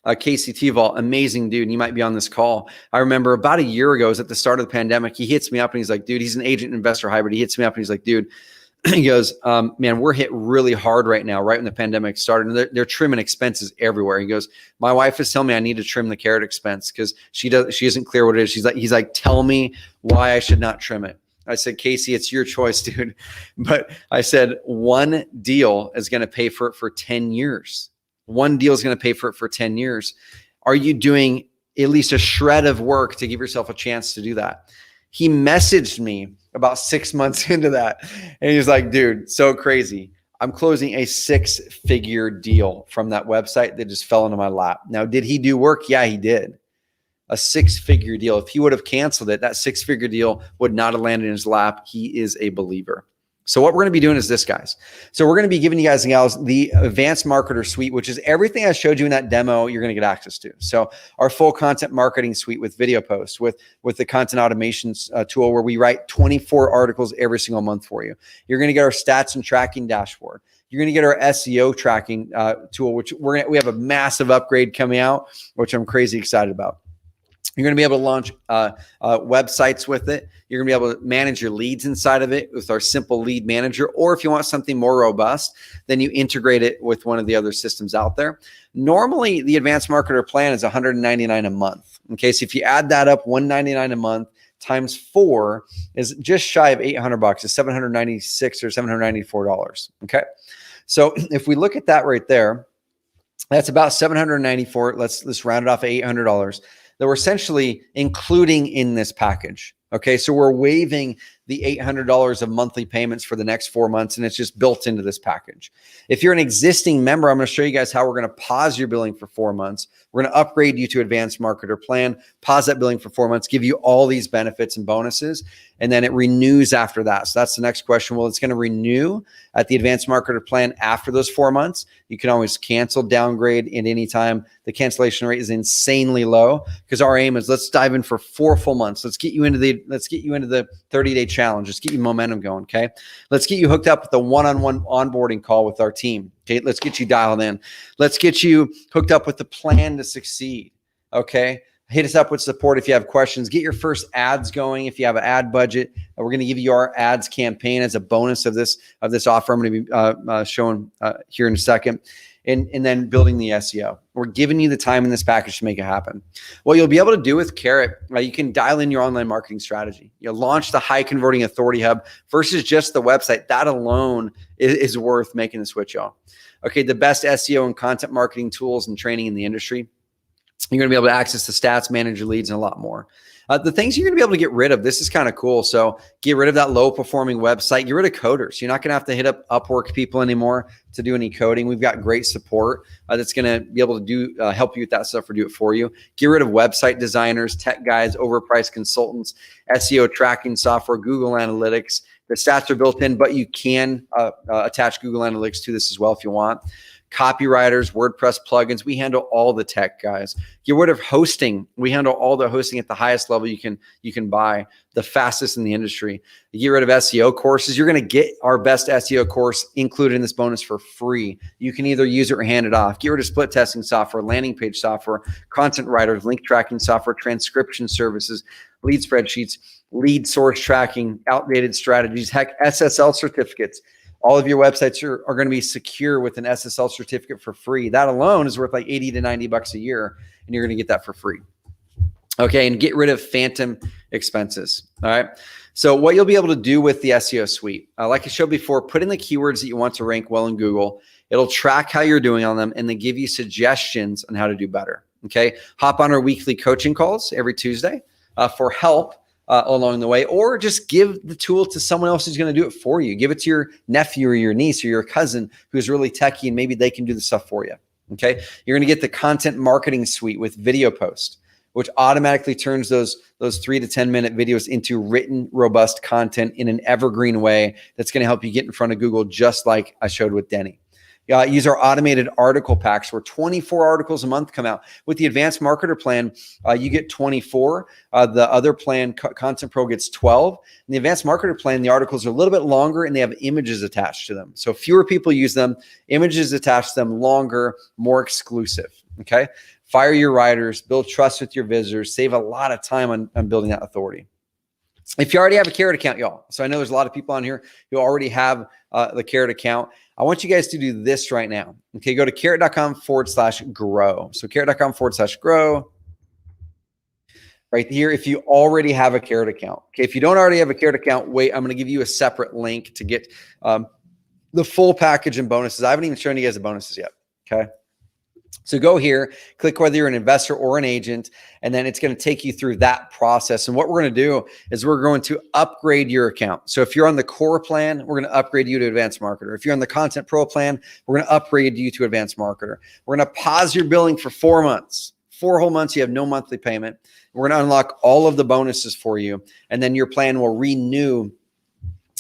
Tevall, amazing dude. And he might be on this call. I remember about a year ago, it was at the start of the pandemic. He hits me up and he's like, dude, he's an agent investor hybrid. He hits me up and he's like, dude, he goes, man, we're hit really hard right now, right when the pandemic started. And they're trimming expenses everywhere. He goes, my wife is telling me I need to trim the Carrot expense because she isn't clear what it is. He's like, tell me why I should not trim it. I said, Casey, it's your choice, dude. But I said, one deal is going to pay for it for 10 years. One deal is going to pay for it for 10 years. Are you doing at least a shred of work to give yourself a chance to do that? He messaged me about 6 months into that. And he's like, dude, so crazy. I'm closing a 6-figure deal from that website that just fell into my lap. Now, did he do work? Yeah, he did. A 6-figure deal. If he would have canceled it, that 6-figure deal would not have landed in his lap. He is a believer. So what we're going to be doing is this, guys. So we're going to be giving you guys and gals the Advanced Marketer Suite, which is everything I showed you in that demo you're going to get access to. So our full content marketing suite with video posts, with the content automation tool where we write 24 articles every single month for you. You're going to get our stats and tracking dashboard. You're going to get our SEO tracking tool, which we have a massive upgrade coming out, which I'm crazy excited about. You're going to be able to launch websites with it. You're going to be able to manage your leads inside of it with our simple lead manager. Or if you want something more robust, then you integrate it with one of the other systems out there. Normally, the Advanced Marketer plan is $199 a month. Okay, so if you add that up, $199 a month times 4 is just shy of $800. It's $796 or $794. Okay, so if we look at that right there, that's about $794. Let's round it off at $800. That we're essentially including in this package. Okay, so we're waiving the $800 of monthly payments for the next 4 months, and it's just built into this package. If you're an existing member, I'm going to show you guys how we're going to pause your billing for 4 months. We're going to upgrade you to Advanced Marketer Plan, pause that billing for 4 months, give you all these benefits and bonuses, and then it renews after that. So that's the next question. Well, it's going to renew at the Advanced Marketer Plan after those 4 months. You can always cancel, downgrade at any time. The cancellation rate is insanely low because our aim is let's dive in for 4 full months. Let's get you into the 30-day challenge. Let's get you momentum going. Okay. Let's get you hooked up with the one-on-one onboarding call with our team. Okay. Let's get you dialed in. Let's get you hooked up with the plan to succeed. Okay. Hit us up with support if you have questions. Get your first ads going if you have an ad budget. We're going to give you our ads campaign as a bonus of this offer I'm going to be showing here in a second. And then building the SEO. We're giving you the time in this package to make it happen. What you'll be able to do with Carrot, you can dial in your online marketing strategy. You'll launch the high converting authority hub versus just the website. That alone is worth making the switch, y'all. Okay, the best SEO and content marketing tools and training in the industry. You're going to be able to access the stats, manage your leads, and a lot more. The things you're going to be able to get rid of, this is kind of cool. So get rid of that low performing website, get rid of coders. You're not going to have to hit up Upwork people anymore to do any coding. We've got great support that's going to be able to help you with that stuff or do it for you. Get rid of website designers, tech guys, overpriced consultants, SEO tracking software, Google Analytics. The stats are built in, but you can attach Google Analytics to this as well if you want. Copywriters, WordPress plugins, we handle all the tech, guys. Get rid of hosting. We handle all the hosting at the highest level you can buy, the fastest in the industry. You get rid of SEO courses. You're going to get our best SEO course included in this bonus for free. You can either use it or hand it off. Get rid of split testing software, landing page software, content writers, link tracking software, transcription services, lead spreadsheets, lead source tracking, outdated strategies, heck, SSL certificates. All of your websites are going to be secure with an SSL certificate for free. That alone is worth like 80 to 90 bucks a year, and you're going to get that for free. Okay, and get rid of phantom expenses. All right. So what you'll be able to do with the SEO suite, like I showed before, put in the keywords that you want to rank well in Google. It'll track how you're doing on them and then give you suggestions on how to do better. Okay, hop on our weekly coaching calls every Tuesday for help along the way, or just give the tool to someone else who's going to do it for you. Give it to your nephew or your niece or your cousin who's really techie, and maybe they can do the stuff for you. Okay. You're going to get the content marketing suite with video post, which automatically turns those 3 to 10 minute videos into written, robust content in an evergreen way that's going to help you get in front of Google, just like I showed with Denny. Use our automated article packs where 24 articles a month come out. With the Advanced Marketer Plan, you get 24. The other plan, Content Pro, gets 12. In the Advanced Marketer Plan, the articles are a little bit longer and they have images attached to them. So fewer people use them, images attached to them, longer, more exclusive. Okay. Fire your writers, build trust with your visitors, save a lot of time on building that authority. If you already have a Carrot account, y'all, so I know there's a lot of people on here who already have the Carrot account. I want you guys to do this right now. Okay, go to carrot.com/grow. So carrot.com/grow. Right here, if you already have a Carrot account. Okay, if you don't already have a Carrot account, wait, I'm going to give you a separate link to get the full package and bonuses. I haven't even shown you guys the bonuses yet. Okay. So go here, click whether you're an investor or an agent, and then it's going to take you through that process. And what we're going to do is we're going to upgrade your account. So if you're on the core plan, we're going to upgrade you to Advanced Marketer. If you're on the Content Pro plan, we're going to upgrade you to Advanced Marketer. We're going to pause your billing for 4 months. 4 whole months, you have no monthly payment. We're going to unlock all of the bonuses for you, and then your plan will renew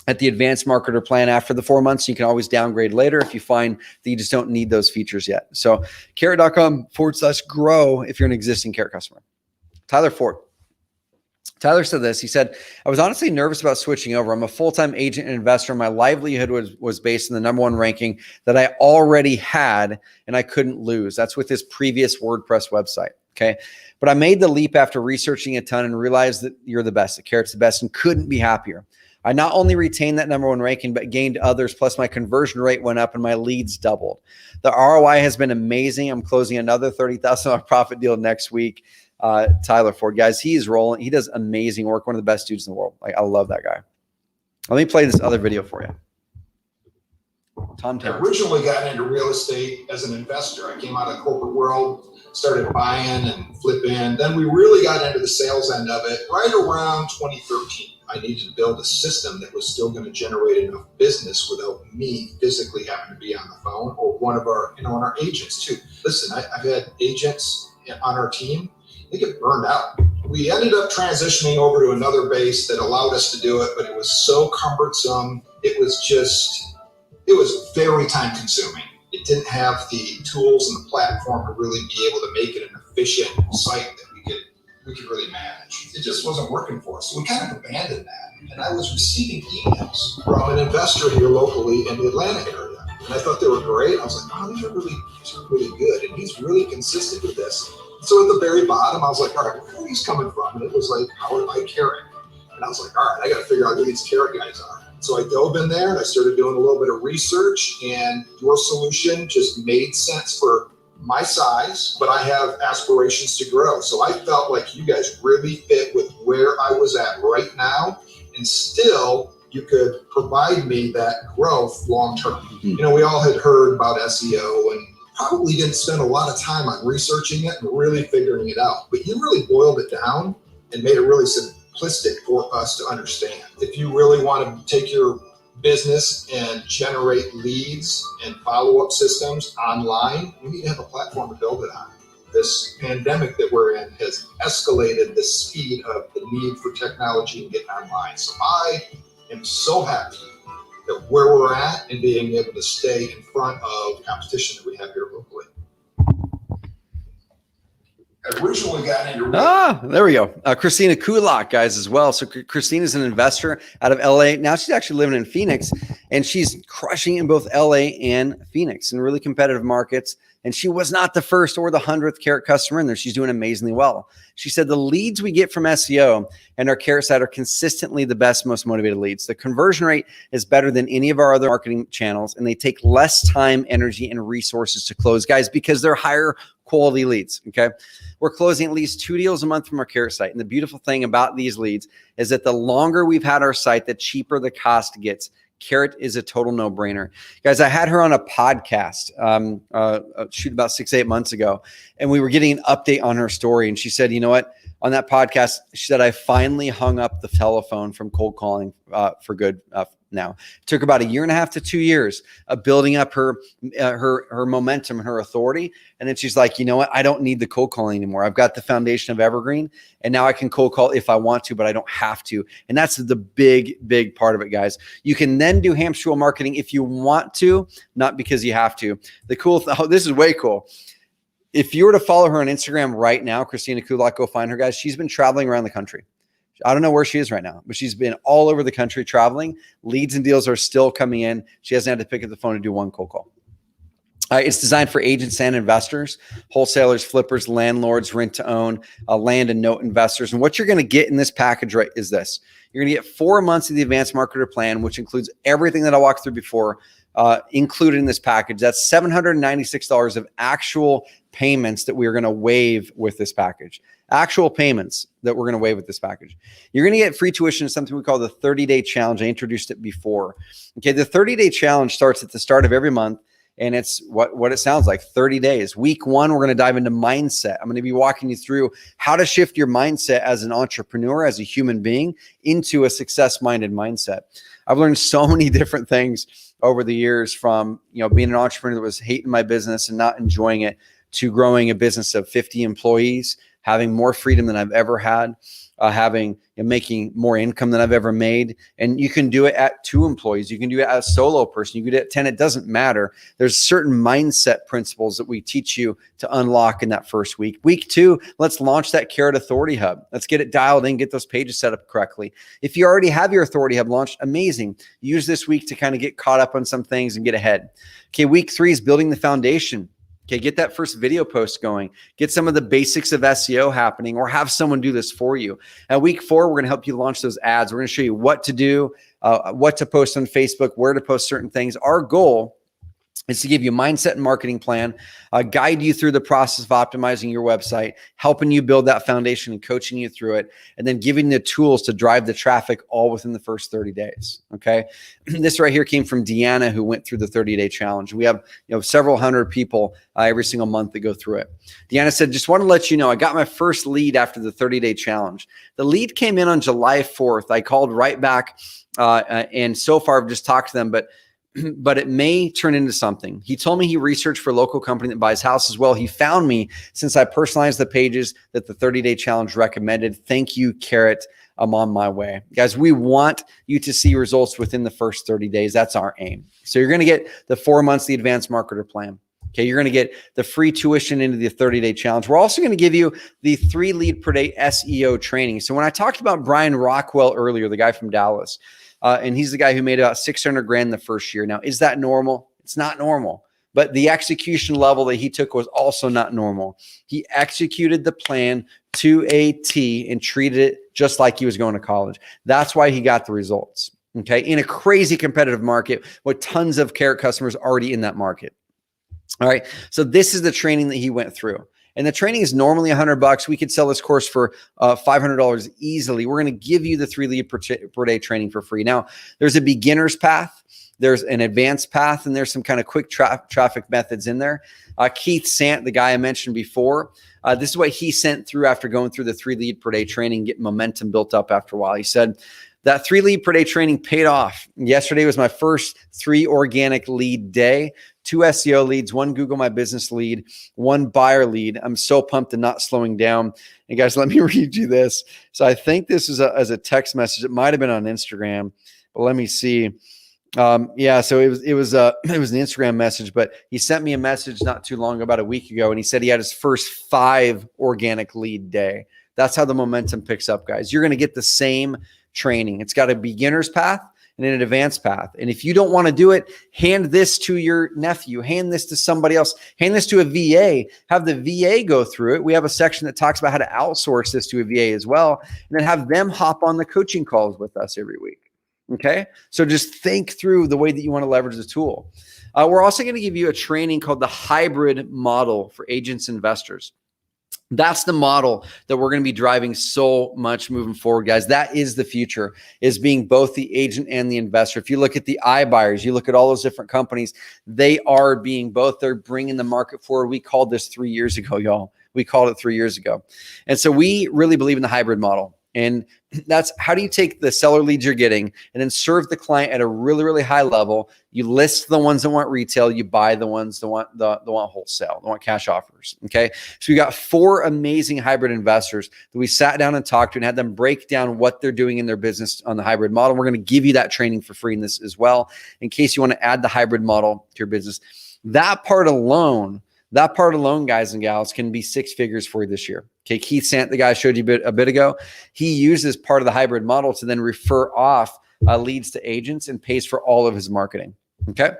at the Advanced Marketer plan after the 4 months. You can always downgrade later if you find that you just don't need those features yet. So carrot.com/grow if you're an existing Carrot customer. Tyler Ford. Tyler said this. He said, I was honestly nervous about switching over. I'm a full-time agent and investor. My livelihood was based on the #1 ranking that I already had and I couldn't lose. That's with his previous WordPress website. Okay. But I made the leap after researching a ton and realized that you're the best, that Carrot's the best, and couldn't be happier. I not only retained that #1 ranking, but gained others. Plus my conversion rate went up and my leads doubled. The ROI has been amazing. I'm closing another $30,000 profit deal next week. Tyler Ford, guys, he is rolling. He does amazing work. One of the best dudes in the world. Like, I love that guy. Let me play this other video for you. Tom Taylor. I originally got into real estate as an investor. I came out of the corporate world, started buying and flipping. Then we really got into the sales end of it right around 2013. I needed to build a system that was still going to generate enough business without me physically having to be on the phone, or one of our, and our agents too. Listen, I've had agents on our team, they get burned out. We ended up transitioning over to another base that allowed us to do it, but it was so cumbersome. It was very time consuming. It didn't have the tools and the platform to really be able to make it an efficient site that we could really manage. It just wasn't working for us. So we kind of abandoned that. And I was receiving emails from an investor here locally in the Atlanta area. And I thought they were great. I was like, oh, these are really good. And he's really consistent with this. So at the very bottom, I was like, all right, where are these coming from? And it was like, Powered by Carrot. And I was like, all right, I got to figure out who these Carrot guys are. So I dove in there and I started doing a little bit of research, and your solution just made sense for my size, but I have aspirations to grow. So I felt like you guys really fit with where I was at right now, and still you could provide me that growth long term. You know, we all had heard about SEO and probably didn't spend a lot of time on researching it and really figuring it out, but you really boiled it down and made it really simplistic for us to understand. If you really want to take your business and generate leads and follow-up systems online, you need to have a platform to build it on. This pandemic that we're in has escalated the speed of the need for technology and getting online. So I am so happy that where we're at and being able to stay in front of competition that we have here locally. I originally got into there we go. Christina Kulak, guys, as well. So Christina's an investor out of LA. Now she's actually living in Phoenix, and she's crushing in both LA and Phoenix in really competitive markets. And she was not the first or the 100th Carrot customer in there. She's doing amazingly well. She said the leads we get from SEO and our Carrot site are consistently the best, most motivated leads. The conversion rate is better than any of our other marketing channels, and they take less time, energy, and resources to close, guys, because they're higher quality leads, okay? We're closing at least 2 deals a month from our Carrot site. And the beautiful thing about these leads is that the longer we've had our site, the cheaper the cost gets. Carrot is a total no-brainer. Guys, I had her on a podcast about 6-8 months ago, and we were getting an update on her story. And she said, you know what? On that podcast, she said, I finally hung up the telephone from cold calling for good now. It took about 1.5 to 2 years of building up her momentum and her authority. And then she's like, you know what? I don't need the cold calling anymore. I've got the foundation of Evergreen, and now I can cold call if I want to, but I don't have to. And that's the big part of it, guys. You can then do Hamstruil marketing if you want to, not because you have to. This is way cool. If you were to follow her on Instagram right now, Christina Kulak, go find her, guys. She's been traveling around the country. I don't know where she is right now, but she's been all over the country traveling. Leads and deals are still coming in. She hasn't had to pick up the phone to do one cold call. It's designed for agents and investors, wholesalers, flippers, landlords, rent to own, land and note investors. And what you're going to get in this package, right, is this. You're going to get 4 months of the advanced marketer plan, which includes everything that I walked through before, included in this package. That's $796 of actual payments that we are going to waive with this package. Actual payments that we're going to waive with this package. You're going to get free tuition, something we call the 30-day challenge. I introduced it before. Okay, the 30-day challenge starts at the start of every month, and it's what it sounds like, 30 days. Week 1, we're going to dive into mindset. I'm going to be walking you through how to shift your mindset as an entrepreneur, as a human being, into a success-minded mindset. I've learned so many different things over the years, from being an entrepreneur that was hating my business and not enjoying it, to growing a business of 50 employees, having more freedom than I've ever had, making more income than I've ever made. And you can do it at 2 employees. You can do it as a solo person. You can do it at 10. It doesn't matter. There's certain mindset principles that we teach you to unlock in that first week. Week 2, let's launch that Carrot Authority Hub. Let's get it dialed in, get those pages set up correctly. If you already have your Authority Hub launched, amazing. Use this week to kind of get caught up on some things and get ahead. Okay, week 3 is building the foundation. Okay, get that first video post going. Get some of the basics of SEO happening, or have someone do this for you. At week 4, we're going to help you launch those ads. We're going to show you what to do, what to post on Facebook, where to post certain things. Our goal is to give you a mindset and marketing plan, guide you through the process of optimizing your website, helping you build that foundation and coaching you through it, and then giving the tools to drive the traffic all within the first 30 days. Okay. This right here came from Deanna, who went through the 30-day challenge. We have several hundred people every single month that go through it. Deanna said, just want to let you know, I got my first lead after the 30-day challenge. The lead came in on July 4th. I called right back and so far I've just talked to them, but it may turn into something. He told me he researched for a local company that buys houses. Well, he found me since I personalized the pages that the 30-day challenge recommended. Thank you, Carrot. I'm on my way. Guys, we want you to see results within the first 30 days. That's our aim. So you're going to get the 4 months, the advanced marketer plan. Okay, you're going to get the free tuition into the 30-day challenge. We're also going to give you the 3 lead per day SEO training. So when I talked about Brian Rockwell earlier, the guy from Dallas, and he's the guy who made about 600 grand the first year. Now, is that normal? It's not normal. But the execution level that he took was also not normal. He executed the plan to a T and treated it just like he was going to college. That's why he got the results. Okay, in a crazy competitive market with tons of Carrot customers already in that market. All right, so this is the training that he went through. And the training is normally $100. We could sell this course for $500 easily. We're going to give you the 3 lead per day training for free. Now, there's a beginner's path, there's an advanced path, and there's some kind of quick traffic methods in there. Keith Sant, the guy I mentioned before, this is what he sent through after going through the 3 lead per day training, getting momentum built up after a while. He said, that 3 lead per day training paid off. Yesterday was my first 3 organic lead day, 2 SEO leads, 1 Google My Business lead, 1 buyer lead. I'm so pumped and not slowing down. And guys, let me read you this. So I think this is as a text message. It might've been on Instagram, but let me see. Yeah, so it was an Instagram message, but he sent me a message not too long, about a week ago, and he said he had his first 5 organic lead day. That's how the momentum picks up, guys. You're going to get the same training. It's got a beginner's path and an advanced path. And if you don't want to do it, hand this to your nephew, hand this to somebody else, hand this to a VA, have the VA go through it. We have a section that talks about how to outsource this to a VA as well, and then have them hop on the coaching calls with us every week. Okay. So just think through the way that you want to leverage the tool. We're also going to give you a training called the hybrid model for agents and investors. That's the model that we're going to be driving so much moving forward, guys. That is the future, is being both the agent and the investor. If you look at the iBuyers, you look at all those different companies, they are being both. They're bringing the market forward. We called this 3 years ago, y'all. We called it 3 years ago. And so we really believe in the hybrid model. And that's how do you take the seller leads you're getting and then serve the client at a really, really high level. You list the ones that want retail, you buy the ones that want the want wholesale, that want cash offers. Okay. So we got 4 amazing hybrid investors that we sat down and talked to and had them break down what they're doing in their business on the hybrid model. We're going to give you that training for free in this as well, in case you want to add the hybrid model to your business. That part alone, guys and gals, can be 6 figures for you this year. Okay, Keith Sant, the guy I showed you a bit ago, he uses part of the hybrid model to then refer off leads to agents and pays for all of his marketing. Okay.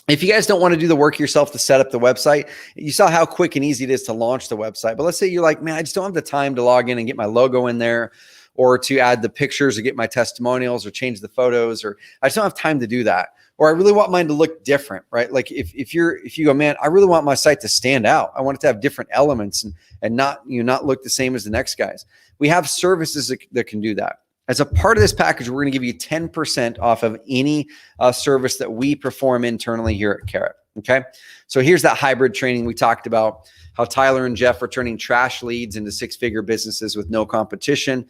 If you guys don't want to do the work yourself to set up the website, you saw how quick and easy it is to launch the website. But let's say you're like, man, I just don't have the time to log in and get my logo in there, or to add the pictures or get my testimonials or change the photos, or I just don't have time to do that. Or I really want mine to look different, right? Like if you go, man, I really want my site to stand out. I want it to have different elements and not look the same as the next guys. We have services that can do that. As a part of this package, we're going to give you 10% off of any service that we perform internally here at Carrot. Okay. So here's that hybrid training we talked about, how Tyler and Jeff are turning trash leads into 6-figure businesses with no competition.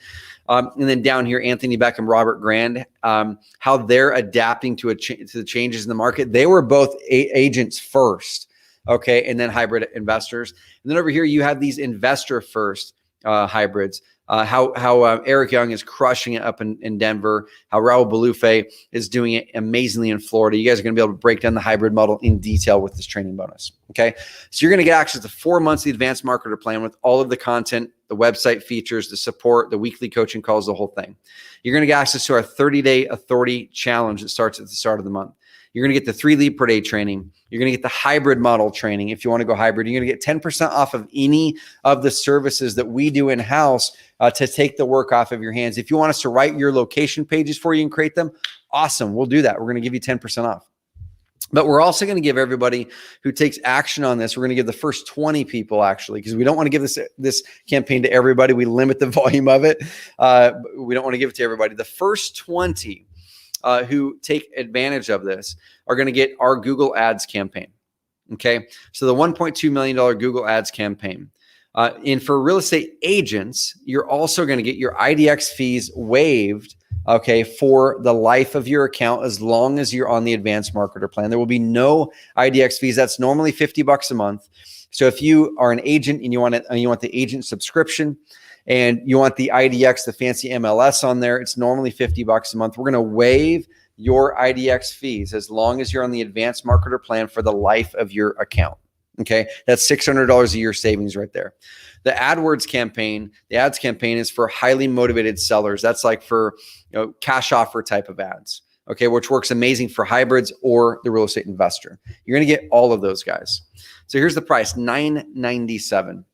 And then down here, Anthony Beck and Robert Grand, how they're adapting to the changes in the market. They were both agents first, okay, and then hybrid investors. And then over here, you have these investor first hybrids. How Eric Young is crushing it up in Denver, how Raul Balufe is doing it amazingly in Florida. You guys are going to be able to break down the hybrid model in detail with this training bonus. Okay. So you're going to get access to 4 months of the advanced marketer plan with all of the content, the website features, the support, the weekly coaching calls, the whole thing. You're going to get access to our 30-day authority challenge that starts at the start of the month. You're going to get the 3 lead per day training. You're going to get the hybrid model training. If you want to go hybrid, you're going to get 10% off of any of the services that we do in-house to take the work off of your hands. If you want us to write your location pages for you and create them, awesome. We'll do that. We're going to give you 10% off. But we're also going to give everybody who takes action on this, we're going to give the first 20 people actually, because we don't want to give this campaign to everybody. We limit the volume of it. We don't want to give it to everybody. The first 20 who take advantage of this are going to get our Google Ads campaign. Okay. So the $1.2 million Google Ads campaign. And for real estate agents, you're also going to get your IDX fees waived, okay, for the life of your account as long as you're on the advanced marketer plan. There will be no IDX fees. That's normally $50 a month. So if you are an agent and you want the agent subscription and you want the IDX, the fancy MLS on there, it's normally $50 a month. We're going to waive your IDX fees as long as you're on the advanced marketer plan for the life of your account. Okay, that's $600 a year savings right there. The AdWords campaign, the ads campaign is for highly motivated sellers. That's like for cash offer type of ads. Okay, which works amazing for hybrids or the real estate investor. You're going to get all of those guys. So here's the price, $997.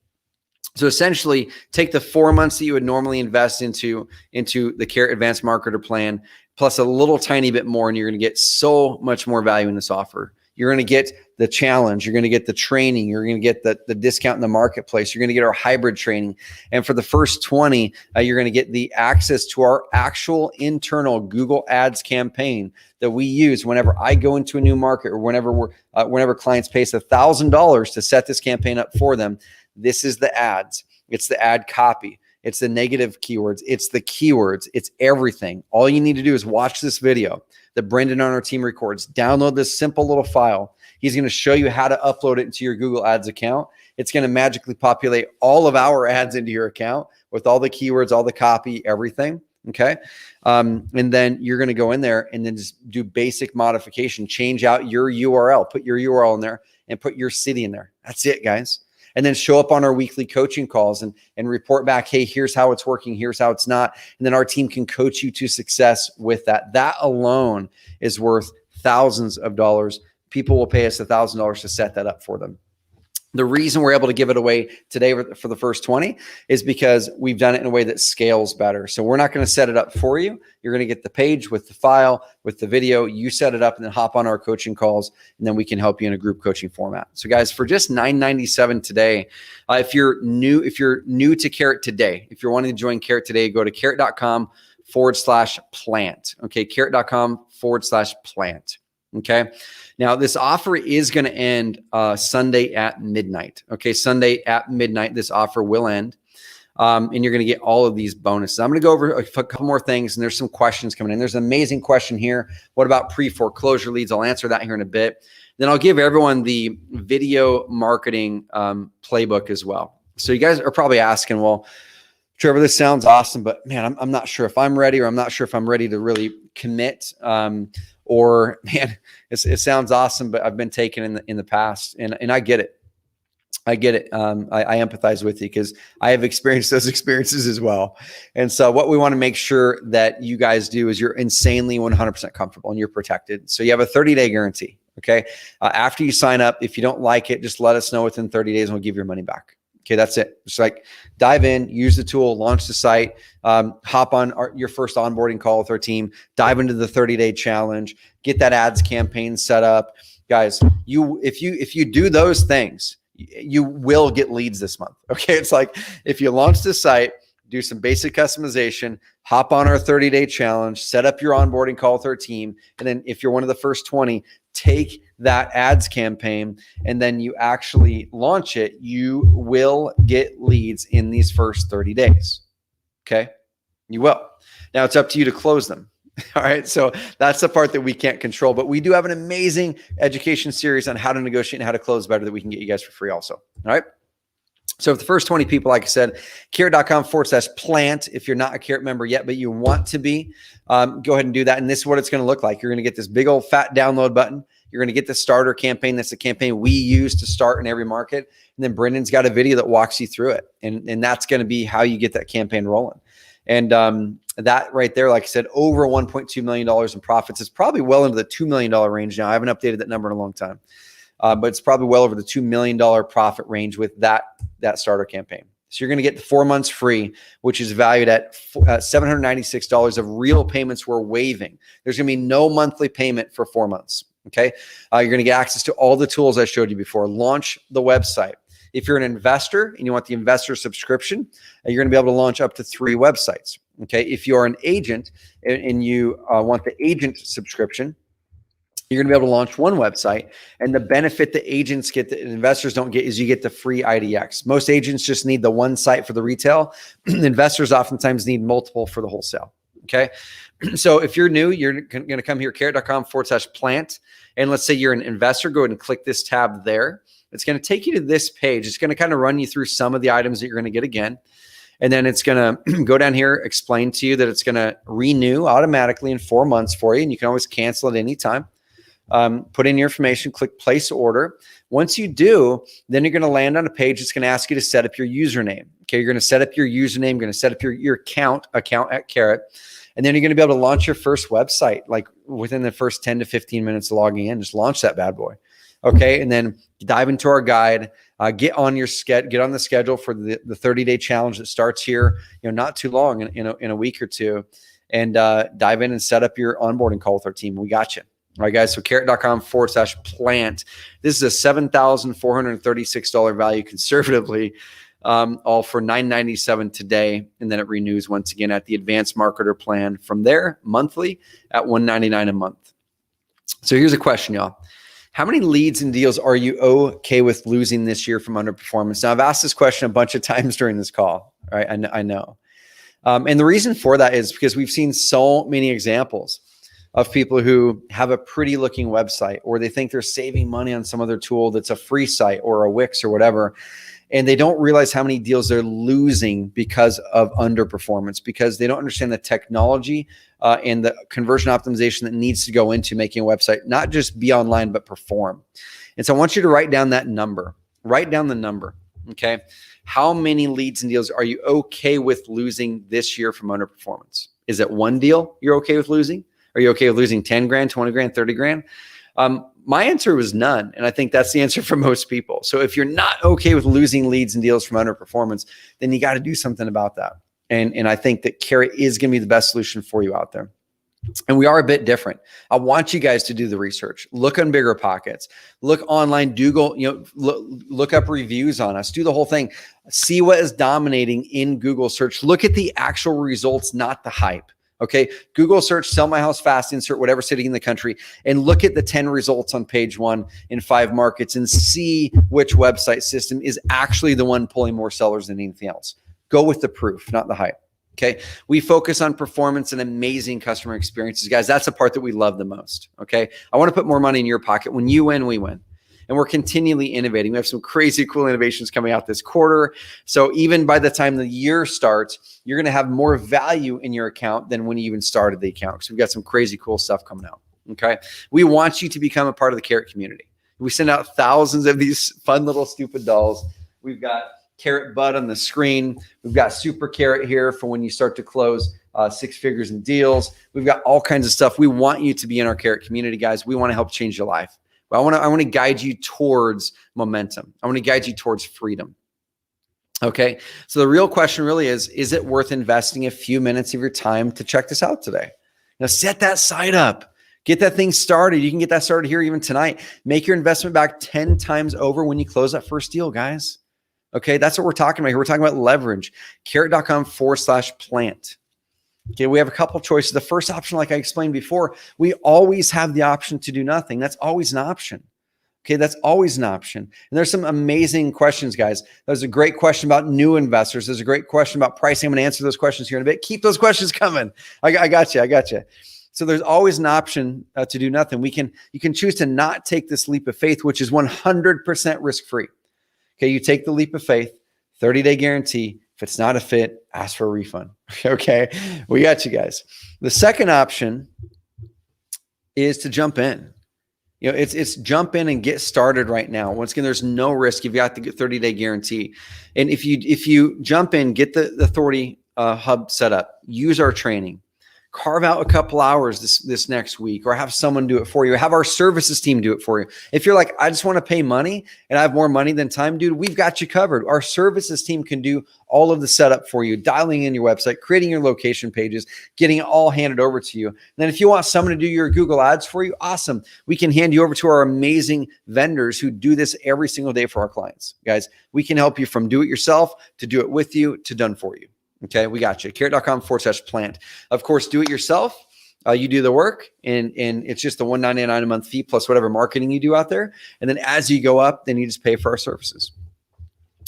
So essentially, take the 4 months that you would normally invest into the Carrot Advanced Marketer plan, plus a little tiny bit more, and you're going to get so much more value in this offer. You're going to get the challenge. You're going to get the training. You're going to get the discount in the marketplace. You're going to get our hybrid training. And for the first 20, you're going to get the access to our actual internal Google Ads campaign that we use whenever I go into a new market or whenever clients pay us $1,000 to set this campaign up for them. This is the ads. It's the ad copy. It's the negative keywords. It's the keywords. It's everything. All you need to do is watch this video that Brendan on our team records. Download this simple little file. He's going to show you how to upload it into your Google Ads account. It's going to magically populate all of our ads into your account with all the keywords, all the copy, everything. Okay. And then you're going to go in there and then just do basic modification, change out your URL, put your URL in there and put your city in there. That's it, guys. And then show up on our weekly coaching calls and report back, hey, here's how it's working, here's how it's not. And then our team can coach you to success with that. That alone is worth thousands of dollars. People will pay us $1,000 to set that up for them. The reason we're able to give it away today for the first 20 is because we've done it in a way that scales better. So we're not going to set it up for you. You're going to get the page with the file, with the video. You set it up and then hop on our coaching calls, and then we can help you in a group coaching format. So guys, for just $997 today, if you're new to Carrot today, if you're wanting to join Carrot today, go to carrot.com/plant. Okay, carrot.com/plant. Okay. Now this offer is going to end Sunday at midnight. Okay. Sunday at midnight, this offer will end. And you're going to get all of these bonuses. I'm going to go over a couple more things, and there's some questions coming in. There's an amazing question here. What about pre-foreclosure leads? I'll answer that here in a bit. Then I'll give everyone the video marketing playbook as well. So you guys are probably asking, well, Trevor, this sounds awesome, but man, I'm not sure if I'm ready, or I'm not sure if I'm ready to really commit. Or man, it sounds awesome, but I've been taken in the past, and I get it. I get it. I empathize with you because I have experienced those experiences as well. And so what we want to make sure that you guys do is you're insanely 100% comfortable and you're protected. So you have a 30-day guarantee. Okay. After you sign up, if you don't like it, just let us know within 30 days and we'll give your money back. Okay, that's it. Just like dive in, use the tool, launch the site, hop on your first onboarding call with our team, dive into the 30-day challenge, get that ads campaign set up. Guys, if you do those things, you will get leads this month. Okay, it's like if you launch the site, do some basic customization, hop on our 30-day challenge, set up your onboarding call with our team, and then if you're one of the first 20, take that ads campaign and then you actually launch it, you will get leads in these first 30 days. Okay, you will. Now it's up to you to close them. All right, so that's the part that we can't control, but we do have an amazing education series on how to negotiate and how to close better that we can get you guys for free also. All right. So for the first 20 people, like I said, carrot.com/plant. If you're not a Carrot member yet, but you want to be, go ahead and do that. And this is what it's going to look like. You're going to get this big old fat download button. You're going to get the starter campaign. That's the campaign we use to start in every market. And then Brendan's got a video that walks you through it. And that's going to be how you get that campaign rolling. And that right there, like I said, over $1.2 million in profits. It's probably well into the $2 million range now. I haven't updated that number in a long time. But it's probably well over the $2 million profit range with that starter campaign. So you're going to get the 4 months free, which is valued at $796 of real payments we're waiving. There's going to be no monthly payment for 4 months. Okay. You're going to get access to all the tools I showed you before. Launch the website. If you're an investor and you want the investor subscription, you're going to be able to launch up to 3 websites. Okay. If you're an agent and you want the agent subscription, you're going to be able to launch 1 website. And the benefit the agents get that investors don't get is you get the free IDX. Most agents just need the 1 site for the retail. Investors oftentimes need multiple for the wholesale. Okay. So if you're new, you're going to come here, carrot.com/plant. And let's say you're an investor, go ahead and click this tab there. It's going to take you to this page. It's going to kind of run you through some of the items that you're going to get again. And then it's going to go down here, explain to you that it's going to renew automatically in 4 months for you. And you can always cancel at any time. Put in your information, click place order. Once you do, then you're going to land on a page that's going to ask you to set up your username. Okay, you're going to set up your username, you're going to set up your account at Carrot. And then you're going to be able to launch your first website, like within the first 10 to 15 minutes of logging in. Just launch that bad boy. Okay. And then dive into our guide, get on the schedule for the 30-day challenge that starts here, not too long, in a week or two, and dive in and set up your onboarding call with our team. We got you. All right, guys. So carrot.com/plant. This is a $7,436 value conservatively, all for $997 today. And then it renews once again at the advanced marketer plan from there monthly at $199 a month. So here's a question, y'all. How many leads and deals are you okay with losing this year from underperformance? Now, I've asked this question a bunch of times during this call. All right, I know. And the reason for that is because we've seen so many examples of people who have a pretty looking website, or they think they're saving money on some other tool that's a free site or a Wix or whatever. And they don't realize how many deals they're losing because of underperformance, because they don't understand the technology and the conversion optimization that needs to go into making a website, not just be online, but perform. And so I want you to write down that number. Write down the number, okay? How many leads and deals are you okay with losing this year from underperformance? Is it 1 deal you're okay with losing? Are you okay with losing 10 grand, 20 grand, 30 grand? My answer was none. And I think that's the answer for most people. So if you're not okay with losing leads and deals from underperformance, then you got to do something about that. And I think that Carrot is going to be the best solution for you out there. And we are a bit different. I want you guys to do the research. Look on Bigger Pockets. Look online. Google, look up reviews on us. Do the whole thing. See what is dominating in Google search. Look at the actual results, not the hype. Okay, Google search, sell my house fast, insert whatever city in the country, and look at the 10 results on page 1 in 5 markets and see which website system is actually the one pulling more sellers than anything else. Go with the proof, not the hype. Okay, we focus on performance and amazing customer experiences. Guys, that's the part that we love the most. Okay, I want to put more money in your pocket. When you win, we win. And we're continually innovating. We have some crazy cool innovations coming out this quarter. So even by the time the year starts, you're going to have more value in your account than when you even started the account. Because we've got some crazy cool stuff coming out. Okay. We want you to become a part of the Carrot community. We send out thousands of these fun little stupid dolls. We've got Carrot Bud on the screen. We've got Super Carrot here for when you start to close 6 figures in deals. We've got all kinds of stuff. We want you to be in our Carrot community, guys. We want to help change your life. I want to guide you towards momentum. I want to guide you towards freedom. Okay. So the real question really is it worth investing a few minutes of your time to check this out today? Now set that site up, get that thing started. You can get that started here even tonight. Make your investment back 10 times over when you close that first deal, guys. Okay. That's what we're talking about here. We're talking about leverage. Carrot.com/plant. Okay, we have a couple choices. The first option, like I explained before, we always have the option to do nothing. That's always an option. Okay, that's always an option. And there's some amazing questions, guys. There's a great question about new investors. There's a great question about pricing. I'm going to answer those questions here in a bit. Keep those questions coming. I got you. So there's always an option to do nothing. You can choose to not take this leap of faith, which is 100% risk-free. Okay, you take the leap of faith, 30-day guarantee. If it's not a fit, ask for a refund. Okay, we got you guys. The second option is to jump in. It's jump in and get started right now. Once again, there's no risk. You've got the 30-day guarantee. And if you jump in, get the Authority Hub set up, use our training, carve out a couple hours this next week, or have someone do it for you, or have our services team do it for you. If you're like, I just want to pay money and I have more money than time, dude, we've got you covered. Our services team can do all of the setup for you, dialing in your website, creating your location pages, getting it all handed over to you. And then if you want someone to do your Google ads for you, awesome. We can hand you over to our amazing vendors who do this every single day for our clients. Guys, we can help you from do it yourself to do it with you to done for you. Okay, we got you. Carrot.com/plant. Of course, do it yourself. You do the work, and it's just the $199 a month fee plus whatever marketing you do out there. And then as you go up, then you just pay for our services.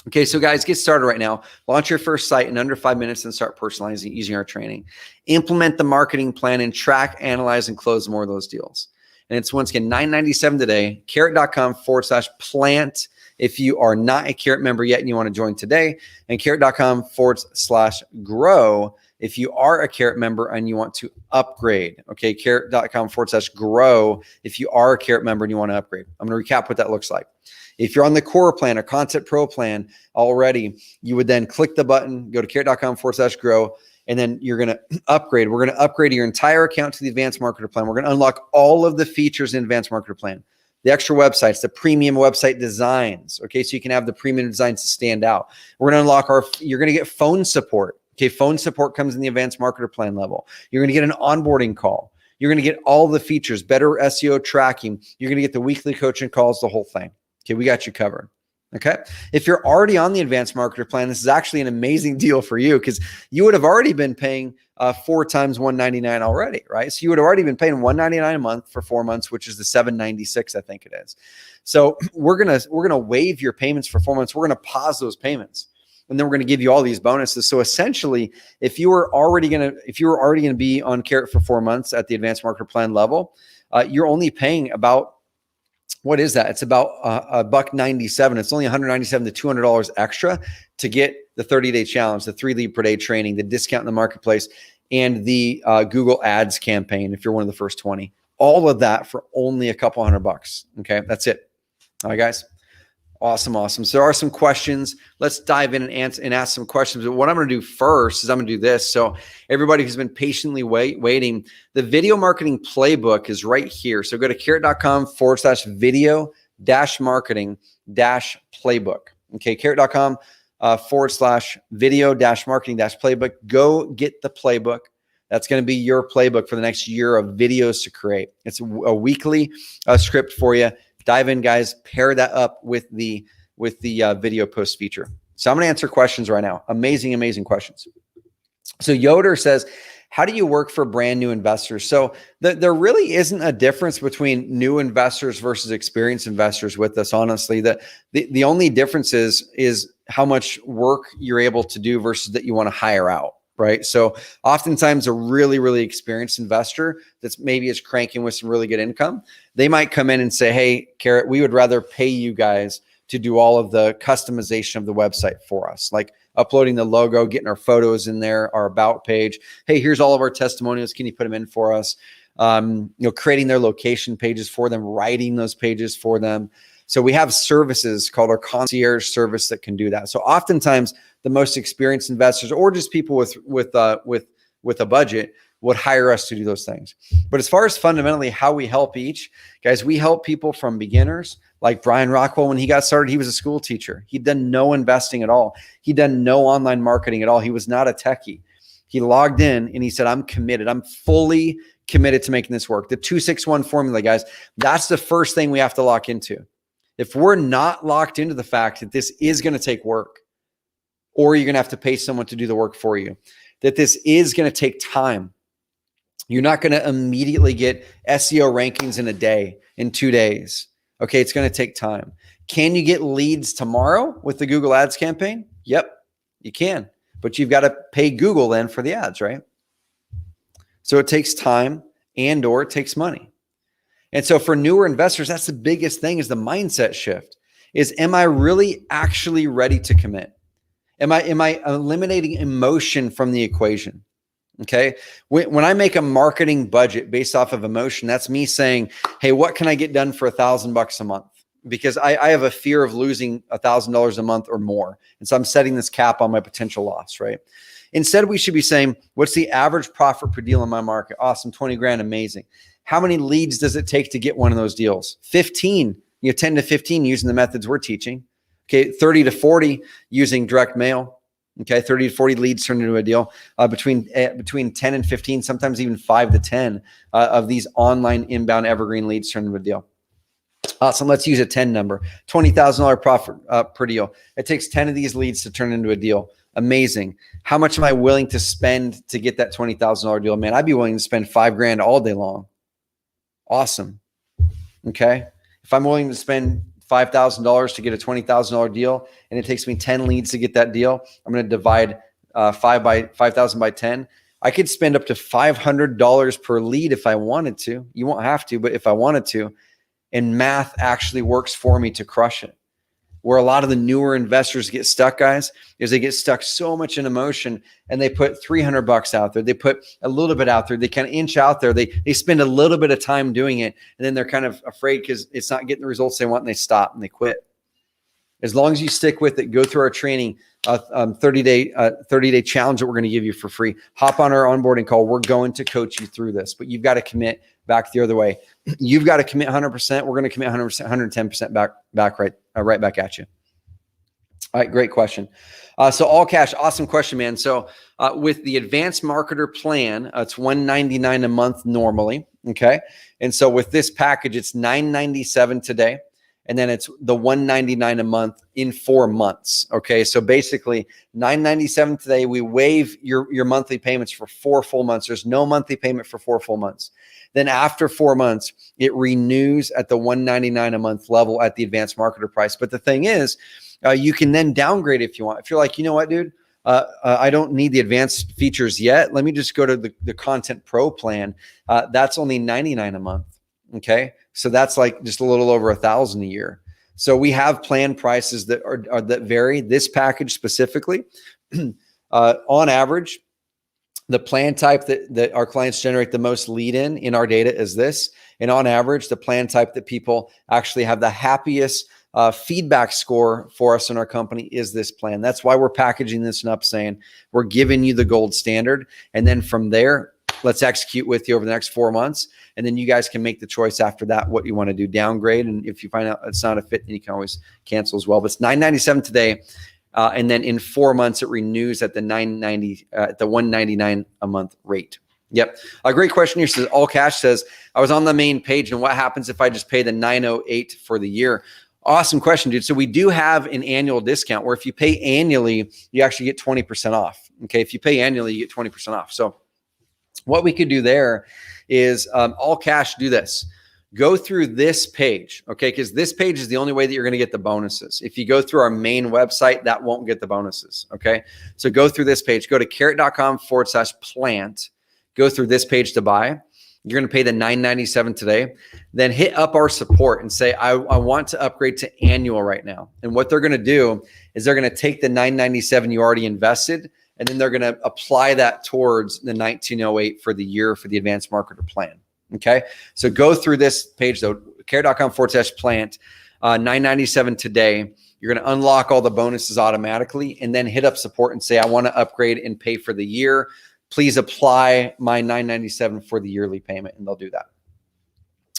Okay, so guys, get started right now. Launch your first site in under 5 minutes and start personalizing using our training. Implement the marketing plan and track, analyze, and close more of those deals. And it's once again $997 today. Carrot.com/plant. If you are not a Carrot member yet and you want to join today, and Carrot.com/grow. If you are a Carrot member and you want to upgrade, okay, Carrot.com/grow. If you are a Carrot member and you want to upgrade, I'm going to recap what that looks like. If you're on the core plan or content pro plan already, you would then click the button, go to Carrot.com/grow, and then you're going to upgrade. We're going to upgrade your entire account to the advanced marketer plan. We're going to unlock all of the features in advanced marketer plan. The extra websites, the premium website designs. Okay, so you can have the premium designs to stand out. We're going to unlock you're going to get phone support. Okay, phone support comes in the advanced marketer plan level. You're going to get an onboarding call. You're going to get all the features, better SEO tracking. You're going to get the weekly coaching calls, the whole thing. Okay, we got you covered. Okay, if you're already on the advanced marketer plan, this is actually an amazing deal for you because you would have already been paying 4 times $199 already, right? So you would have already been paying $199 a month for 4 months, which is the $796, I think it is. So we're gonna waive your payments for 4 months. We're gonna pause those payments, and then we're gonna give you all these bonuses. So essentially, if you were already gonna be on Carrot for 4 months at the advanced marketer plan level, you're only paying about, what is that? It's about $197. It's only $197 to $200 extra to get the 30-day challenge, the 3 lead per day training, the discount in the marketplace, and the Google Ads campaign. If you're one of the first 20, all of that for only a couple $100. Okay, that's it. All right, guys. Awesome. So there are some questions. Let's dive in and ask some questions. But what I'm going to do first is I'm going to do this. So everybody who's been patiently waiting, the video marketing playbook is right here. So go to carrot.com/video-marketing-playbook. Okay, carrot.com/video-marketing-playbook. Go get the playbook. That's going to be your playbook for the next year of videos to create. It's a weekly script for you. Dive in, guys. Pair that up with the video post feature. So I'm going to answer questions right now. Amazing questions. So Yoder says, how do you work for brand new investors? So there really isn't a difference between new investors versus experienced investors with us. Honestly, the only difference is how much work you're able to do versus that you want to hire out. Right. So oftentimes a really experienced investor that's maybe is cranking with some really good income, they might come in and say, hey, Carrot, we would rather pay you guys to do all of the customization of the website for us, like uploading the logo, getting our photos in there, our about page. Hey, here's all of our testimonials. Can you put them in for us? Creating their location pages for them, writing those pages for them. So we have services called our concierge service that can do that. So oftentimes the most experienced investors or just people with a budget would hire us to do those things. But as far as fundamentally how we help each, guys, we help people from beginners like Brian Rockwell. When he got started, he was a school teacher. He'd done no investing at all. He'd done no online marketing at all. He was not a techie. He logged in and he said, I'm committed. I'm fully committed to making this work. The 261 formula, guys, that's the first thing we have to lock into. If we're not locked into the fact that this is going to take work, or you're going to have to pay someone to do the work for you, that this is going to take time. You're not going to immediately get SEO rankings in a day, in 2 days. Okay, it's going to take time. Can you get leads tomorrow with the Google Ads campaign? Yep, you can. But you've got to pay Google then for the ads, right? So it takes time and or it takes money. And so for newer investors, that's the biggest thing is the mindset shift is, am I really actually ready to commit? Am I eliminating emotion from the equation? Okay. When I make a marketing budget based off of emotion, that's me saying, hey, what can I get done for $1,000 a month? Because I have a fear of losing $1,000 a month or more. And so I'm setting this cap on my potential loss, right? Instead, we should be saying, what's the average profit per deal in my market? Awesome, 20 grand, amazing. How many leads does it take to get one of those deals? 15, 10 to 15 using the methods we're teaching. Okay, 30 to 40 using direct mail. Okay, 30 to 40 leads turned into a deal. Between 10 and 15, sometimes even 5 to 10 of these online inbound evergreen leads turned into a deal. Awesome. Let's use a 10 number, $20,000 profit per deal. It takes 10 of these leads to turn into a deal. Amazing. How much am I willing to spend to get that $20,000 deal? Man, I'd be willing to spend 5 grand all day long. Awesome. Okay. If I'm willing to spend $5,000 to get a $20,000 deal and it takes me 10 leads to get that deal, I'm going to divide 5,000 by 10. I could spend up to $500 per lead if I wanted to. You won't have to, but if I wanted to, and math actually works for me to crush it. Where a lot of the newer investors get stuck, guys, is they get stuck so much in emotion and they put $300 out there. They put a little bit out there. They kind of inch out there. They spend a little bit of time doing it. And then they're kind of afraid because it's not getting the results they want and they stop and they quit. As long as you stick with it, go through our training, 30-day challenge that we're going to give you for free. Hop on our onboarding call. We're going to coach you through this, but you've got to commit back the other way. You've got to commit 100%. We're going to commit 100%, 110% back right back at you. All right, great question. So all cash, awesome question, man. So with the advanced marketer plan, it's $199 a month normally. Okay, and so with this package, it's $997 today. And then it's the $199 a month in 4 months. Okay, so basically $997 today. We waive your monthly payments for 4 full months. There's no monthly payment for 4 full months. Then after 4 months, it renews at the $199 a month level at the advanced marketer price. But the thing is, you can then downgrade if you want. If you're like, you know what, dude, I don't need the advanced features yet. Let me just go to the Content Pro plan. That's only $99 a month. Okay. So that's like just a little over $1,000 a year. So we have plan prices that that vary. This package specifically, on average, the plan type that our clients generate the most lead in our data is this. And on average, the plan type that people actually have the happiest feedback score for us in our company is this plan. That's why we're packaging this up, saying we're giving you the gold standard. And then from there, let's execute with you over the next 4 months. And then you guys can make the choice after that, what you want to do, downgrade. And if you find out it's not a fit, then you can always cancel as well. But it's $997 today. And then in 4 months, it renews at the $199 a month rate. Yep. A great question here says, all cash says, I was on the main page. And what happens if I just pay the $908 for the year? Awesome question, dude. So we do have an annual discount where if you pay annually, you actually get 20% off. Okay. If you pay annually, you get 20% off. So what we could do there is all cash, do this. Go through this page, okay? Because this page is the only way that you're going to get the bonuses. If you go through our main website, that won't get the bonuses, okay? So go through this page. Go to carrot.com/plant. Go through this page to buy. You're going to pay the $997 today. Then hit up our support and say, I want to upgrade to annual right now. And what they're going to do is they're going to take the $997 you already invested, and then they're going to apply that towards the $1908 for the year for the advanced marketer plan. Okay. So go through this page though, carrot.com/plant, $997 today. You're going to unlock all the bonuses automatically and then hit up support and say, I want to upgrade and pay for the year. Please apply my $997 for the yearly payment. And they'll do that.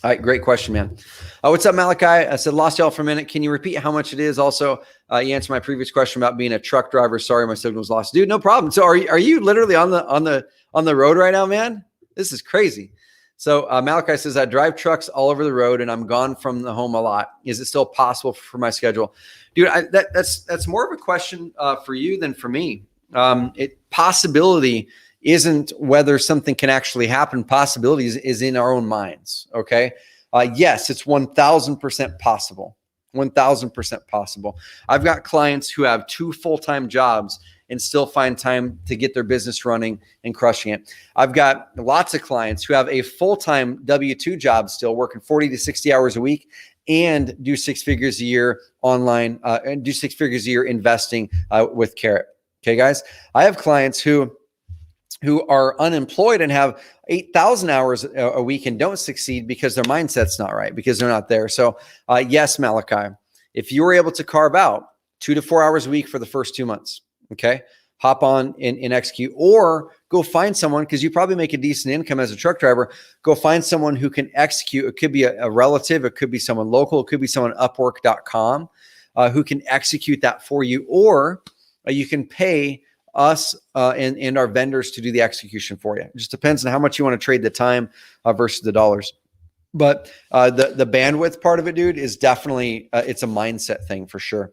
All right. Great question, man. What's up, Malachi? I said, lost y'all for a minute. Can you repeat how much it is? Also, you answered my previous question about being a truck driver. Sorry, my signal was lost. Dude, no problem. So are you literally on the road right now, man? This is crazy. So Malachi says, I drive trucks all over the road and I'm gone from the home a lot. Is it still possible for my schedule? Dude, that's more of a question for you than for me. Possibility isn't whether something can actually happen. Possibility is in our own minds, okay? Yes, it's 1,000% possible. 1,000% possible. I've got clients who have 2 full-time jobs and still find time to get their business running and crushing it. I've got lots of clients who have a full-time W-2 job still working 40 to 60 hours a week and do 6 figures a year online and do 6 figures a year investing with Carrot. Okay, guys? I have clients who are unemployed and have 8,000 hours a week and don't succeed because their mindset's not right, because they're not there. So yes, Malachi, if you were able to carve out 2 to 4 hours a week for the first 2 months, okay, hop on and execute, or go find someone, because you probably make a decent income as a truck driver. Go find someone who can execute. It could be a relative, it could be someone local, it could be someone Upwork.com who can execute that for you, or you can pay us and our vendors to do the execution for you. It just depends on how much you want to trade the time versus the dollars. But the bandwidth part of it, dude, is definitely it's a mindset thing for sure.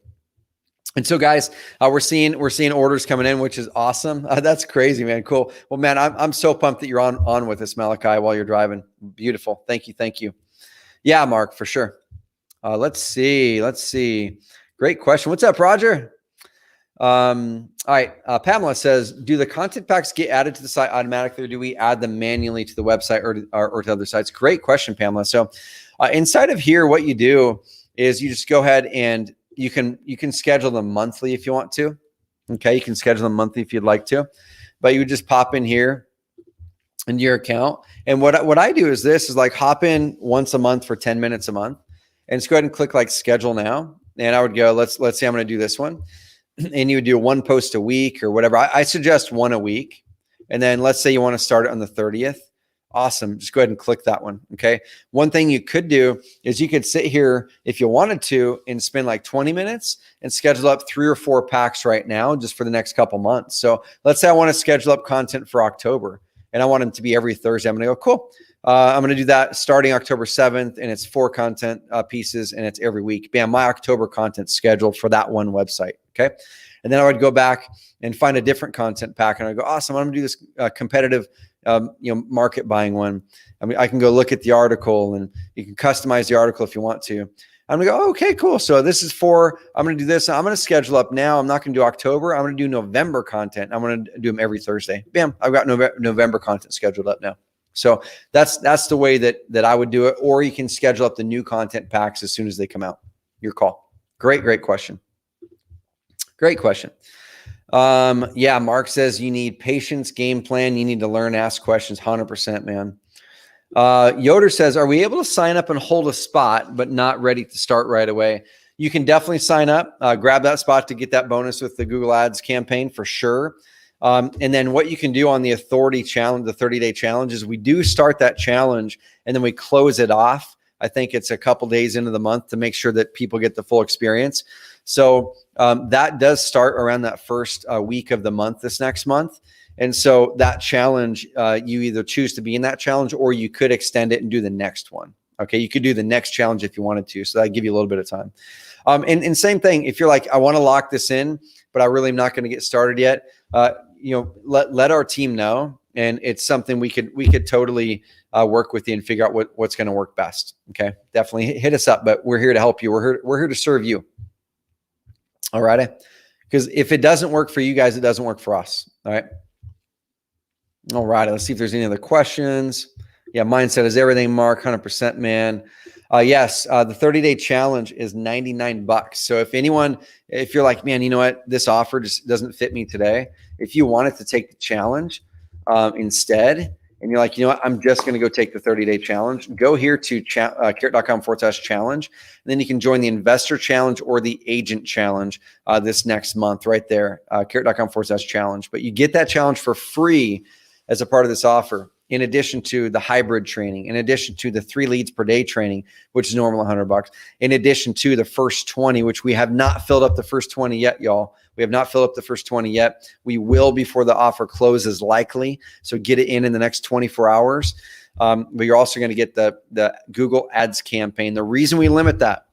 And so, guys, we're seeing orders coming in, which is awesome. That's crazy, man. Cool. Well, man, I'm so pumped that you're on with us, Malachi, while you're driving. Beautiful. Thank you. Yeah, Mark, for sure. Let's see. Great question. What's up, Roger? All right. Pamela says, do the content packs get added to the site automatically, or do we add them manually to the website or to other sites? Great question, Pamela. So inside of here, what you do is you just go ahead and you can schedule them monthly if you want to. Okay. You can schedule them monthly if you'd like to, but you would just pop in here into your account. And what I do is this is like hop in once a month for 10 minutes a month, and just go ahead and click like schedule now. And I would go, let's say I'm going to do this one. And you would do one post a week or whatever. I suggest one a week. And then let's say you want to start it on the 30th. Awesome. Just go ahead and click that one. Okay. One thing you could do is you could sit here if you wanted to and spend like 20 minutes and schedule up 3 or 4 packs right now just for the next couple months. So let's say I want to schedule up content for October and I want them to be every Thursday. I'm going to go, cool. I'm going to do that starting October 7th, and it's 4 content pieces, and it's every week. Bam, my October content scheduled for that one website. Okay. And then I would go back and find a different content pack, and I go, awesome. I'm going to do this competitive, market buying one. I mean, I can go look at the article, and you can customize the article if you want to. I'm going to go, oh, okay, cool. So this is I'm going to do this. I'm going to schedule up now. I'm not going to do October. I'm going to do November content. I'm going to do them every Thursday. Bam. I've got November content scheduled up now. So that's the way that I would do it. Or you can schedule up the new content packs as soon as they come out. Your call. Great question. Great question. Yeah, Mark says you need patience, game plan. You need to learn, ask questions. 100%, man. Yoder says, are we able to sign up and hold a spot, but not ready to start right away? You can definitely sign up, grab that spot to get that bonus with the Google Ads campaign for sure. And then what you can do on the authority challenge, the 30-day challenge, is we do start that challenge and then we close it off. I think it's a couple days into the month to make sure that people get the full experience. So that does start around that first week of the month, this next month. And so that challenge, you either choose to be in that challenge or you could extend it and do the next one. Okay. You could do the next challenge if you wanted to. So that'd give you a little bit of time. And same thing, if you're like, I want to lock this in, but I really am not going to get started yet. Let our team know. And it's something we could totally work with you and figure out what's going to work best. Okay. Definitely hit us up, but we're here to help you. We're here to serve you. All right. Because if it doesn't work for you guys, it doesn't work for us. All right. All right. Let's see if there's any other questions. Yeah. Mindset is everything, Mark. 100%, man. Yes. The 30-day challenge is $99. So if you're like, man, you know what, this offer just doesn't fit me today. If you wanted to take the challenge instead, and you're like, you know what, I'm just going to go take the 30-day challenge, go here to carrot.com/challenge. And then you can join the investor challenge or the agent challenge this next month right there, carrot.com/challenge. But you get that challenge for free as a part of this offer, in addition to the hybrid training, in addition to the 3 leads per day training, which is normal $100, in addition to the first 20, which we have not filled up the first 20 yet, y'all. We have not filled up the first 20 yet. We will before the offer closes likely. So get it in the next 24 hours. But you're also going to get the Google Ads campaign. The reason we limit that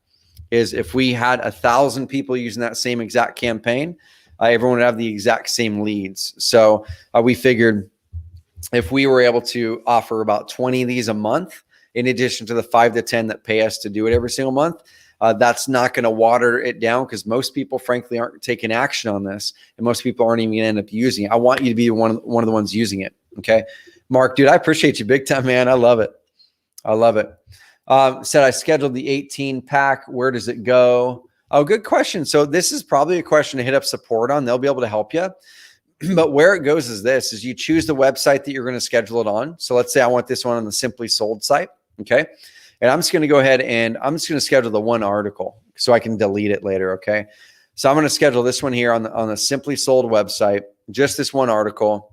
is if we had 1,000 people using that same exact campaign, everyone would have the exact same leads. So we figured if we were able to offer about 20 of these a month, in addition to the 5 to 10 that pay us to do it every single month, that's not going to water it down, because most people, frankly, aren't taking action on this, and most people aren't even going to end up using it. I want you to be one of the ones using it. Okay, Mark, dude, I appreciate you big time, man. I love it. Said I scheduled the 18 pack. Where does it go? Oh, good question. So this is probably a question to hit up support on. They'll be able to help you. But where it goes is you choose the website that you're going to schedule it on. So let's say I want this one on the Simply Sold site. Okay. And I'm just going to go ahead and I'm just going to schedule the one article so I can delete it later. Okay. So I'm going to schedule this one here on the Simply Sold website, just this one article.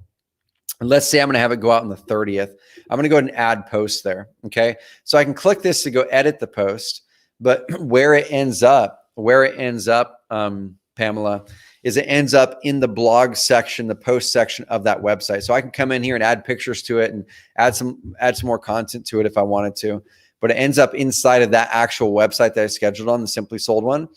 And let's say I'm going to have it go out on the 30th. I'm going to go ahead and add posts there. Okay. So I can click this to go edit the post, but where it ends up, Pamela, is it ends up in the blog section, the post section of that website. So I can come in here and add pictures to it and add some more content to it if I wanted to, but it ends up inside of that actual website that I scheduled on, the Simply Sold one.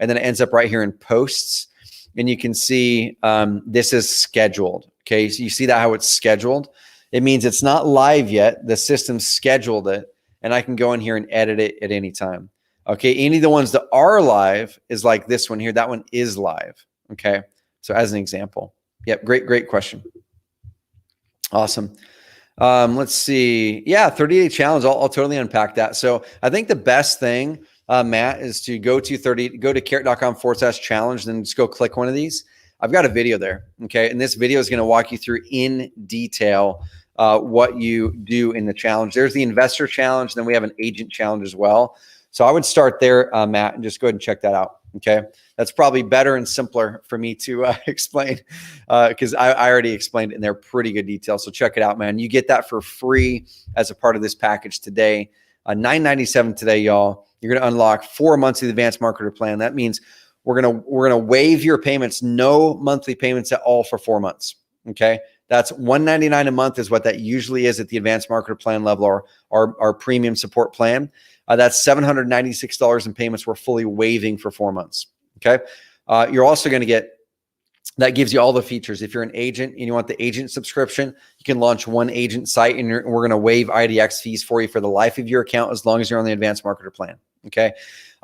And then it ends up right here in posts. And you can see this is scheduled. Okay, so you see that how it's scheduled? It means it's not live yet. The system scheduled it, and I can go in here and edit it at any time. Okay, any of the ones that are live is like this one here. That one is live. Okay, so as an example. Yep, great question. Awesome. Let's see. Yeah, 30-day challenge. I'll totally unpack that. So I think the best thing, Matt, is to go to carrot.com/challenge, then just go click one of these. I've got a video there. Okay. And this video is going to walk you through in detail what you do in the challenge. There's the investor challenge. Then we have an agent challenge as well. So I would start there, Matt, and just go ahead and check that out. Okay. That's probably better and simpler for me to explain because I already explained it in there pretty good detail. So check it out, man. You get that for free as a part of this package today. $997 today, y'all. You're going to unlock 4 months of the advanced marketer plan. That means we're gonna waive your payments, no monthly payments at all for 4 months. Okay, that's $199 a month is what that usually is at the advanced marketer plan level or our premium support plan. That's $796 in payments we're fully waiving for 4 months. Okay, you're also going to get, that gives you all the features. If you're an agent and you want the agent subscription, you can launch one agent site, and we're going to waive IDX fees for you for the life of your account as long as you're on the advanced marketer plan. Okay.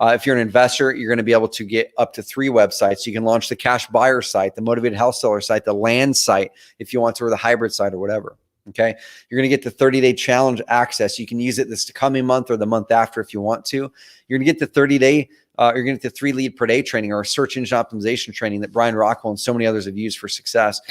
If you're an investor, you're going to be able to get up to 3 websites. You can launch the cash buyer site, the motivated house seller site, the land site, if you want to, or the hybrid site or whatever. Okay. You're going to get the 30-day challenge access. You can use it this coming month or the month after if you want to. You're going to get the 30-day, you're going to get the 3 lead per day training or search engine optimization training that Brian Rockwell and so many others have used for success.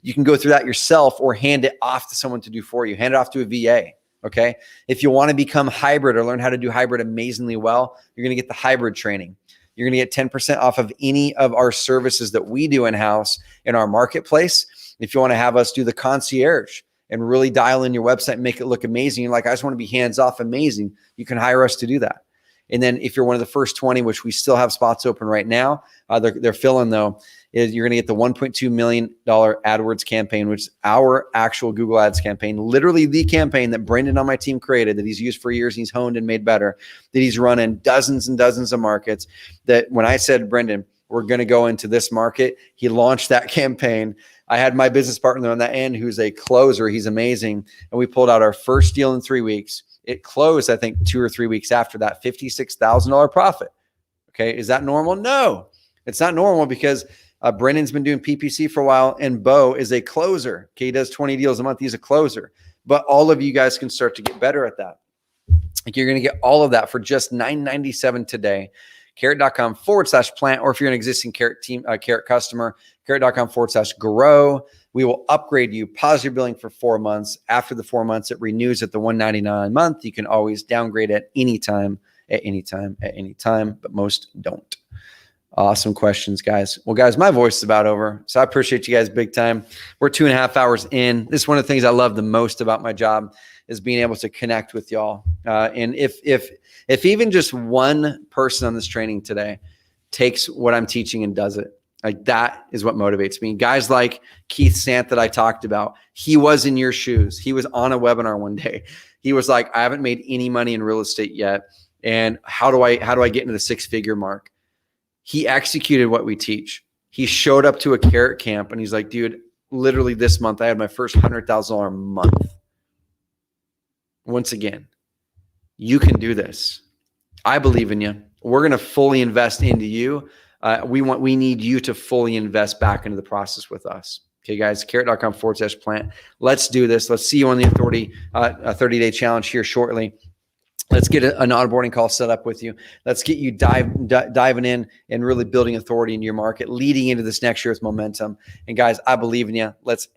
You can go through that yourself or hand it off to someone to do for you. Hand it off to a VA. Okay. If you want to become hybrid or learn how to do hybrid amazingly well, you're going to get the hybrid training. You're going to get 10% off of any of our services that we do in-house in our marketplace. If you want to have us do the concierge and really dial in your website and make it look amazing, you're like, I just want to be hands-off amazing, you can hire us to do that. And then if you're one of the first 20, which we still have spots open right now, they're filling though, is you're going to get the $1.2 million AdWords campaign, which is our actual Google Ads campaign, literally the campaign that Brendan on my team created, that he's used for years, and he's honed and made better, that he's run in dozens and dozens of markets. That when I said, Brendan, we're going to go into this market, he launched that campaign. I had my business partner on that end who's a closer. He's amazing. And we pulled out our first deal in 3 weeks. It closed, I think, 2 or 3 weeks after that, $56,000 profit. Okay. Is that normal? No, it's not normal because Brendan's been doing PPC for a while and Bo is a closer. Okay. He does 20 deals a month. He's a closer, but all of you guys can start to get better at that. Like you're going to get all of that for just $997 today. Carrot.com/plant, or if you're an existing Carrot customer, Carrot.com/grow. We will upgrade you, pause your billing for 4 months. After the 4 months, it renews at the $199 a month. You can always downgrade at any time, but most don't. Awesome questions, guys. Well, guys, my voice is about over, so I appreciate you guys big time. We're 2.5 hours in. This is one of the things I love the most about my job is being able to connect with y'all. And if even just one person on this training today takes what I'm teaching and does it, like that is what motivates me. Guys like Keith Sant that I talked about, he was in your shoes. He was on a webinar one day. He was like, I haven't made any money in real estate yet. And how do I get into the 6-figure mark? He executed what we teach. He showed up to a Carrot camp and he's like, dude, literally this month, I had my first $100,000 month. Once again, you can do this. I believe in you. We're going to fully invest into you. We need you to fully invest back into the process with us. Okay, guys, carrot.com/plant. Let's do this. Let's see you on the authority 30-day challenge here shortly. Let's get an onboarding call set up with you. Let's get you diving in and really building authority in your market, leading into this next year with momentum. And guys, I believe in you. Let's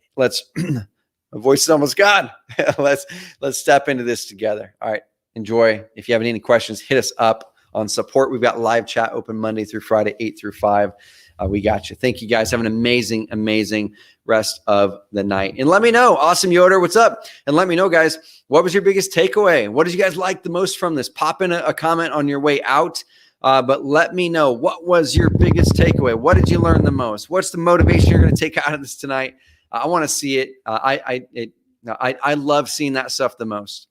my voice is almost gone. Let's step into this together. All right. Enjoy. If you have any questions, hit us up on support. We've got live chat open Monday through Friday, 8 through 5. we got you. Thank you guys. Have an amazing, amazing rest of the night. And let me know, Awesome Yoder, what's up? And let me know, guys, what was your biggest takeaway? What did you guys like the most from this? Pop in a comment on your way out. But let me know, what was your biggest takeaway? What did you learn the most? What's the motivation you're going to take out of this tonight? I want to see it. I love seeing that stuff the most.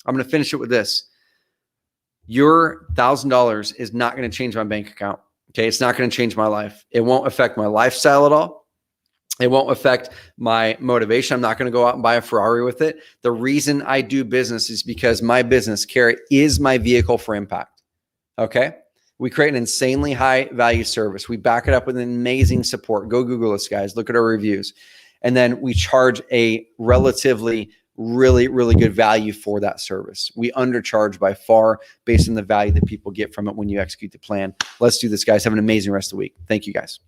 I'm going to finish it with this. Your $1,000 is not going to change my bank account. Okay. It's not going to change my life. It won't affect my lifestyle at all. It won't affect my motivation. I'm not going to go out and buy a Ferrari with it. The reason I do business is because my business, Carrot, is my vehicle for impact. Okay. We create an insanely high value service. We back it up with amazing support. Go Google us, guys. Look at our reviews. And then we charge a relatively really, really good value for that service. We undercharge by far based on the value that people get from it when you execute the plan. Let's do this, guys. Have an amazing rest of the week. Thank you, guys.